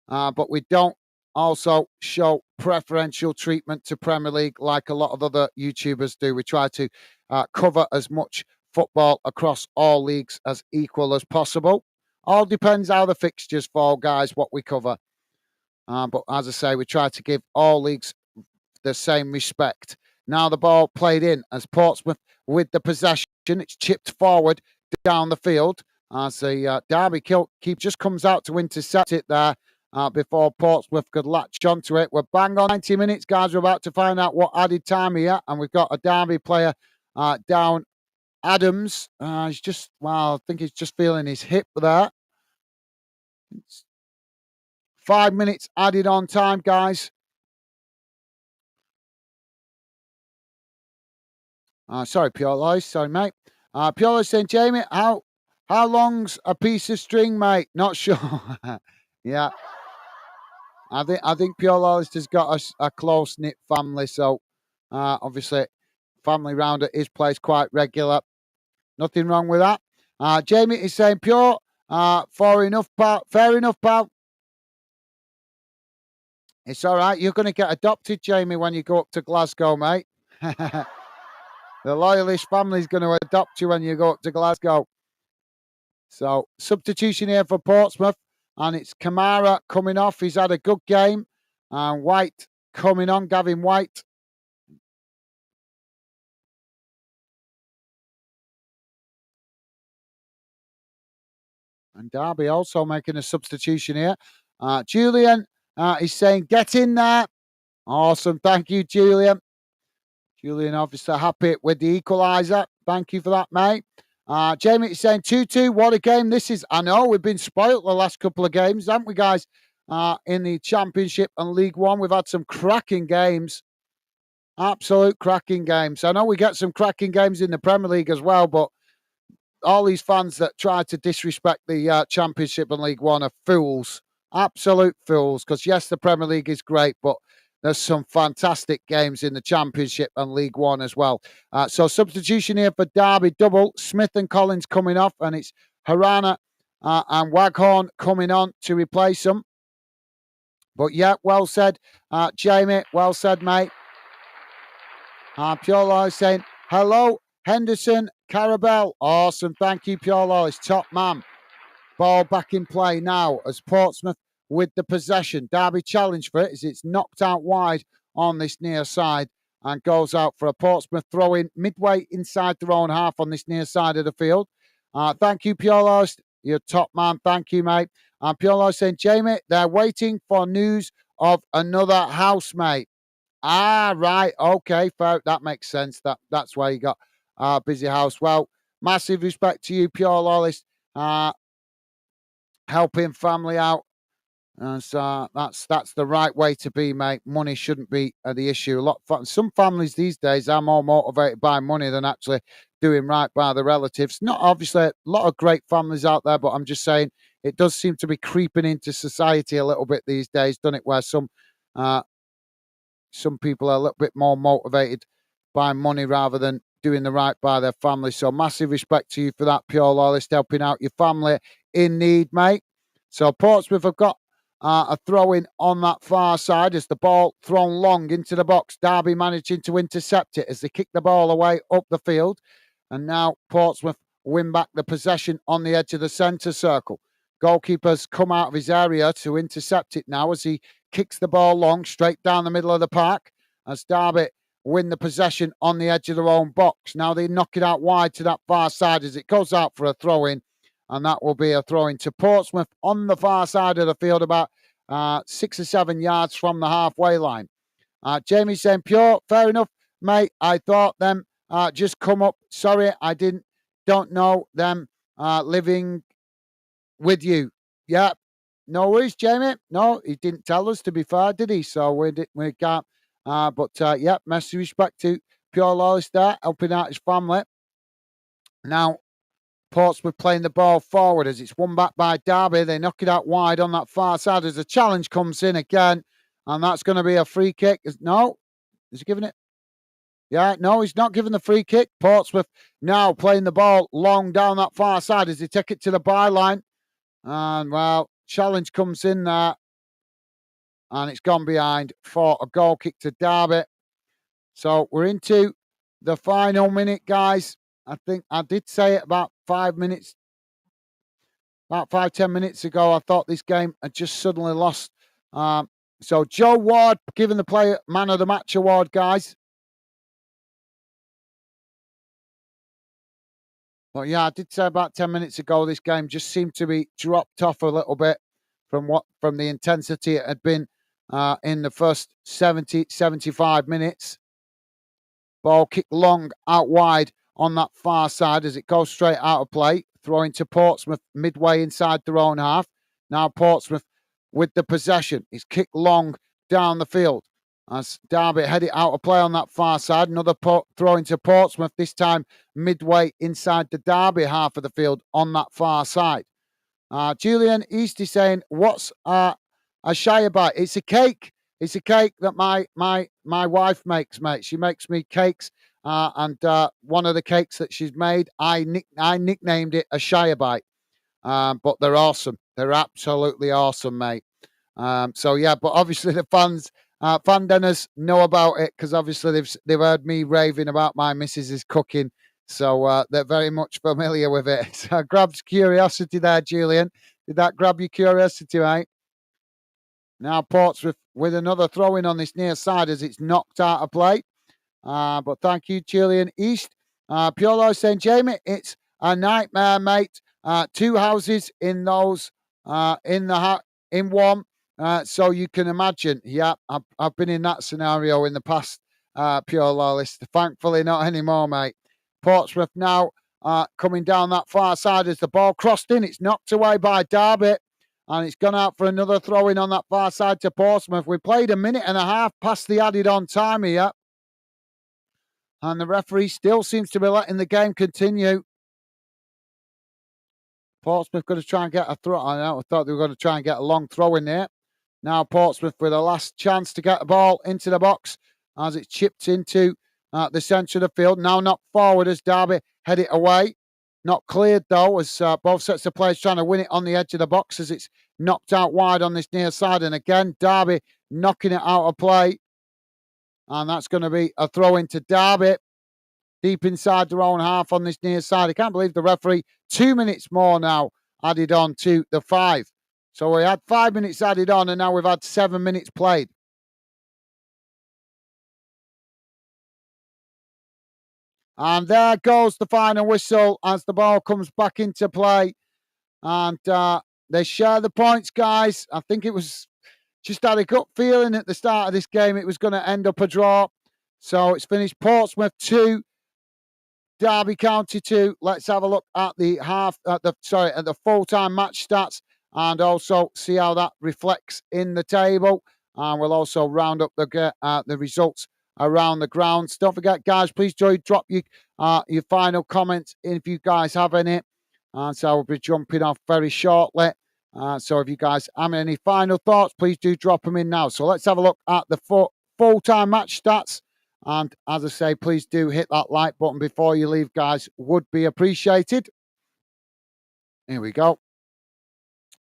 Speaker 1: but we don't also show preferential treatment to Premier League like a lot of other YouTubers do. We try to cover as much football across all leagues as equal as possible. All depends how the fixtures fall, guys, what we cover. But as I say, we try to give all leagues the same respect. Now the ball played in as Portsmouth with the possession. It's chipped forward down the field as the Derby keeper just comes out to intercept it there before Portsmouth could latch onto it. We're bang on 90 minutes, guys. We're about to find out what added time here. And we've got a Derby player down, Adams. I think he's just feeling his hip there. It's 5 minutes added on time, guys. Sorry, Pure Lois. Sorry, mate. Pure Lois saying, Jamie, how long's a piece of string, mate? Not sure. Yeah. I think Pure Lois has got a close-knit family, so obviously family round at his place quite regular. Nothing wrong with that. Jamie is saying, Pure, fair enough, pal. It's all right. You're going to get adopted, Jamie, when you go up to Glasgow, mate. The Loyalist family's going to adopt you when you go up to Glasgow. So, substitution here for Portsmouth. And it's Kamara coming off. He's had a good game. And White coming on, Gavin White. And Derby also making a substitution here. Julian is saying, get in there. Awesome. Thank you, Julian. Julian obviously happy with the equaliser. Thank you for that, mate. Jamie is saying 2-2. What a game this is. I know we've been spoilt the last couple of games, haven't we, guys? In the Championship and League One, we've had some cracking games. Absolute cracking games. I know we get some cracking games in the Premier League as well, but all these fans that try to disrespect the Championship and League One are fools. Absolute fools. Because, yes, the Premier League is great, but there's some fantastic games in the Championship and League One as well. So substitution here for Derby double. Smith and Collins coming off, and it's Harana and Waghorn coming on to replace them. But yeah, well said, Jamie. Well said, mate. Pure Lois saying, hello, Henderson, Carabel. Awesome. Thank you, Pure Lois. Top man. Ball back in play now as Portsmouth with the possession. Derby challenge for it as it's knocked out wide on this near side and goes out for a Portsmouth throw-in midway inside their own half on this near side of the field. Thank you, Pure Lois. You're top man. Thank you, mate. Pure Lois saying, Jamie, they're waiting for news of another housemate. Ah, right. Okay, fair. That makes sense. That's why you got busy house. Well, massive respect to you, Pure Loyalist, uh, helping family out. And so that's the right way to be, mate. Money shouldn't be the issue. Some families these days are more motivated by money than actually doing right by the relatives. Not obviously a lot of great families out there, but I'm just saying it does seem to be creeping into society a little bit these days, doesn't it? Where uh, some people are a little bit more motivated by money rather than doing the right by their family. So massive respect to you for that, Pure Loyalist, helping out your family in need, mate. So Portsmouth have got a throw in on that far side as the ball thrown long into the box. Derby managing to intercept it as they kick the ball away up the field. And now Portsmouth win back the possession on the edge of the centre circle. Goalkeeper's come out of his area to intercept it now as he kicks the ball long straight down the middle of the park as Derby win the possession on the edge of their own box. Now they knock it out wide to that far side as it goes out for a throw in, and that will be a throw in to Portsmouth on the far side of the field, about 6 or 7 yards from the halfway line. Jamie saying, Pure, fair enough, mate. I thought them just come up. Sorry, don't know them living with you. Yeah, no worries, Jamie. No, he didn't tell us, to be fair, did he? So we can't. Yeah, massive respect to Pure Loyalist there, helping out his family. Now, Portsmouth playing the ball forward as it's won back by Derby. They knock it out wide on that far side as the challenge comes in again. And that's going to be a free kick. No, is he giving it? Yeah, no, he's not giving the free kick. Portsmouth now playing the ball long down that far side as they take it to the byline. And, well, challenge comes in there. And it's gone behind for a goal kick to Derby. So we're into the final minute, guys. I think I did say it about 5 minutes, about 5-10 minutes ago. I thought this game had just suddenly lost. So Joe Ward giving the player man of the match award, guys. But yeah, I did say about 10 minutes ago this game just seemed to be dropped off a little bit from the intensity it had been in the first 75 minutes. Ball kicked long out wide on that far side as it goes straight out of play. Throwing to Portsmouth midway inside their own half. Now Portsmouth with the possession. It's kicked long down the field as Derby head it out of play on that far side. Another throw into Portsmouth, this time midway inside the Derby half of the field on that far side. Julian East is saying, what's a shire bite? It's a cake. It's a cake that my wife makes, mate. She makes me cakes, and one of the cakes that she's made, I nicknamed it a shire bite. But they're awesome. They're absolutely awesome, mate. So yeah, but obviously the fan dinners know about it because obviously they've heard me raving about my missus's cooking. So they're very much familiar with it. So grabs curiosity there, Julian. Did that grab your curiosity, mate? Now Portsmouth with another throw in on this near side as it's knocked out of play. But thank you, Julian East. Piolo saying, Jamie, it's a nightmare, mate. Two houses in those in one. So you can imagine. Yeah, I've been in that scenario in the past, Pure Loyalist. Thankfully, not anymore, mate. Portsmouth now coming down that far side as the ball crossed in. It's knocked away by Derby. And it's gone out for another throw in on that far side to Portsmouth. We played a minute and a half past the added on time here. And the referee still seems to be letting the game continue. Portsmouth going to try and get a throw. I thought they were going to try and get a long throw in there. Now Portsmouth with a last chance to get the ball into the box as it's chipped into the centre of the field. Now knocked forward as Derby head it away. Not cleared though as both sets of players trying to win it on the edge of the box as it's knocked out wide on this near side. And again, Derby knocking it out of play. And that's going to be a throw into Derby. Deep inside their own half on this near side. I can't believe the referee. 2 minutes more now added on to the 5. So we had 5 minutes added on and now we've had 7 minutes played. And there goes the final whistle as the ball comes back into play. And they share the points, guys. I think it was Just had a gut feeling at the start of this game it was going to end up a draw. So it's finished Portsmouth 2, Derby County 2. Let's have a look at the full-time match stats and also see how that reflects in the table. And we'll also round up the results around the grounds. Don't forget, guys, please do drop your final comments if you guys have any. And so we'll be jumping off very shortly. So if you guys have any final thoughts, please do drop them in now. So let's have a look at the full-time match stats. And as I say, please do hit that like button before you leave, guys. Would be appreciated. Here we go.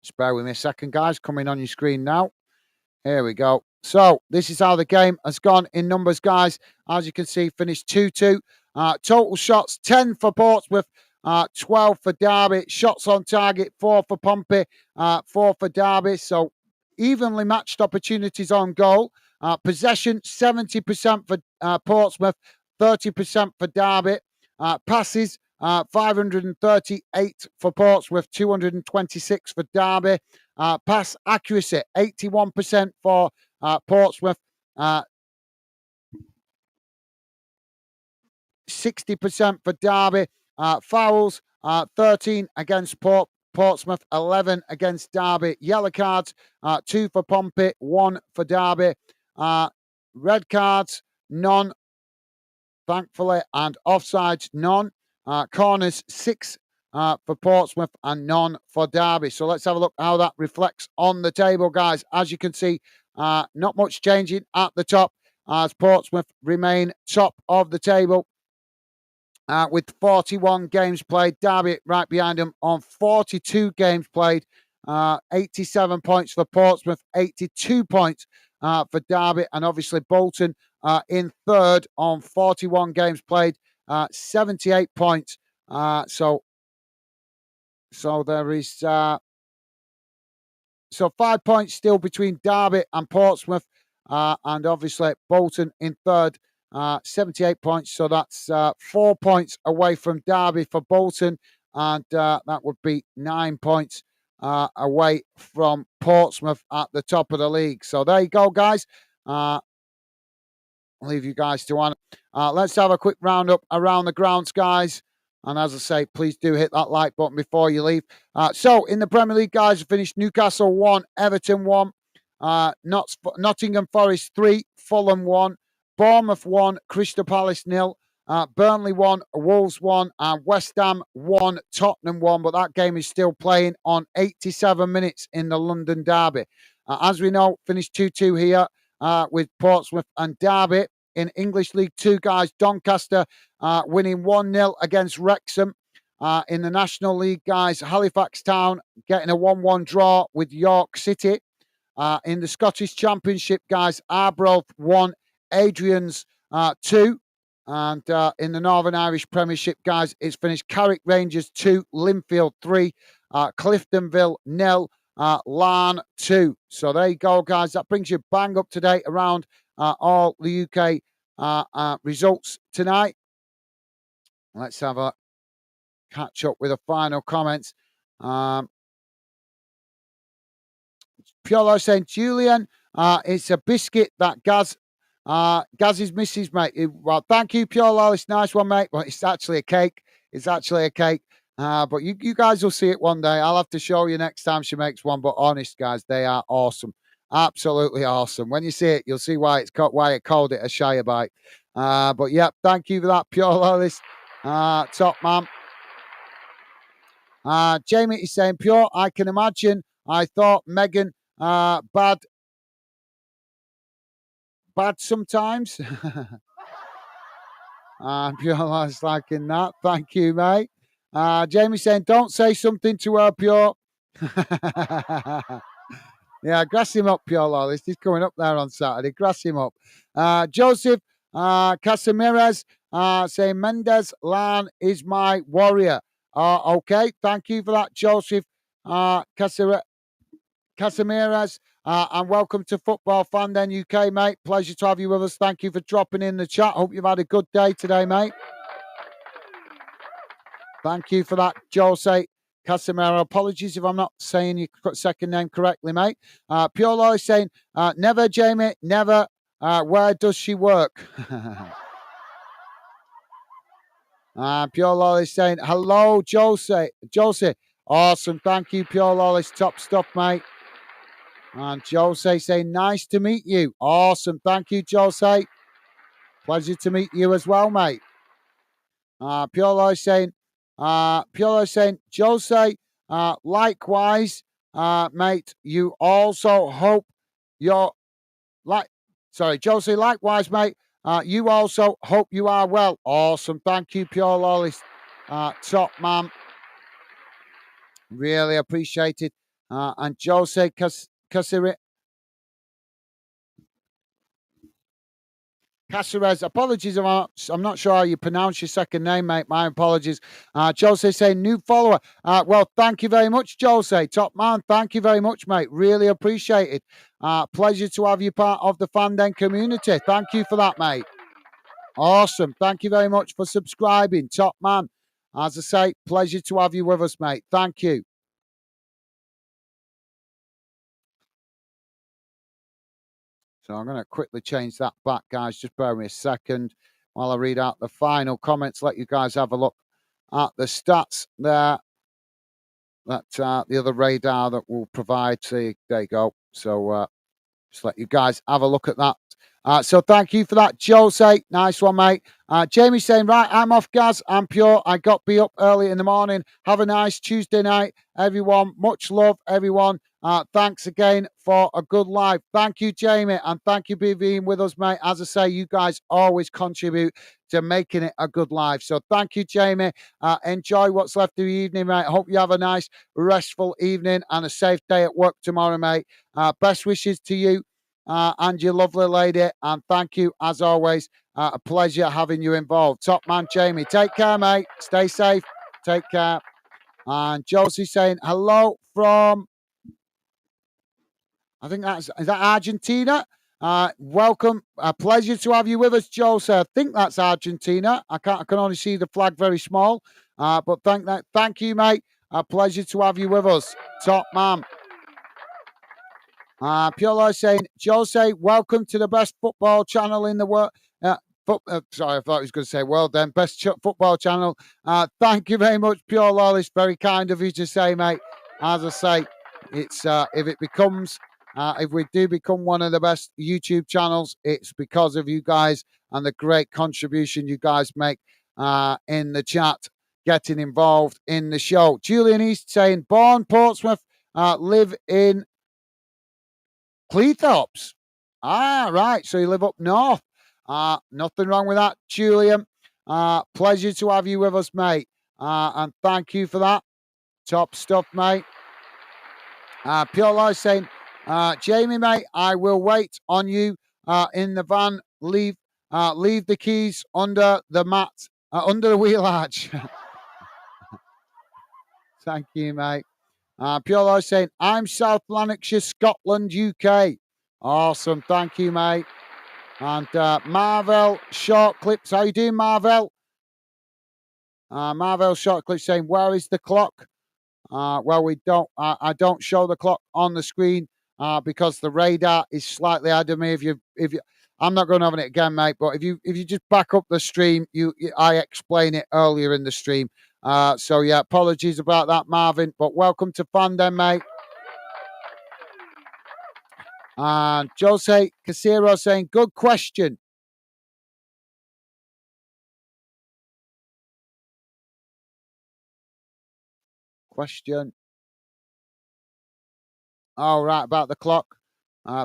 Speaker 1: Just bear with me a second, guys. Coming on your screen now. Here we go. So this is how the game has gone in numbers, guys. As you can see, finished 2-2. Total shots, 10 for Portsmouth, 12 for Derby. Shots on target, 4 for Pompey, 4 for Derby. So evenly matched opportunities on goal. Possession, 70% for Portsmouth, 30% for Derby. Passes, 538 for Portsmouth, 226 for Derby. Pass accuracy, 81% for Portsmouth, 60% for Derby. Fouls, 13 against Portsmouth, 11 against Derby. Yellow cards, 2 for Pompey, 1 for Derby. Red cards, none, thankfully, and offsides, none. Corners, 6 for Portsmouth and none for Derby. So let's have a look how that reflects on the table, guys. As you can see, not much changing at the top as Portsmouth remain top of the table with 41 games played. Derby right behind them on 42 games played. 87 points for Portsmouth, 82 points for Derby, and obviously Bolton in third on 41 games played, 78 points. So there is 5 points still between Derby and Portsmouth, and obviously Bolton in third, 78 points. So that's 4 points away from Derby for Bolton, and that would be 9 points away from Portsmouth at the top of the league. So there you go, guys. I'll leave you guys to one. Let's have a quick roundup around the grounds, guys. And as I say, please do hit that like button before you leave. So in the Premier League, guys, we finished Newcastle 1, Everton 1, Nottingham Forest 3, Fulham 1, Bournemouth 1, Crystal Palace 0, Burnley 1, Wolves 1, and West Ham 1, Tottenham 1. But that game is still playing on 87 minutes in the London Derby. As we know, finished 2-2 here with Portsmouth and Derby. In English League 2, guys, Doncaster winning 1-0 against Wrexham. In the National League, guys, Halifax Town getting a 1-1 draw with York City. In the Scottish Championship, guys, Arbroath 1, Adrian's 2. And in the Northern Irish Premiership, guys, it's finished Carrick Rangers 2, Linfield 3, Cliftonville 0, Larne 2. So there you go, guys. That brings you bang up to date around all the UK results tonight. Let's have a catch up with the final comments. Piolo saying, Julian, it's a biscuit that Gaz's missus, mate. Well, thank you, Piolo. It's a nice one, mate. But it's actually a cake. It's actually a cake. But you guys will see it one day. I'll have to show you next time she makes one. But honest, guys, they are awesome. Absolutely awesome. When you see it, you'll see why it called it a Shire bite. But yeah, thank you for that, Piolo. This top man. Jamie is saying, Pure, I can imagine. I thought Megan bad sometimes. Piola's liking that. Thank you, mate. Jamie saying, don't say something to her, Pure. Yeah, grass him up, Piolo. He's coming up there on Saturday. Grass him up. Joseph Casimiras saying, Mendes Lan is my warrior. Okay, thank you for that, Joseph Casimiras. And welcome to Football Fan Den UK, mate. Pleasure to have you with us. Thank you for dropping in the chat. Hope you've had a good day today, mate. Thank you for that, Jose Casimiro, apologies if I'm not saying your second name correctly, mate. Pure Loy saying, never, Jamie, never. Where does she work? Pure Lolly saying, hello, Josie. Josie, awesome. Thank you, Pure Lolly. Top stuff, mate. And Josie saying, nice to meet you. Awesome. Thank you, Josie. Pleasure to meet you as well, mate. Pure Lolly saying, Josie, likewise, mate, you also hope you're Josie, likewise, mate. You also hope you are well. Awesome. Thank you, Pure Lolly. Top man. Really appreciate it. And Jose Caceres, apologies. I'm not sure how you pronounce your second name, mate. My apologies. Jose saying, new follower. Well, thank you very much, Jose. Top man. Thank you very much, mate. Really appreciate it. Pleasure to have you part of the Fandom community. Thank you for that, mate. Awesome. Thank you very much for subscribing. Top man. As I say, pleasure to have you with us, mate. Thank you. So I'm going to quickly change that back, guys. Just bear with me a second while I read out the final comments. Let you guys have a look at the stats there. That the other radar that will provide. See, there you go. So just let you guys have a look at that. So thank you for that, Jose. Nice one, mate. Jamie saying, right, I'm off, Gaz. I'm pure. I got be up early in the morning. Have a nice Tuesday night, everyone. Much love, everyone. Thanks again for a good live. Thank you, Jamie, and thank you for being with us, mate. As I say, you guys always contribute to making it a good live. So thank you, Jamie. Enjoy what's left of the evening, mate. Hope you have a nice, restful evening and a safe day at work tomorrow, mate. Best wishes to you and your lovely lady. And thank you, as always. A pleasure having you involved. Top man, Jamie. Take care, mate. Stay safe. Take care. And Josie saying, hello from... I think is that Argentina? Welcome. A pleasure to have you with us, Josie. I think that's Argentina. I can only see the flag very small. But thank you, mate. A pleasure to have you with us. Top man. Piolo saying, Jose, welcome to the best football channel in the world. Sorry, I thought he was going to say world then. Best football channel. Thank you very much, Piolo. It's very kind of you to say, mate. As I say, it's if we do become one of the best YouTube channels, it's because of you guys and the great contribution you guys make in the chat, getting involved in the show. Julian East saying, born Portsmouth, live in Cleethorpes. Right. So you live up north. Nothing wrong with that, Julian. Pleasure to have you with us, mate. And thank you for that. Top stuff, mate. Pure Life saying, Jamie, mate, I will wait on you in the van. Leave the keys under the mat, under the wheel arch. Thank you, mate. Pure Life saying, I'm South Lanarkshire, Scotland, UK. Awesome. Thank you, mate. And Marvel Short Clips. How you doing, Marvel? Marvel Short Clips saying, where is the clock? Well, we don't. I don't show the clock on the screen because the radar is slightly ahead of me. If you, I'm not going to have it again, mate. But if you just back up the stream, I explain it earlier in the stream. So yeah, apologies about that, Marvin. But welcome to Fandom, mate. And Jose Casero saying, good question. All right, about the clock.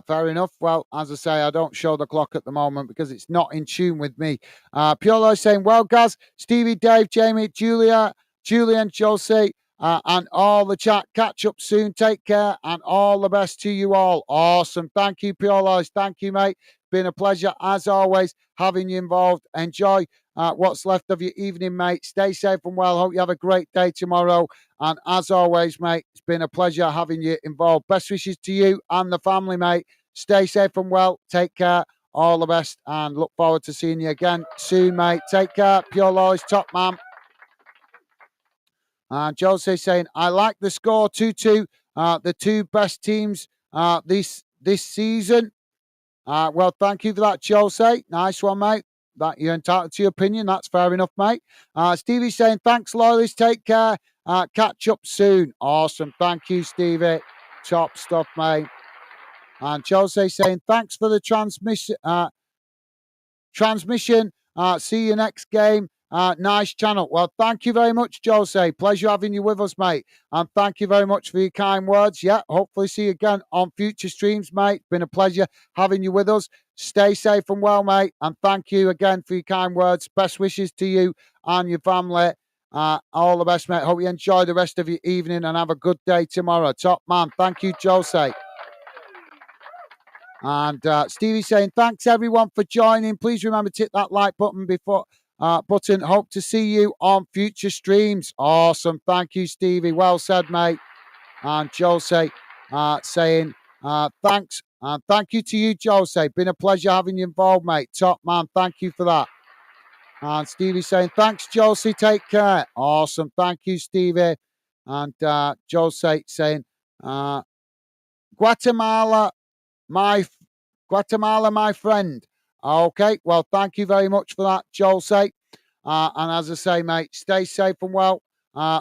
Speaker 1: Fair enough. Well, as I say, I don't show the clock at the moment because it's not in tune with me. Piolo saying, well, Gaz, Stevie, Dave, Jamie, Julian, Josie, and all the chat. Catch up soon. Take care and all the best to you all. Awesome. Thank you, Piolo. Thank you, mate. Been a pleasure, as always, having you involved. Enjoy what's left of your evening, mate. Stay safe and well. Hope you have a great day tomorrow. And as always, mate, it's been a pleasure having you involved. Best wishes to you and the family, mate. Stay safe and well. Take care. All the best. And look forward to seeing you again soon, mate. Take care. Pure Loy's top man. And Jose saying, I like the score 2-2. The two best teams this season. Well, thank you for that, Jose. Nice one, mate. That you're entitled to your opinion. That's fair enough, mate. Stevie saying, thanks, loyalists. Take care. Catch up soon. Awesome. Thank you, Stevie. Top stuff, mate. And Jose saying, thanks for the transmission. See you next game. Nice channel. Well, thank you very much, Jose. Pleasure having you with us, mate. And thank you very much for your kind words. Yeah, hopefully see you again on future streams, mate. Been a pleasure having you with us. Stay safe and well, mate. And thank you again for your kind words. Best wishes to you and your family. All the best, mate. Hope you enjoy the rest of your evening and have a good day tomorrow. Top man. Thank you, Jose. And Stevie saying, thanks everyone for joining. Please remember to hit that like button button. Hope to see you on future streams. Awesome. Thank you, Stevie. Well said, mate. And Jose saying, thanks. And thank you to you, Jose. Been a pleasure having you involved, mate. Top man. Thank you for that. And Stevie saying, thanks, Jose. Take care. Awesome. Thank you, Stevie. And Jose saying, Guatemala, my friend. Okay, well, thank you very much for that, Jose. And as I say, mate, stay safe and well.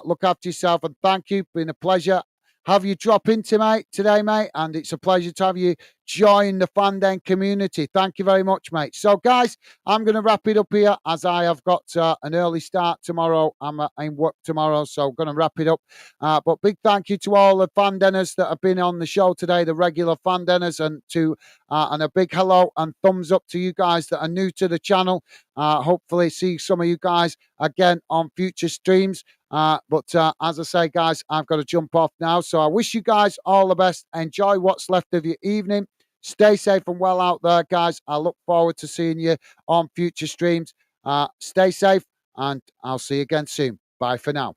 Speaker 1: Look after yourself, and thank you. Been a pleasure have you drop in today, mate, and it's a pleasure to have you join the Fandom community. Thank you very much, mate. So, guys, I'm going to wrap it up here as I have got an early start tomorrow. I'm in work tomorrow, so I'm going to wrap it up. But big thank you to all the Fandeners that have been on the show today, the regular Fandeners, and a big hello and thumbs up to you guys that are new to the channel. Hopefully see some of you guys again on future streams. But as I say, guys, I've got to jump off now. So I wish you guys all the best. Enjoy what's left of your evening. Stay safe and well out there, guys. I look forward to seeing you on future streams. Stay safe, and I'll see you again soon. Bye for now.